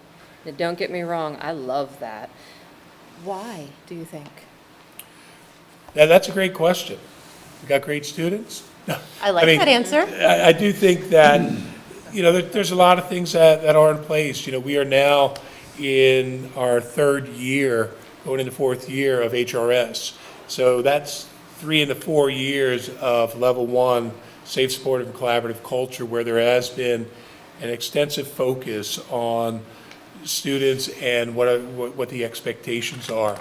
Speaker 13: Now, don't get me wrong, I love that. Why, do you think?
Speaker 8: Now, that's a great question. We got great students?
Speaker 13: I like that answer.
Speaker 8: I do think that, you know, there's a lot of things that are in place. You know, we are now in our third year, going into fourth year of HRS. So that's 3 into 4 years of level 1 safe, supportive, and collaborative culture, where there has been an extensive focus on students and what the expectations are.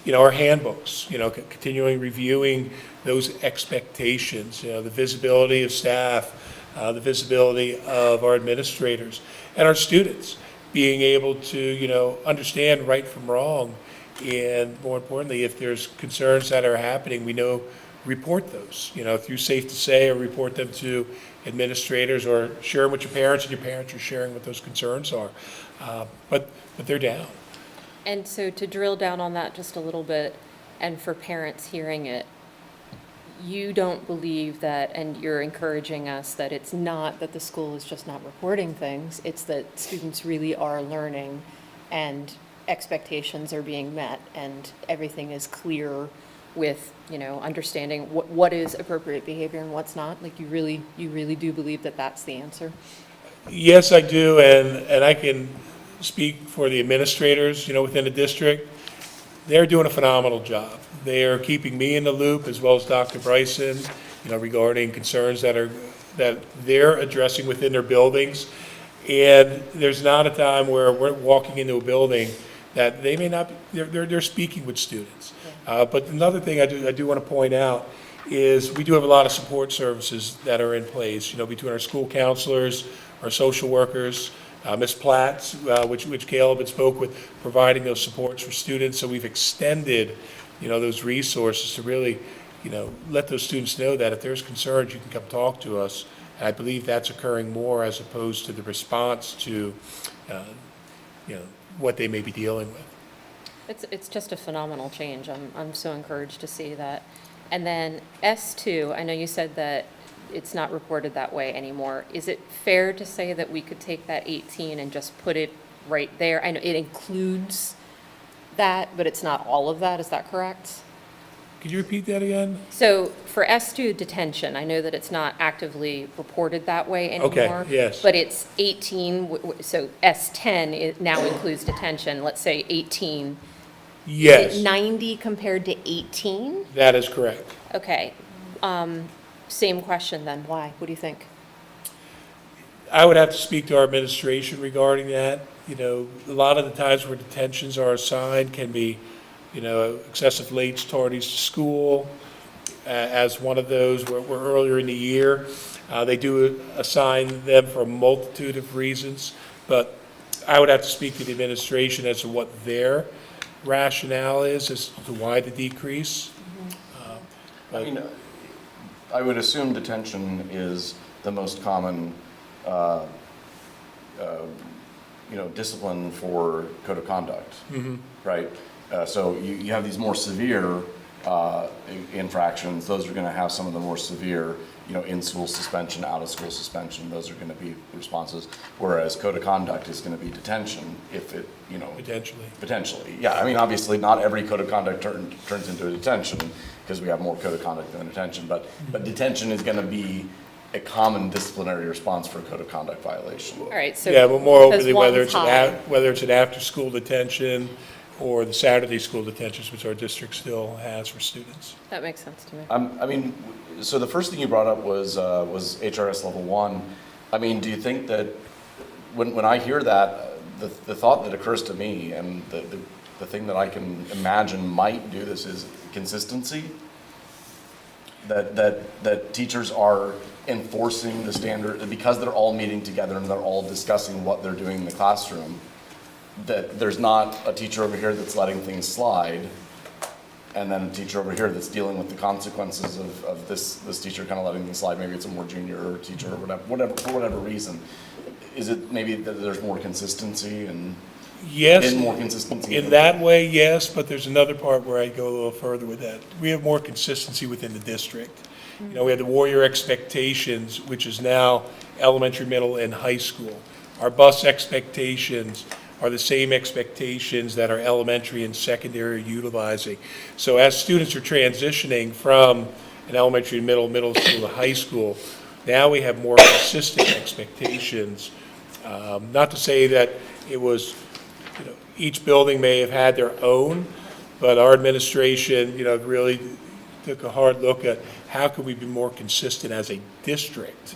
Speaker 8: You know, our handbooks, you know, continuing reviewing those expectations, you know, the visibility of staff, the visibility of our administrators, and our students being able to, you know, understand right from wrong, and more importantly, if there's concerns that are happening, we know, report those, you know, through Safe to Say, or report them to administrators, or share them with your parents, and your parents are sharing what those concerns are. But they're down.
Speaker 13: And so to drill down on that just a little bit, and for parents hearing it, you don't believe that, and you're encouraging us, that it's not that the school is just not reporting things, it's that students really are learning and expectations are being met and everything is clear with, you know, understanding what is appropriate behavior and what's not? Like, you really do believe that that's the answer?
Speaker 8: Yes, I do, and I can speak for the administrators, you know, within the district. They're doing a phenomenal job. They are keeping me in the loop, as well as Dr. Bryson, you know, regarding concerns that they're addressing within their buildings. And there's not a time where we're walking into a building that they may not be, they're speaking with students. But another thing I do want to point out is we do have a lot of support services that are in place, you know, between our school counselors, our social workers, Ms. Platt, which Caleb had spoke with, providing those supports for students. So we've extended, you know, those resources to really, you know, let those students know that if there's concerns, you can come talk to us. And I believe that's occurring more as opposed to the response to, you know, what they may be dealing with.
Speaker 13: It's just a phenomenal change. I'm so encouraged to see that. And then S2, I know you said that it's not reported that way anymore. Is it fair to say that we could take that 18 and just put it right there? I know it includes that, but it's not all of that, is that correct?
Speaker 8: Could you repeat that again?
Speaker 13: So for S2 detention, I know that it's not actively reported that way anymore.
Speaker 8: Okay, yes.
Speaker 13: But it's 18, so S10 now includes detention, let's say 18.
Speaker 8: Yes.
Speaker 13: Is it 90 compared to 18?
Speaker 8: That is correct.
Speaker 13: Okay. Same question then, why? What do you think?
Speaker 8: I would have to speak to our administration regarding that. You know, a lot of the times where detentions are assigned can be, you know, excessive lates, tardies to school, as one of those where earlier in the year. They do assign them for a multitude of reasons, but I would have to speak to the administration as to what their rationale is as to why the decrease.
Speaker 1: I mean, I would assume detention is the most common, discipline for code of conduct, right? So you have these more severe infractions. Those are going to have some of the more severe, in-school suspension, out-of-school suspension. Those are going to be responses. Whereas code of conduct is going to be detention if it,
Speaker 8: Potentially.
Speaker 1: Potentially, yeah. I mean, obviously, not every code of conduct turns into a detention because we have more code of conduct than detention. But detention is going to be a common disciplinary response for a code of conduct violation.
Speaker 13: All right, so.
Speaker 8: Yeah, but moreover,
Speaker 13: because
Speaker 8: whether
Speaker 13: one's high.
Speaker 8: it's an after-school detention or the Saturday school detentions, which our district still has for students.
Speaker 13: That makes sense to me.
Speaker 1: I mean, so the first thing you brought up was HRS level 1. I mean, do you think that when I hear that, the thought that occurs to me and the thing that I can imagine might do this is consistency? That teachers are enforcing the standard, because they're all meeting together and they're all discussing what they're doing in the classroom, that there's not a teacher over here that's letting things slide, and then a teacher over here that's dealing with the consequences of this teacher kind of letting things slide. Maybe it's a more junior teacher or whatever, for whatever reason. Is it maybe that there's more consistency and
Speaker 8: Yes,
Speaker 1: more consistency?
Speaker 8: in that way, yes, but there's another part where I go a little further with that. We have more consistency within the district. We have the Warrior Expectations, which is now elementary, middle, and high school. Our bus expectations are the same expectations that our elementary and secondary are utilizing. So as students are transitioning from an elementary, middle school to high school, now we have more consistent expectations. Not to say that it was, each building may have had their own, but our administration, really took a hard look at how could we be more consistent as a district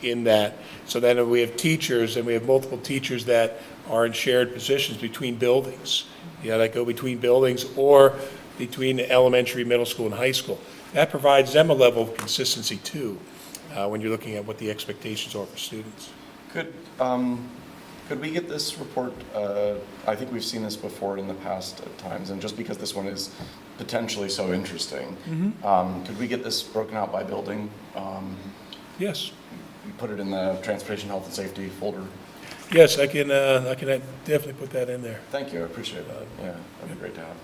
Speaker 8: in that. So then we have teachers, and we have multiple teachers that are in shared positions between buildings, that go between buildings or between the elementary, middle school, and high school. That provides them a level of consistency too, when you're looking at what the expectations are for students.
Speaker 1: Could we get this report? I think we've seen this before in the past at times, and just because this one is potentially so interesting, could we get this broken out by building?
Speaker 8: Yes.
Speaker 1: Put it in the transportation, health, and safety folder.
Speaker 8: Yes, I can definitely put that in there.
Speaker 1: Thank you, I appreciate that. Yeah, that'd be great to have.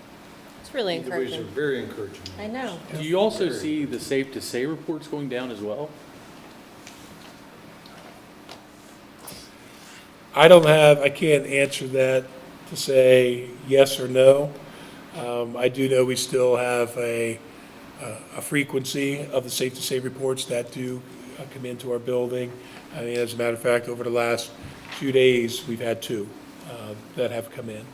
Speaker 13: It's really
Speaker 15: Either ways are
Speaker 13: encouraging.
Speaker 15: very encouraging.
Speaker 13: I know.
Speaker 21: Do you also see the Safe to Say reports going down as well?
Speaker 8: I can't answer that to say yes or no. I do know we still have a frequency of the Safe to Say reports that do come into our building. I mean, as a matter of fact, over the last few days, we've had 2 that have come in.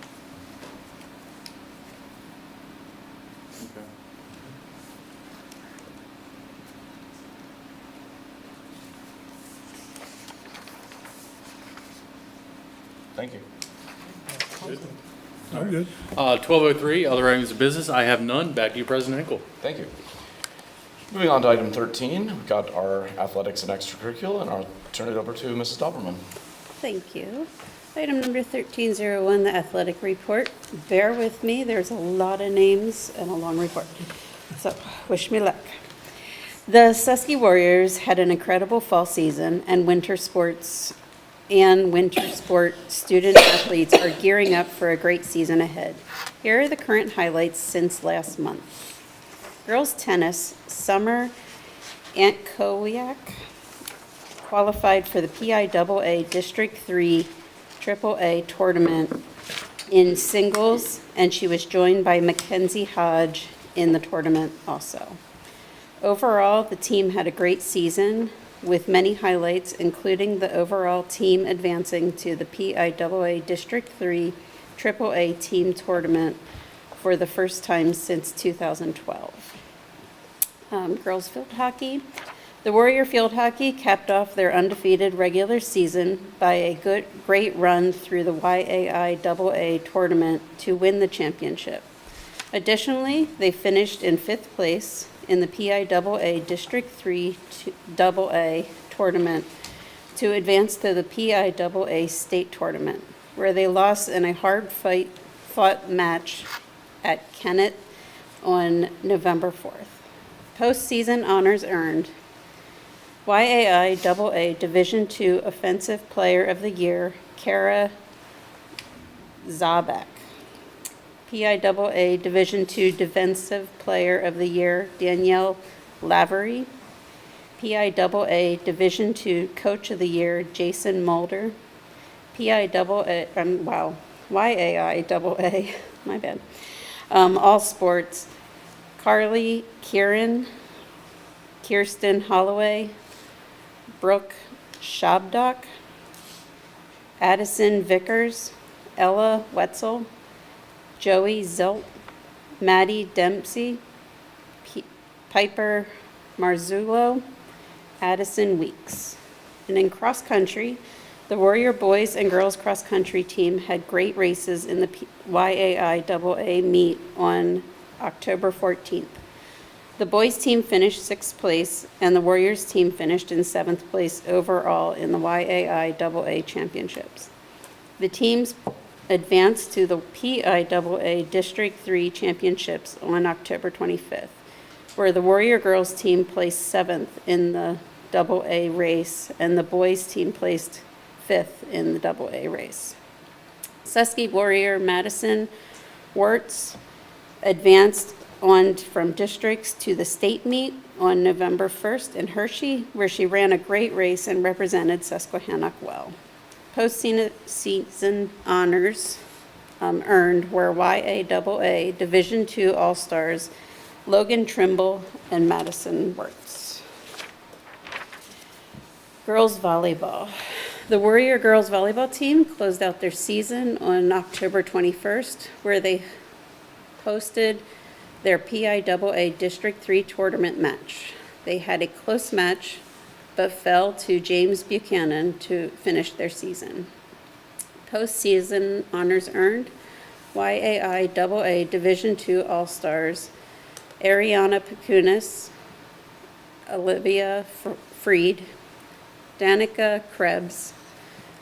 Speaker 1: Thank you.
Speaker 8: I'm good.
Speaker 21: 1203, other items of business. I have none. Back to you, President Hinkle.
Speaker 1: Thank you. Moving on to item 13, we've got our athletics and extracurricular, and I'll turn it over to Mrs. Doberman.
Speaker 2: Thank you. Item number 1301, the athletic report. Bear with me, there's a lot of names and a long report. So, wish me luck. The Susky Warriors had an incredible fall season, and winter sport student athletes are gearing up for a great season ahead. Here are the current highlights since last month. Girls tennis, Summer Antkowiak qualified for the PIAA District 3 AAA tournament in singles, and she was joined by Mackenzie Hodge in the tournament also. Overall, the team had a great season with many highlights, including the overall team advancing to the PIAA District 3 AAA team tournament for the first time since 2012. Girls field hockey. The Warrior Field Hockey capped off their undefeated regular season by a great run through the YAIAA tournament to win the championship. Additionally, they finished in 5th place in the PIAA District 3 AA tournament to advance to the PIAA state tournament, where they lost in a hard-fought match at Kennett on November 4th. Postseason honors earned: YAIAA Division II Offensive Player of the Year, Kara Zabak. PIAA Division II Defensive Player of the Year, Danielle Lavery. PIAA Division II Coach of the Year, Jason Mulder. YAIAA, my bad. All sports, Carly Kieran, Kirsten Holloway, Brooke Shabdock, Addison Vickers, Ella Wetzel, Joey Zilt, Maddie Dempsey, Piper Marzullo, Addison Weeks. And in cross country, the Warrior boys and girls cross country team had great races in the YAIAA meet on October 14th. The boys team finished 6th place, and the Warriors team finished in 7th place overall in the YAIAA championships. The teams advanced to the PIAA District 3 championships on October 25th, where the Warrior girls team placed 7th in the AA race, and the boys team placed 5th in the AA race. Susky Warrior Madison Wirtz advanced on from districts to the state meet on November 1st in Hershey, where she ran a great race and represented Susquehannock well. Postseason honors earned were YAIAA Division II All-Stars Logan Trimble and Madison Wirtz. Girls volleyball. The Warrior girls volleyball team closed out their season on October 21st, where they hosted their PIAA District 3 tournament match. They had a close match, but fell to James Buchanan to finish their season. Postseason honors earned: YAIAA Division II All-Stars Ariana Pacunas, Olivia Freed, Danica Krebs,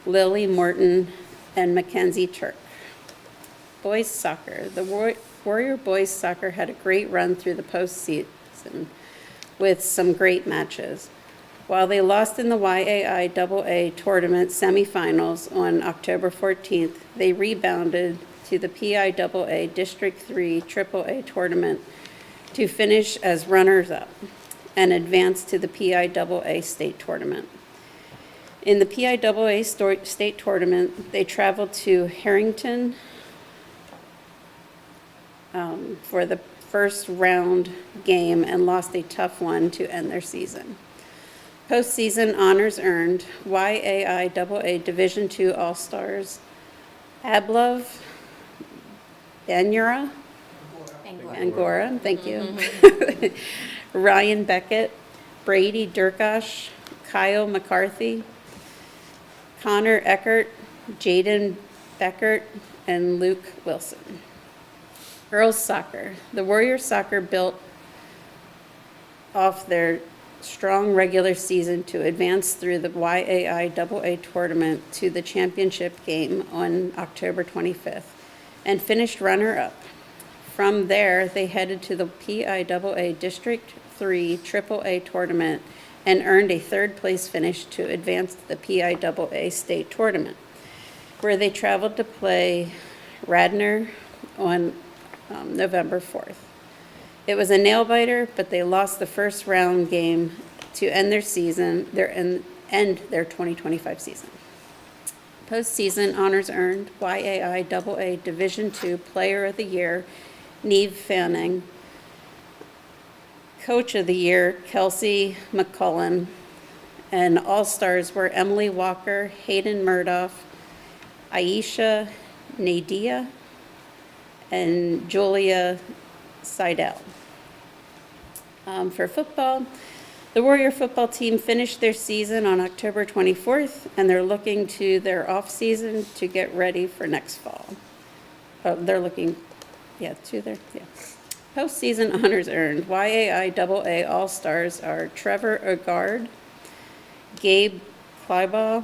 Speaker 2: Lily Morton, and Mackenzie Turk. Boys soccer. The Warrior boys soccer had a great run through the postseason with some great matches. While they lost in the YAIAA tournament semifinals on October 14th, they rebounded to the PIAA District 3 AAA tournament to finish as runners-up and advance to the PIAA state tournament. In the PIAA state tournament, they traveled to Harrington for the first round game and lost a tough one to end their season. Postseason honors earned: YAIAA Division II All-Stars Ablov Angora, thank you. Ryan Beckett, Brady Durkosh, Kyle McCarthy, Connor Eckert, Jaden Beckert, and Luke Wilson. Girls soccer. The Warriors soccer built off their strong regular season to advance through the YAIAA tournament to the championship game on October 25th and finished runner-up. From there, they headed to the PIAA District 3 AAA tournament and earned a third-place finish to advance to the PIAA state tournament, where they traveled to play Radnor on November 4th. It was a nail biter, but they lost the first round game to end their season, end their 2025 season. Postseason honors earned YAI AA Division II Player of the Year, Neve Fanning. Coach of the Year, Kelsey McCullen. And All-Stars were Emily Walker, Hayden Murdoff, Aisha Nadia, and Julia Seidel. For football, the Warrior football team finished their season on October 24th, and they're looking to their off-season to get ready for next fall. They're looking, to their. Postseason honors earned. YAI AA All-Stars are Trevor Agard, Gabe Kleibaugh,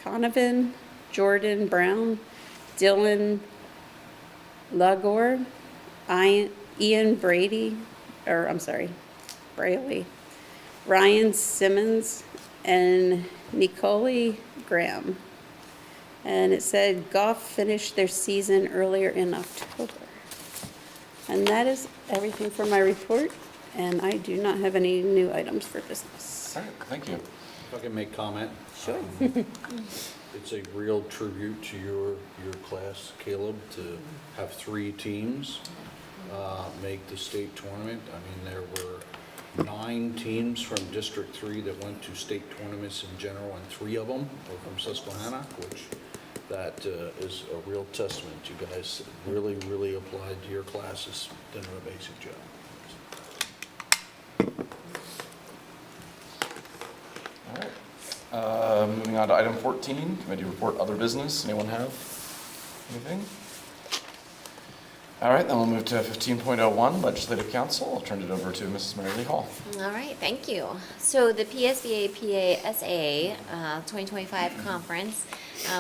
Speaker 2: Conovan, Jordan Brown, Dylan Lagore, Ian Braley, Ryan Simmons, and Nicole Graham. And it said Goff finished their season earlier in October. And that is everything for my report, and I do not have any new items for business.
Speaker 1: All right, thank you.
Speaker 15: If I can make comment.
Speaker 2: Sure.
Speaker 15: It's a real tribute to your class, Caleb, to have 3 teams make the state tournament. I mean, there were 9 teams from District 3 that went to state tournaments in general, and 3 of them were from Susquehanna, which that is a real testament. You guys really, really applied to your classes, did a basic job.
Speaker 1: All right. Moving on to item 14, committee report, other business. Anyone have anything? All right, then we'll move to 15.01, Legislative Council. I'll turn it over to Mrs. Mary Lee Hall.
Speaker 6: All right, thank you. So the PSBA-PASA 2025 conference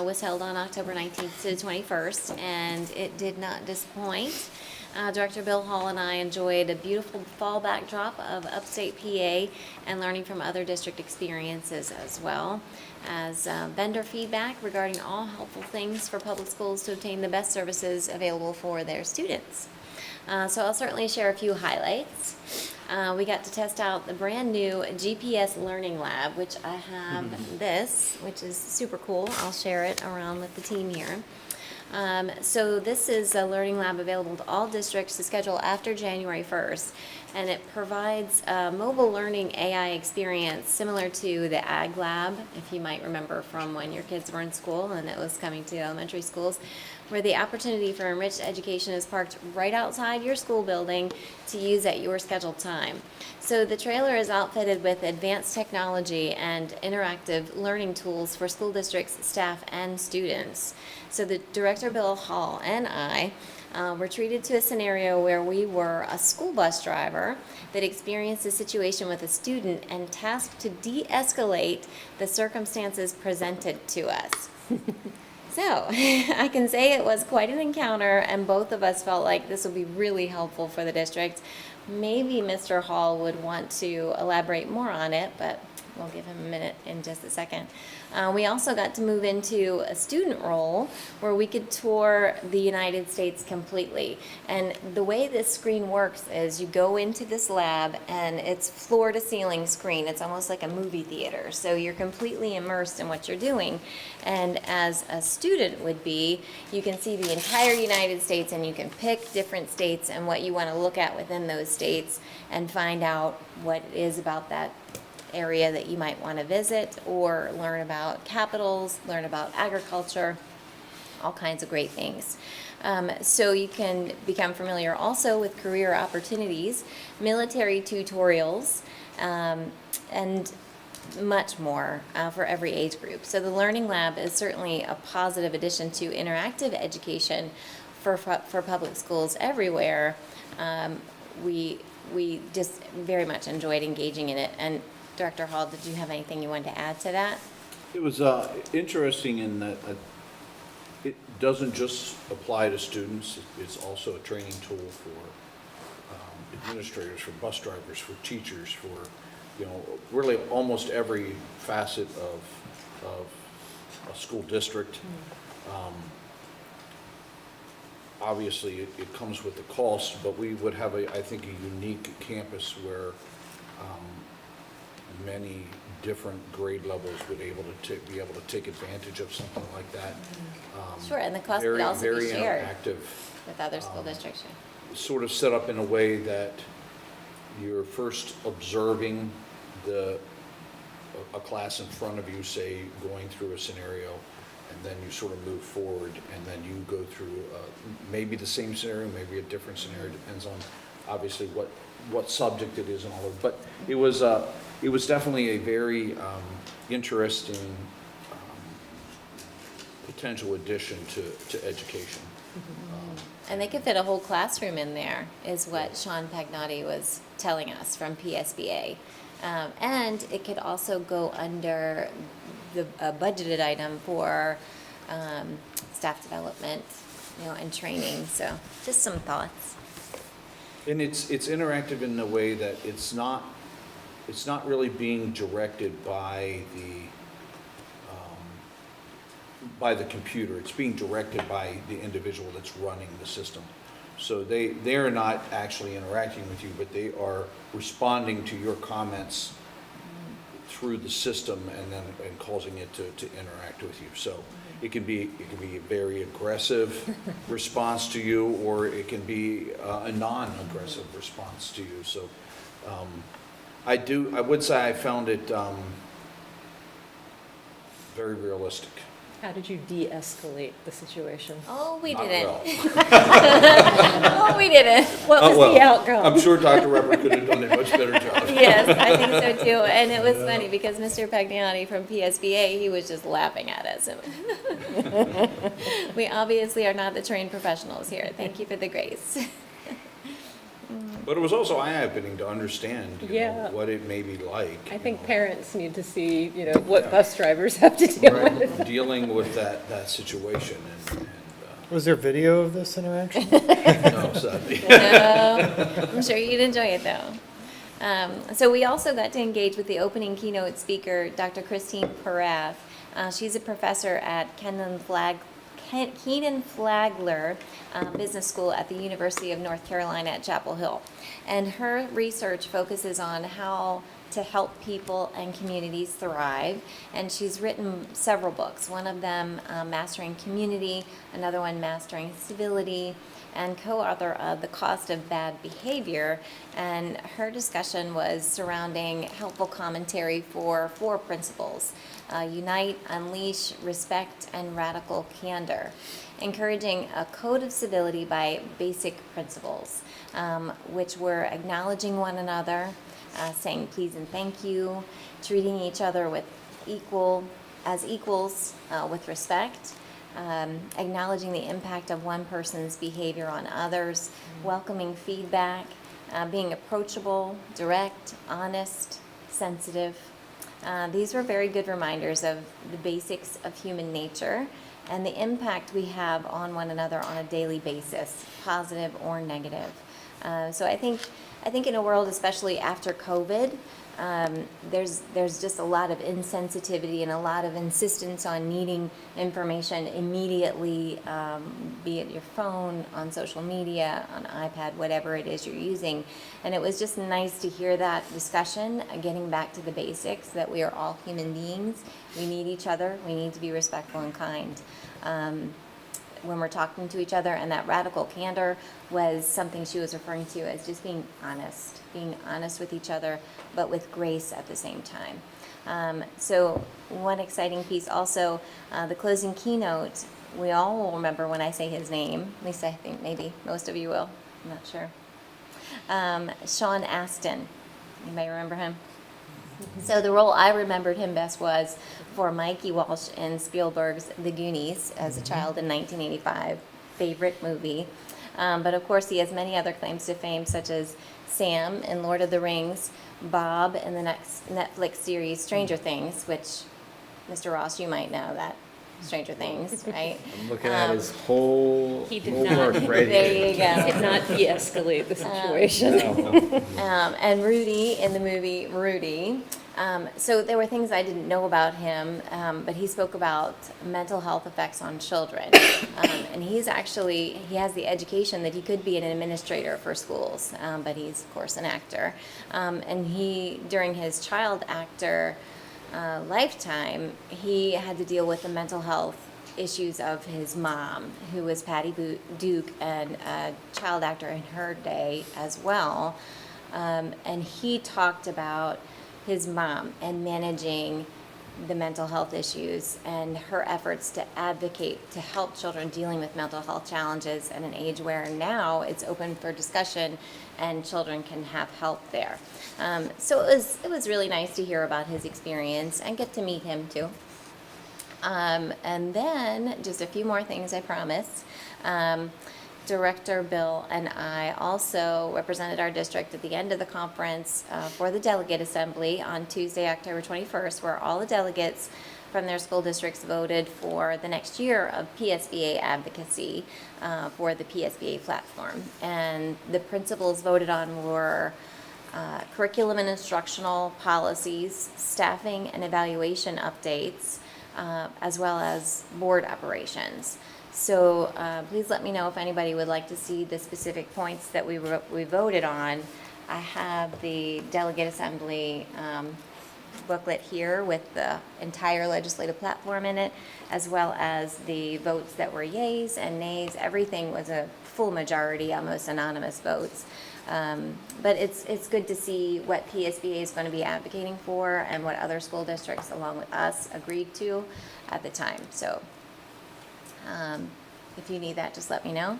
Speaker 6: was held on October 19th to the 21st, and it did not disappoint. Director Bill Hall and I enjoyed a beautiful fall backdrop of upstate PA and learning from other district experiences as well as vendor feedback regarding all helpful things for public schools to obtain the best services available for their students. So I'll certainly share a few highlights. We got to test out the brand new GPS Learning Lab, which I have this, which is super cool. I'll share it around with the team here. So this is a learning lab available to all districts to schedule after January 1st, and it provides a mobile learning AI experience similar to the Ag Lab, if you might remember from when your kids were in school and it was coming to elementary schools, where the opportunity for enriched education is parked right outside your school building to use at your scheduled time. So the trailer is outfitted with advanced technology and interactive learning tools for school districts, staff, and students. So the Director Bill Hall and I were treated to a scenario where we were a school bus driver that experienced a situation with a student and tasked to de-escalate the circumstances presented to us. So I can say it was quite an encounter, and both of us felt like this would be really helpful for the district. Maybe Mr. Hall would want to elaborate more on it, but we'll give him a minute in just a second. We also got to move into a student role where we could tour the United States completely. And the way this screen works is you go into this lab and it's floor to ceiling screen. It's almost like a movie theater. So you're completely immersed in what you're doing. And as a student would be, you can see the entire United States and you can pick different states and what you want to look at within those states and find out what it is about that area that you might want to visit, or learn about capitals, learn about agriculture, all kinds of great things. So you can become familiar also with career opportunities, military tutorials, and much more for every age group. So the Learning Lab is certainly a positive addition to interactive education for public schools everywhere. We just very much enjoyed engaging in it. And Director Hall, did you have anything you wanted to add to that?
Speaker 15: It was interesting in that it doesn't just apply to students, it's also a training tool for administrators, for bus drivers, for teachers, for, really almost every facet of a school district. obviously, it comes with the cost, but we would have, I think, a unique campus where many different grade levels would be able to take advantage of something like that.
Speaker 6: Sure, and the cost would
Speaker 15: Very,
Speaker 6: also be
Speaker 15: very
Speaker 6: shared
Speaker 15: interactive.
Speaker 6: with other school districts.
Speaker 15: Sort of set up in a way that you're first observing a class in front of you, say, going through a scenario, and then you sort of move forward, and then you go through maybe the same scenario, maybe a different scenario, depends on obviously what subject it is and all of it. But it was definitely a very interesting potential addition to education.
Speaker 6: And they could fit a whole classroom in there, is what Sean Pagnotti was telling us from PSBA. And it could also go under a budgeted item for staff development, and training. So just some thoughts.
Speaker 15: And it's interactive in a way that it's not really being directed by the computer. It's being directed by the individual that's running the system. So they're not actually interacting with you, but they are responding to your comments through the system and causing it to interact with you. So it can be a very aggressive response to you, or it can be a non-aggressive response to you. So I would say I found it very realistic.
Speaker 3: How did you de-escalate the situation?
Speaker 6: Oh, we
Speaker 15: Not
Speaker 6: didn't.
Speaker 15: well.
Speaker 6: Oh, we didn't.
Speaker 3: What was the outcome?
Speaker 15: I'm sure Dr. Repper could have done a much better job.
Speaker 6: Yes, I think so too. And it was funny because Mr. Pagnotti from PSBA, he was just laughing at us. We obviously are not the trained professionals here. Thank you for the grace.
Speaker 15: But it was also eye-opening to understand
Speaker 3: Yeah.
Speaker 15: what it may be like.
Speaker 3: I think parents need to see, what bus drivers have to deal with.
Speaker 15: Dealing with that situation and
Speaker 14: Was there video of this interaction?
Speaker 15: no, sadly.
Speaker 6: No, I'm sure you'd enjoy it though. So we also got to engage with the opening keynote speaker, Dr. Christine Parath. She's a professor at Keenan Flagler Business School at the University of North Carolina at Chapel Hill. And her research focuses on how to help people and communities thrive. And she's written several books, one of them Mastering Community, another one Mastering Civility, and co-author of The Cost of Bad Behavior. And her discussion was surrounding helpful commentary for 4 principles: unite, unleash, respect, and radical candor, encouraging a code of civility by basic principles, which were acknowledging one another, saying please and thank you, treating each other as equals with respect, acknowledging the impact of one person's behavior on others, welcoming feedback, being approachable, direct, honest, sensitive. These were very good reminders of the basics of human nature and the impact we have on one another on a daily basis, positive or negative. So I think in a world, especially after COVID, there's just a lot of insensitivity and a lot of insistence on needing information immediately, be it your phone, on social media, on iPad, whatever it is you're using. And it was just nice to hear that discussion, getting back to the basics, that we are all human beings. We need each other. We need to be respectful and kind when we're talking to each other. And that radical candor was something she was referring to as just being honest with each other, but with grace at the same time. So one exciting piece also, the closing keynote, we all will remember when I say his name, at least I think maybe most of you will, I'm not sure. Sean Astin, you may remember him? So the role I remembered him best was for Mikey Walsh in Spielberg's The Goonies as a child in 1985, favorite movie. But of course he has many other claims to fame, such as Sam in Lord of the Rings, Bob in the next Netflix series Stranger Things, which, Mr. Ross, you might know that, Stranger Things, right?
Speaker 4: I'm looking at his whole
Speaker 3: He did
Speaker 4: homework
Speaker 3: not.
Speaker 4: right
Speaker 6: There you go.
Speaker 3: Did not de-escalate the situation.
Speaker 6: And Rudy in the movie Rudy, So there were things I didn't know about him, but he spoke about mental health effects on children. And he has the education that he could be an administrator for schools, but he's, of course, an actor. And during his child actor lifetime, he had to deal with the mental health issues of his mom, who was Patty Duke, and a child actor in her day as well. And he talked about his mom and managing the mental health issues and her efforts to advocate to help children dealing with mental health challenges at an age where now it's open for discussion and children can have help there. So it was really nice to hear about his experience and get to meet him too. And then just a few more things, I promise. Director Bill and I also represented our district at the end of the conference for the delegate assembly on Tuesday, October 21st, where all the delegates from their school districts voted for the next year of PSBA advocacy for the PSBA platform. And the principles voted on were curriculum and instructional policies, staffing and evaluation updates, as well as board operations. So please let me know if anybody would like to see the specific points that we voted on. I have the delegate assembly booklet here with the entire legislative platform in it, as well as the votes that were yays and nays. Everything was a full majority, almost anonymous votes. But it's good to see what PSBA is going to be advocating for and what other school districts, along with us, agreed to at the time. So if you need that, just let me know.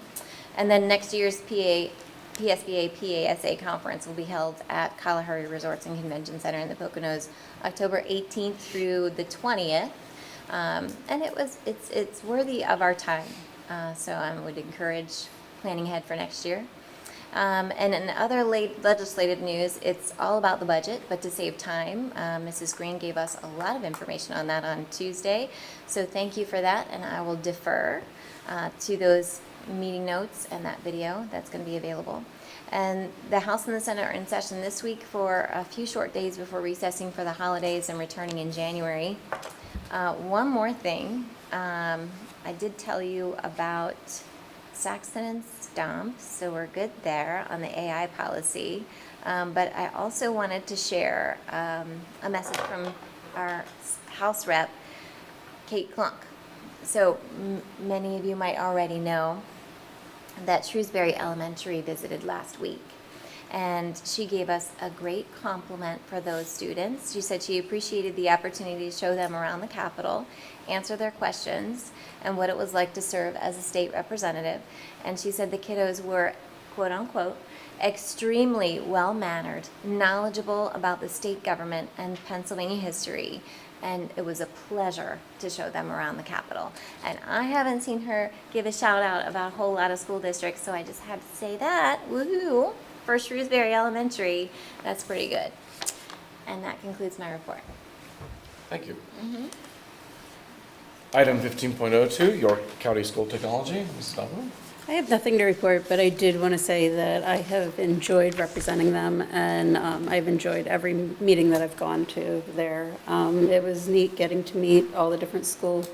Speaker 6: And then next year's PSBA PASA conference will be held at Kalahari Resorts and Convention Center in the Poconos, October 18th through the 20th. And it's worthy of our time. So I would encourage planning ahead for next year. And in other legislative news, it's all about the budget, but to save time, Mrs. Green gave us a lot of information on that on Tuesday. So thank you for that, and I will defer to those meeting notes and that video that's going to be available. And the House and the Senate are in session this week for a few short days before recessing for the holidays and returning in January. One more thing, I did tell you about Saxon and Stomp, so we're good there on the AI policy. But I also wanted to share a message from our House Rep, Kate Klunk. So many of you might already know that Shrewsbury Elementary visited last week. And she gave us a great compliment for those students. She said she appreciated the opportunity to show them around the Capitol, answer their questions, and what it was like to serve as a state representative. And she said the kiddos were, quote unquote, extremely well-mannered, knowledgeable about the state government and Pennsylvania history. And it was a pleasure to show them around the Capitol. And I haven't seen her give a shout out about a whole lot of school districts, so I just had to say that, woohoo, for Shrewsbury Elementary. That's pretty good. And that concludes my report.
Speaker 1: Thank you. Item 15.02, York County School Technology. Mrs. Donovan.
Speaker 2: I have nothing to report, but I did want to say that I have enjoyed representing them, and I've enjoyed every meeting that I've gone to there. It was neat getting to meet all the different school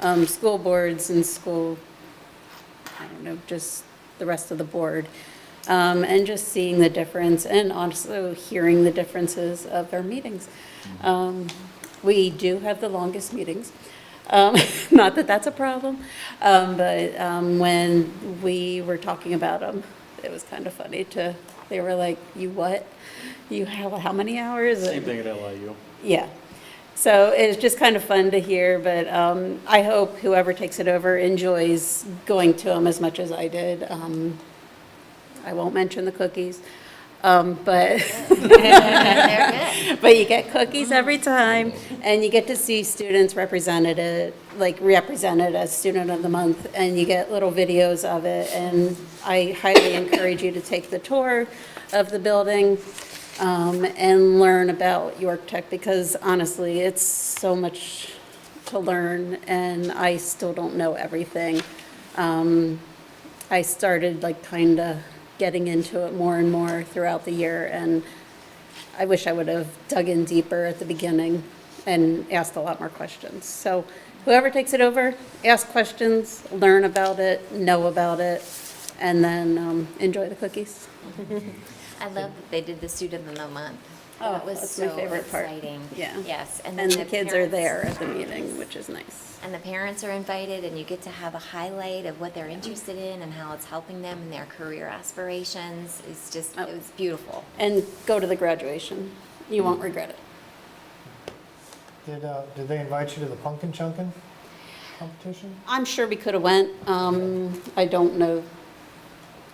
Speaker 2: boards and school, I don't know, just the rest of the board, and just seeing the difference and also hearing the differences of their meetings. We do have the longest meetings. Not that that's a problem, but when we were talking about them, it was kind of funny they were like, you what? You have how many hours?
Speaker 21: Same thing at LIU.
Speaker 2: Yeah. So it's just kind of fun to hear, but I hope whoever takes it over enjoys going to them as much as I did. I won't mention the cookies. But but you get cookies every time, and you get to see students represented as Student of the Month, and you get little videos of it. And I highly encourage you to take the tour of the building and learn about York Tech, because honestly, it's so much to learn, and I still don't know everything. I started kind of getting into it more and more throughout the year, and I wish I would have dug in deeper at the beginning and asked a lot more questions. So whoever takes it over, ask questions, learn about it, know about it, and then enjoy the cookies.
Speaker 6: I love that they did the student of the month.
Speaker 2: Oh,
Speaker 6: That was
Speaker 2: that's
Speaker 6: so
Speaker 2: my favorite part.
Speaker 6: exciting.
Speaker 2: Yeah.
Speaker 6: Yes.
Speaker 2: And
Speaker 6: then
Speaker 2: the kids are
Speaker 6: parents-
Speaker 2: there at the meeting, which is nice.
Speaker 6: And the parents are invited, and you get to have a highlight of what they're interested in and how it's helping them in their career aspirations. It's just, it was beautiful.
Speaker 2: And go to the graduation. You won't regret it.
Speaker 14: Did they invite you to the pumpkin chunkin competition?
Speaker 2: I'm sure we could have went. I don't know.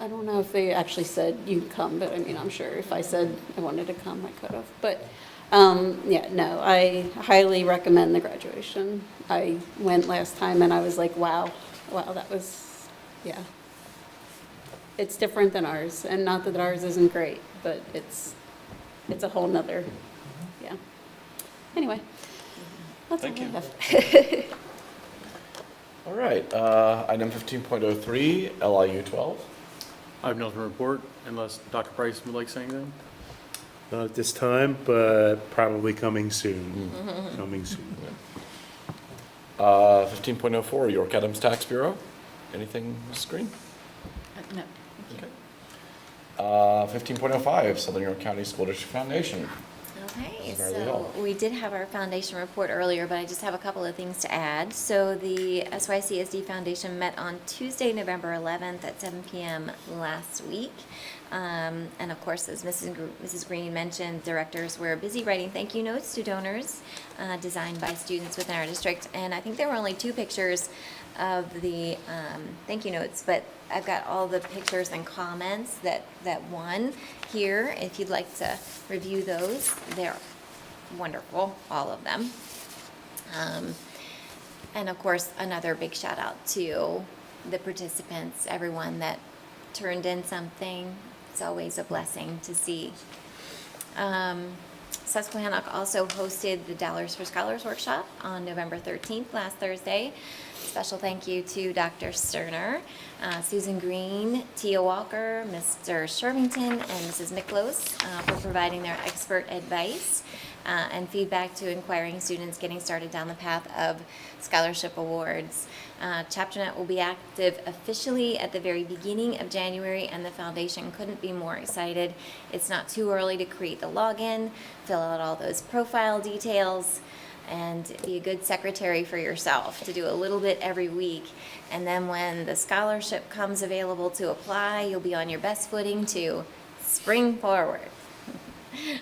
Speaker 2: I don't know if they actually said you can come, but I mean, I'm sure if I said I wanted to come, I could have. But yeah, no, I highly recommend the graduation. I went last time and I was like, wow, that was, yeah. It's different than ours, and not that ours isn't great, but it's a whole nother, yeah. Anyway, that's all I have.
Speaker 1: All right, item 15.03, LIU 12.
Speaker 21: I have nothing to report unless Dr. Price would like to say anything.
Speaker 5: Not at this time, but probably coming soon. Coming soon.
Speaker 1: 15.04, York Adams Tax Bureau. Anything, Mrs. Green?
Speaker 20: No.
Speaker 1: 15.05, Southern York County School District Foundation.
Speaker 6: Okay,
Speaker 1: Mrs. Mary Lee
Speaker 6: so
Speaker 1: Hall.
Speaker 6: we did have our foundation report earlier, but I just have a couple of things to add. So the SYCSD Foundation met on Tuesday, November 11th at 7 p.m. last week. And of course, as Mrs. Green mentioned, directors were busy writing thank you notes to donors designed by students within our district. And I think there were only 2 pictures of the thank you notes, but I've got all the pictures and comments that won here. If you'd like to review those, they're wonderful, all of them. And of course, another big shout out to the participants, everyone that turned in something. It's always a blessing to see. Susquehannock also hosted the Dollars for Scholars Workshop on November 13th, last Thursday. Special thank you to Dr. Sterner, Susan Green, Tia Walker, Mr. Shervington, and Mrs. Miklos for providing their expert advice and feedback to inquiring students getting started down the path of scholarship awards. ChapterNet will be active officially at the very beginning of January, and the foundation couldn't be more excited. It's not too early to create the login, fill out all those profile details, and be a good secretary for yourself to do a little bit every week. And then when the scholarship comes available to apply, you'll be on your best footing to spring forward.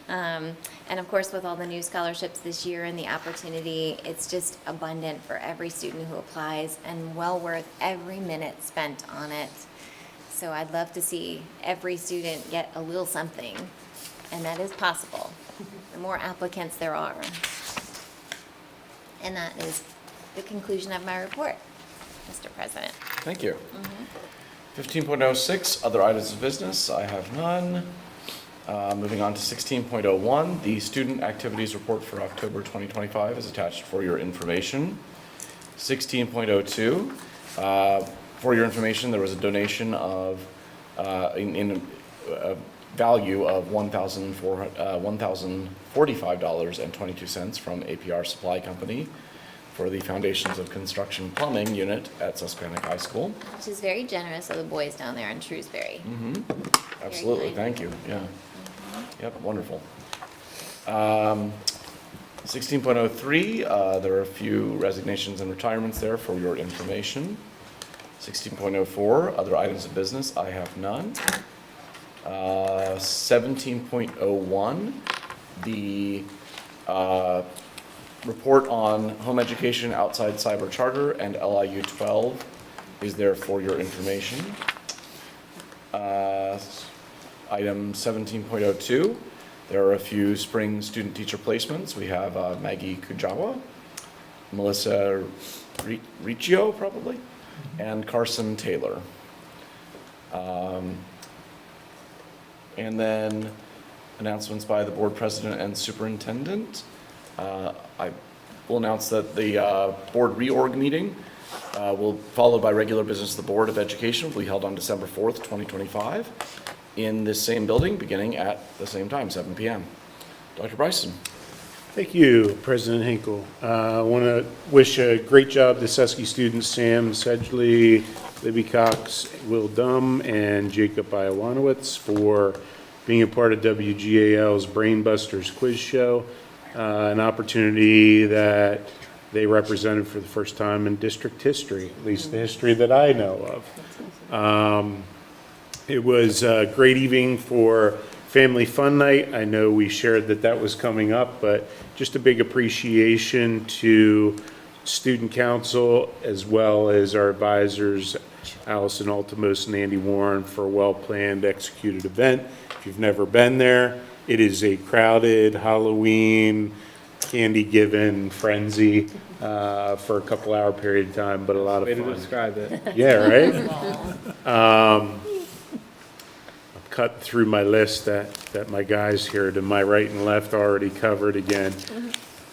Speaker 6: And of course, with all the new scholarships this year and the opportunity, it's just abundant for every student who applies and well worth every minute spent on it. So I'd love to see every student get a little something, and that is possible. The more applicants there are. And that is the conclusion of my report, Mr. President.
Speaker 1: Thank you. 15.06, other items of business. I have none. Moving on to 16.01, the student activities report for October 2025 is attached for your information. 16.02, for your information, there was a donation of, in a value of $1,045.22 from APR Supply Company for the Foundations of Construction Plumbing unit at Susquehannock High School.
Speaker 6: Which is very generous of the boys down there in Shrewsbury.
Speaker 1: Absolutely, thank you, yeah. Yep, wonderful. 16.03, there are a few resignations and retirements there for your information. 16.04, other items of business, I have none. 17.01, the report on home education outside cyber charter and LIU 12 is there for your information. Item 17.02, there are a few spring student teacher placements. We have Maggie Kujawa, Melissa Riccio probably, and Carson Taylor. And then announcements by the board president and superintendent. I will announce that the board reorg meeting will followed by regular business of the Board of Education will be held on December 4th, 2025 in this same building beginning at the same time, 7 p.m. Dr. Bryson.
Speaker 5: Thank you, President Hinkle. I want to wish a great job to Susky students Sam Sedgley, Libby Cox, Will Dumm, and Jacob Iowanowitz for being a part of WGAL's Brainbusters quiz show, an opportunity that they represented for the first time in district history, at least the history that I know of. It was a great evening for Family Fun Night. I know we shared that that was coming up, but just a big appreciation to Student Council as well as our advisors, Allison Altimos and Andy Warren, for a well-planned, executed event. If you've never been there, it is a crowded Halloween candy-given frenzy for a couple-hour period of time, but a lot of
Speaker 4: Way
Speaker 5: fun.
Speaker 4: to describe it.
Speaker 5: Yeah, right? Cut through my list that my guys here to my right and left already covered again.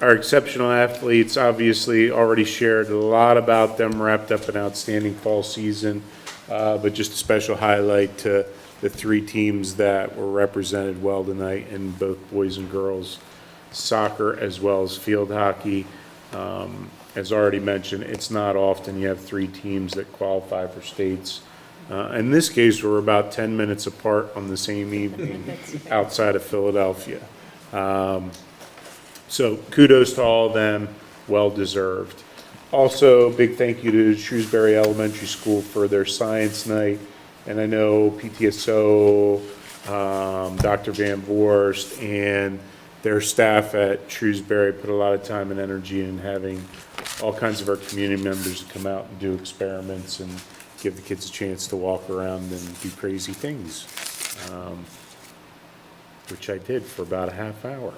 Speaker 5: Our exceptional athletes, obviously already shared a lot about them, wrapped up an outstanding fall season, but just a special highlight to the three teams that were represented well tonight in both boys and girls soccer as well as field hockey. As already mentioned, it's not often you have three teams that qualify for states. In this case, we're about 10 minutes apart on the same evening outside of Philadelphia. So kudos to all of them, well-deserved. Also, big thank you to Shrewsbury Elementary School for their science night. And I know PTSO, Dr. Van Voorst, and their staff at Shrewsbury put a lot of time and energy in having all kinds of our community members come out and do experiments and give the kids a chance to walk around and do crazy things, which I did for about a half hour.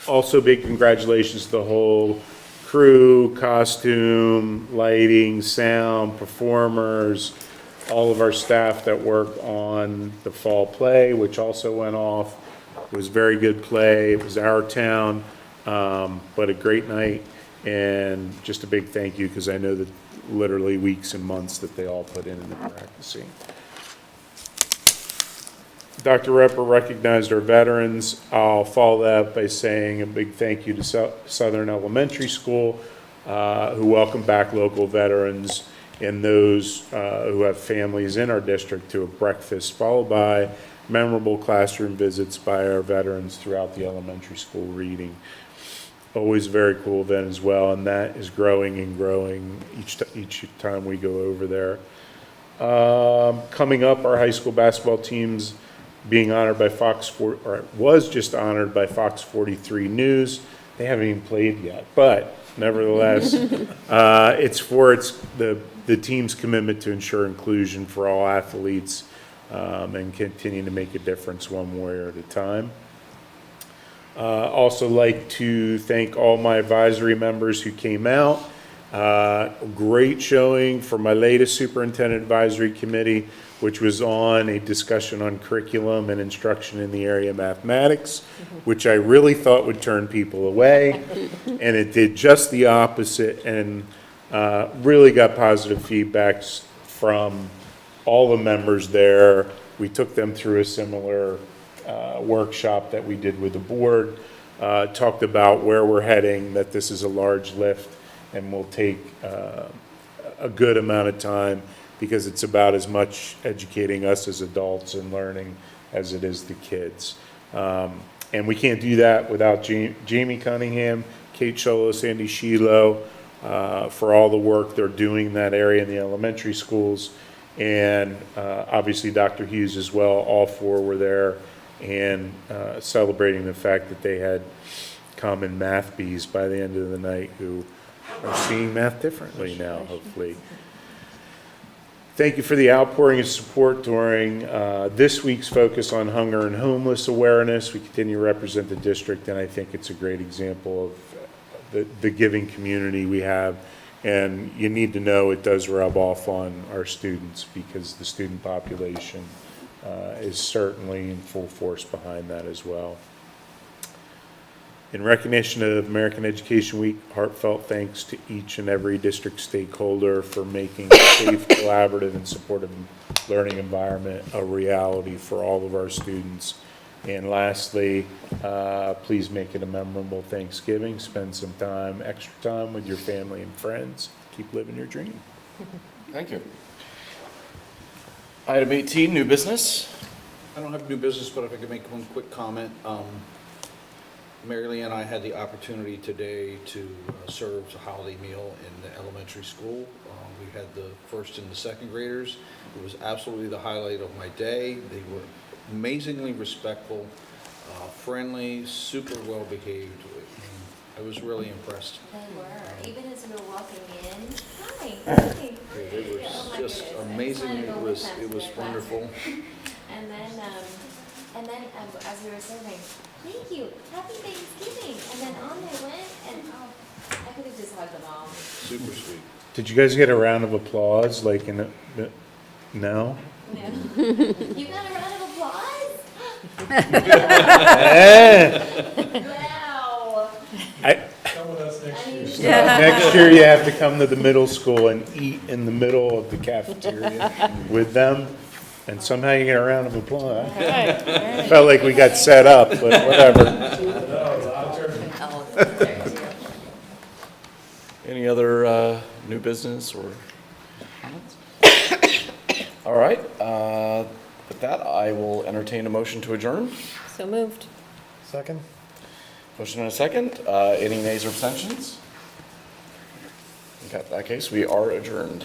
Speaker 5: Also, big congratulations to the whole crew, costume, lighting, sound, performers, all of our staff that work on the fall play, which also went off. It was very good play. It was our town, but a great night. And just a big thank you, because I know that literally weeks and months that they all put into practicing. Dr. Repper recognized our veterans. I'll follow that up by saying a big thank you to Southern Elementary School, who welcomed back local veterans and those who have families in our district to a breakfast, followed by memorable classroom visits by our veterans throughout the elementary school reading. Always a very cool event as well, and that is growing and growing each time we go over there. Coming up, our high school basketball team's being honored by was just honored by Fox 43 News. They haven't even played yet, but nevertheless, it's for the team's commitment to ensure inclusion for all athletes and continue to make a difference one way at a time. Also like to thank all my advisory members who came out. Great showing for my latest superintendent advisory committee, which was on a discussion on curriculum and instruction in the area of mathematics, which I really thought would turn people away, and it did just the opposite, and really got positive feedbacks from all the members there. We took them through a similar workshop that we did with the board, talked about where we're heading, that this is a large lift and will take a good amount of time, because it's about as much educating us as adults and learning as it is the kids. And we can't do that without Jamie Cunningham, Kate Sholo, Sandy Shiloh, for all the work they're doing in that area in the elementary schools. And obviously Dr. Hughes as well. All four were there, and celebrating the fact that they had common math bees by the end of the night who are seeing math differently now, hopefully. Thank you for the outpouring of support during this week's focus on hunger and homeless awareness. We continue to represent the district, and I think it's a great example of the giving community we have. And you need to know it does rub off on our students, because the student population is certainly in full force behind that as well. In recognition of American Education Week, heartfelt thanks to each and every district stakeholder for making a safe, collaborative, and supportive learning environment a reality for all of our students. And lastly, please make it a memorable Thanksgiving. Spend some time, extra time with your family and friends. Keep living your dream.
Speaker 1: Thank you. Item 18, new business.
Speaker 15: I don't have new business, but if I could make one quick comment. Mary Lee and I had the opportunity today to serve a holiday meal in the elementary school. We had the first and the second graders. It was absolutely the highlight of my day. They were amazingly respectful, friendly, super well behaved. I was really impressed.
Speaker 6: They were, even as we were walking in, hi.
Speaker 15: It was just amazing. It was wonderful.
Speaker 6: And then as we were serving, thank you, happy Thanksgiving. And then on they went, and I could have just hugged them all.
Speaker 15: Super sweet.
Speaker 5: Did you guys get a round of applause, like in a, no?
Speaker 6: No. You got a round of applause? Wow.
Speaker 5: Next year you have to come to the middle school and eat in the middle of the cafeteria with them, and somehow you get a round of applause. Felt like we got set up, but whatever.
Speaker 1: Any other new business or comments? All right, with that, I will entertain a motion to adjourn.
Speaker 3: So moved.
Speaker 14: Second?
Speaker 1: Motion and a second. Any nays or abstentions? In that case, we are adjourned.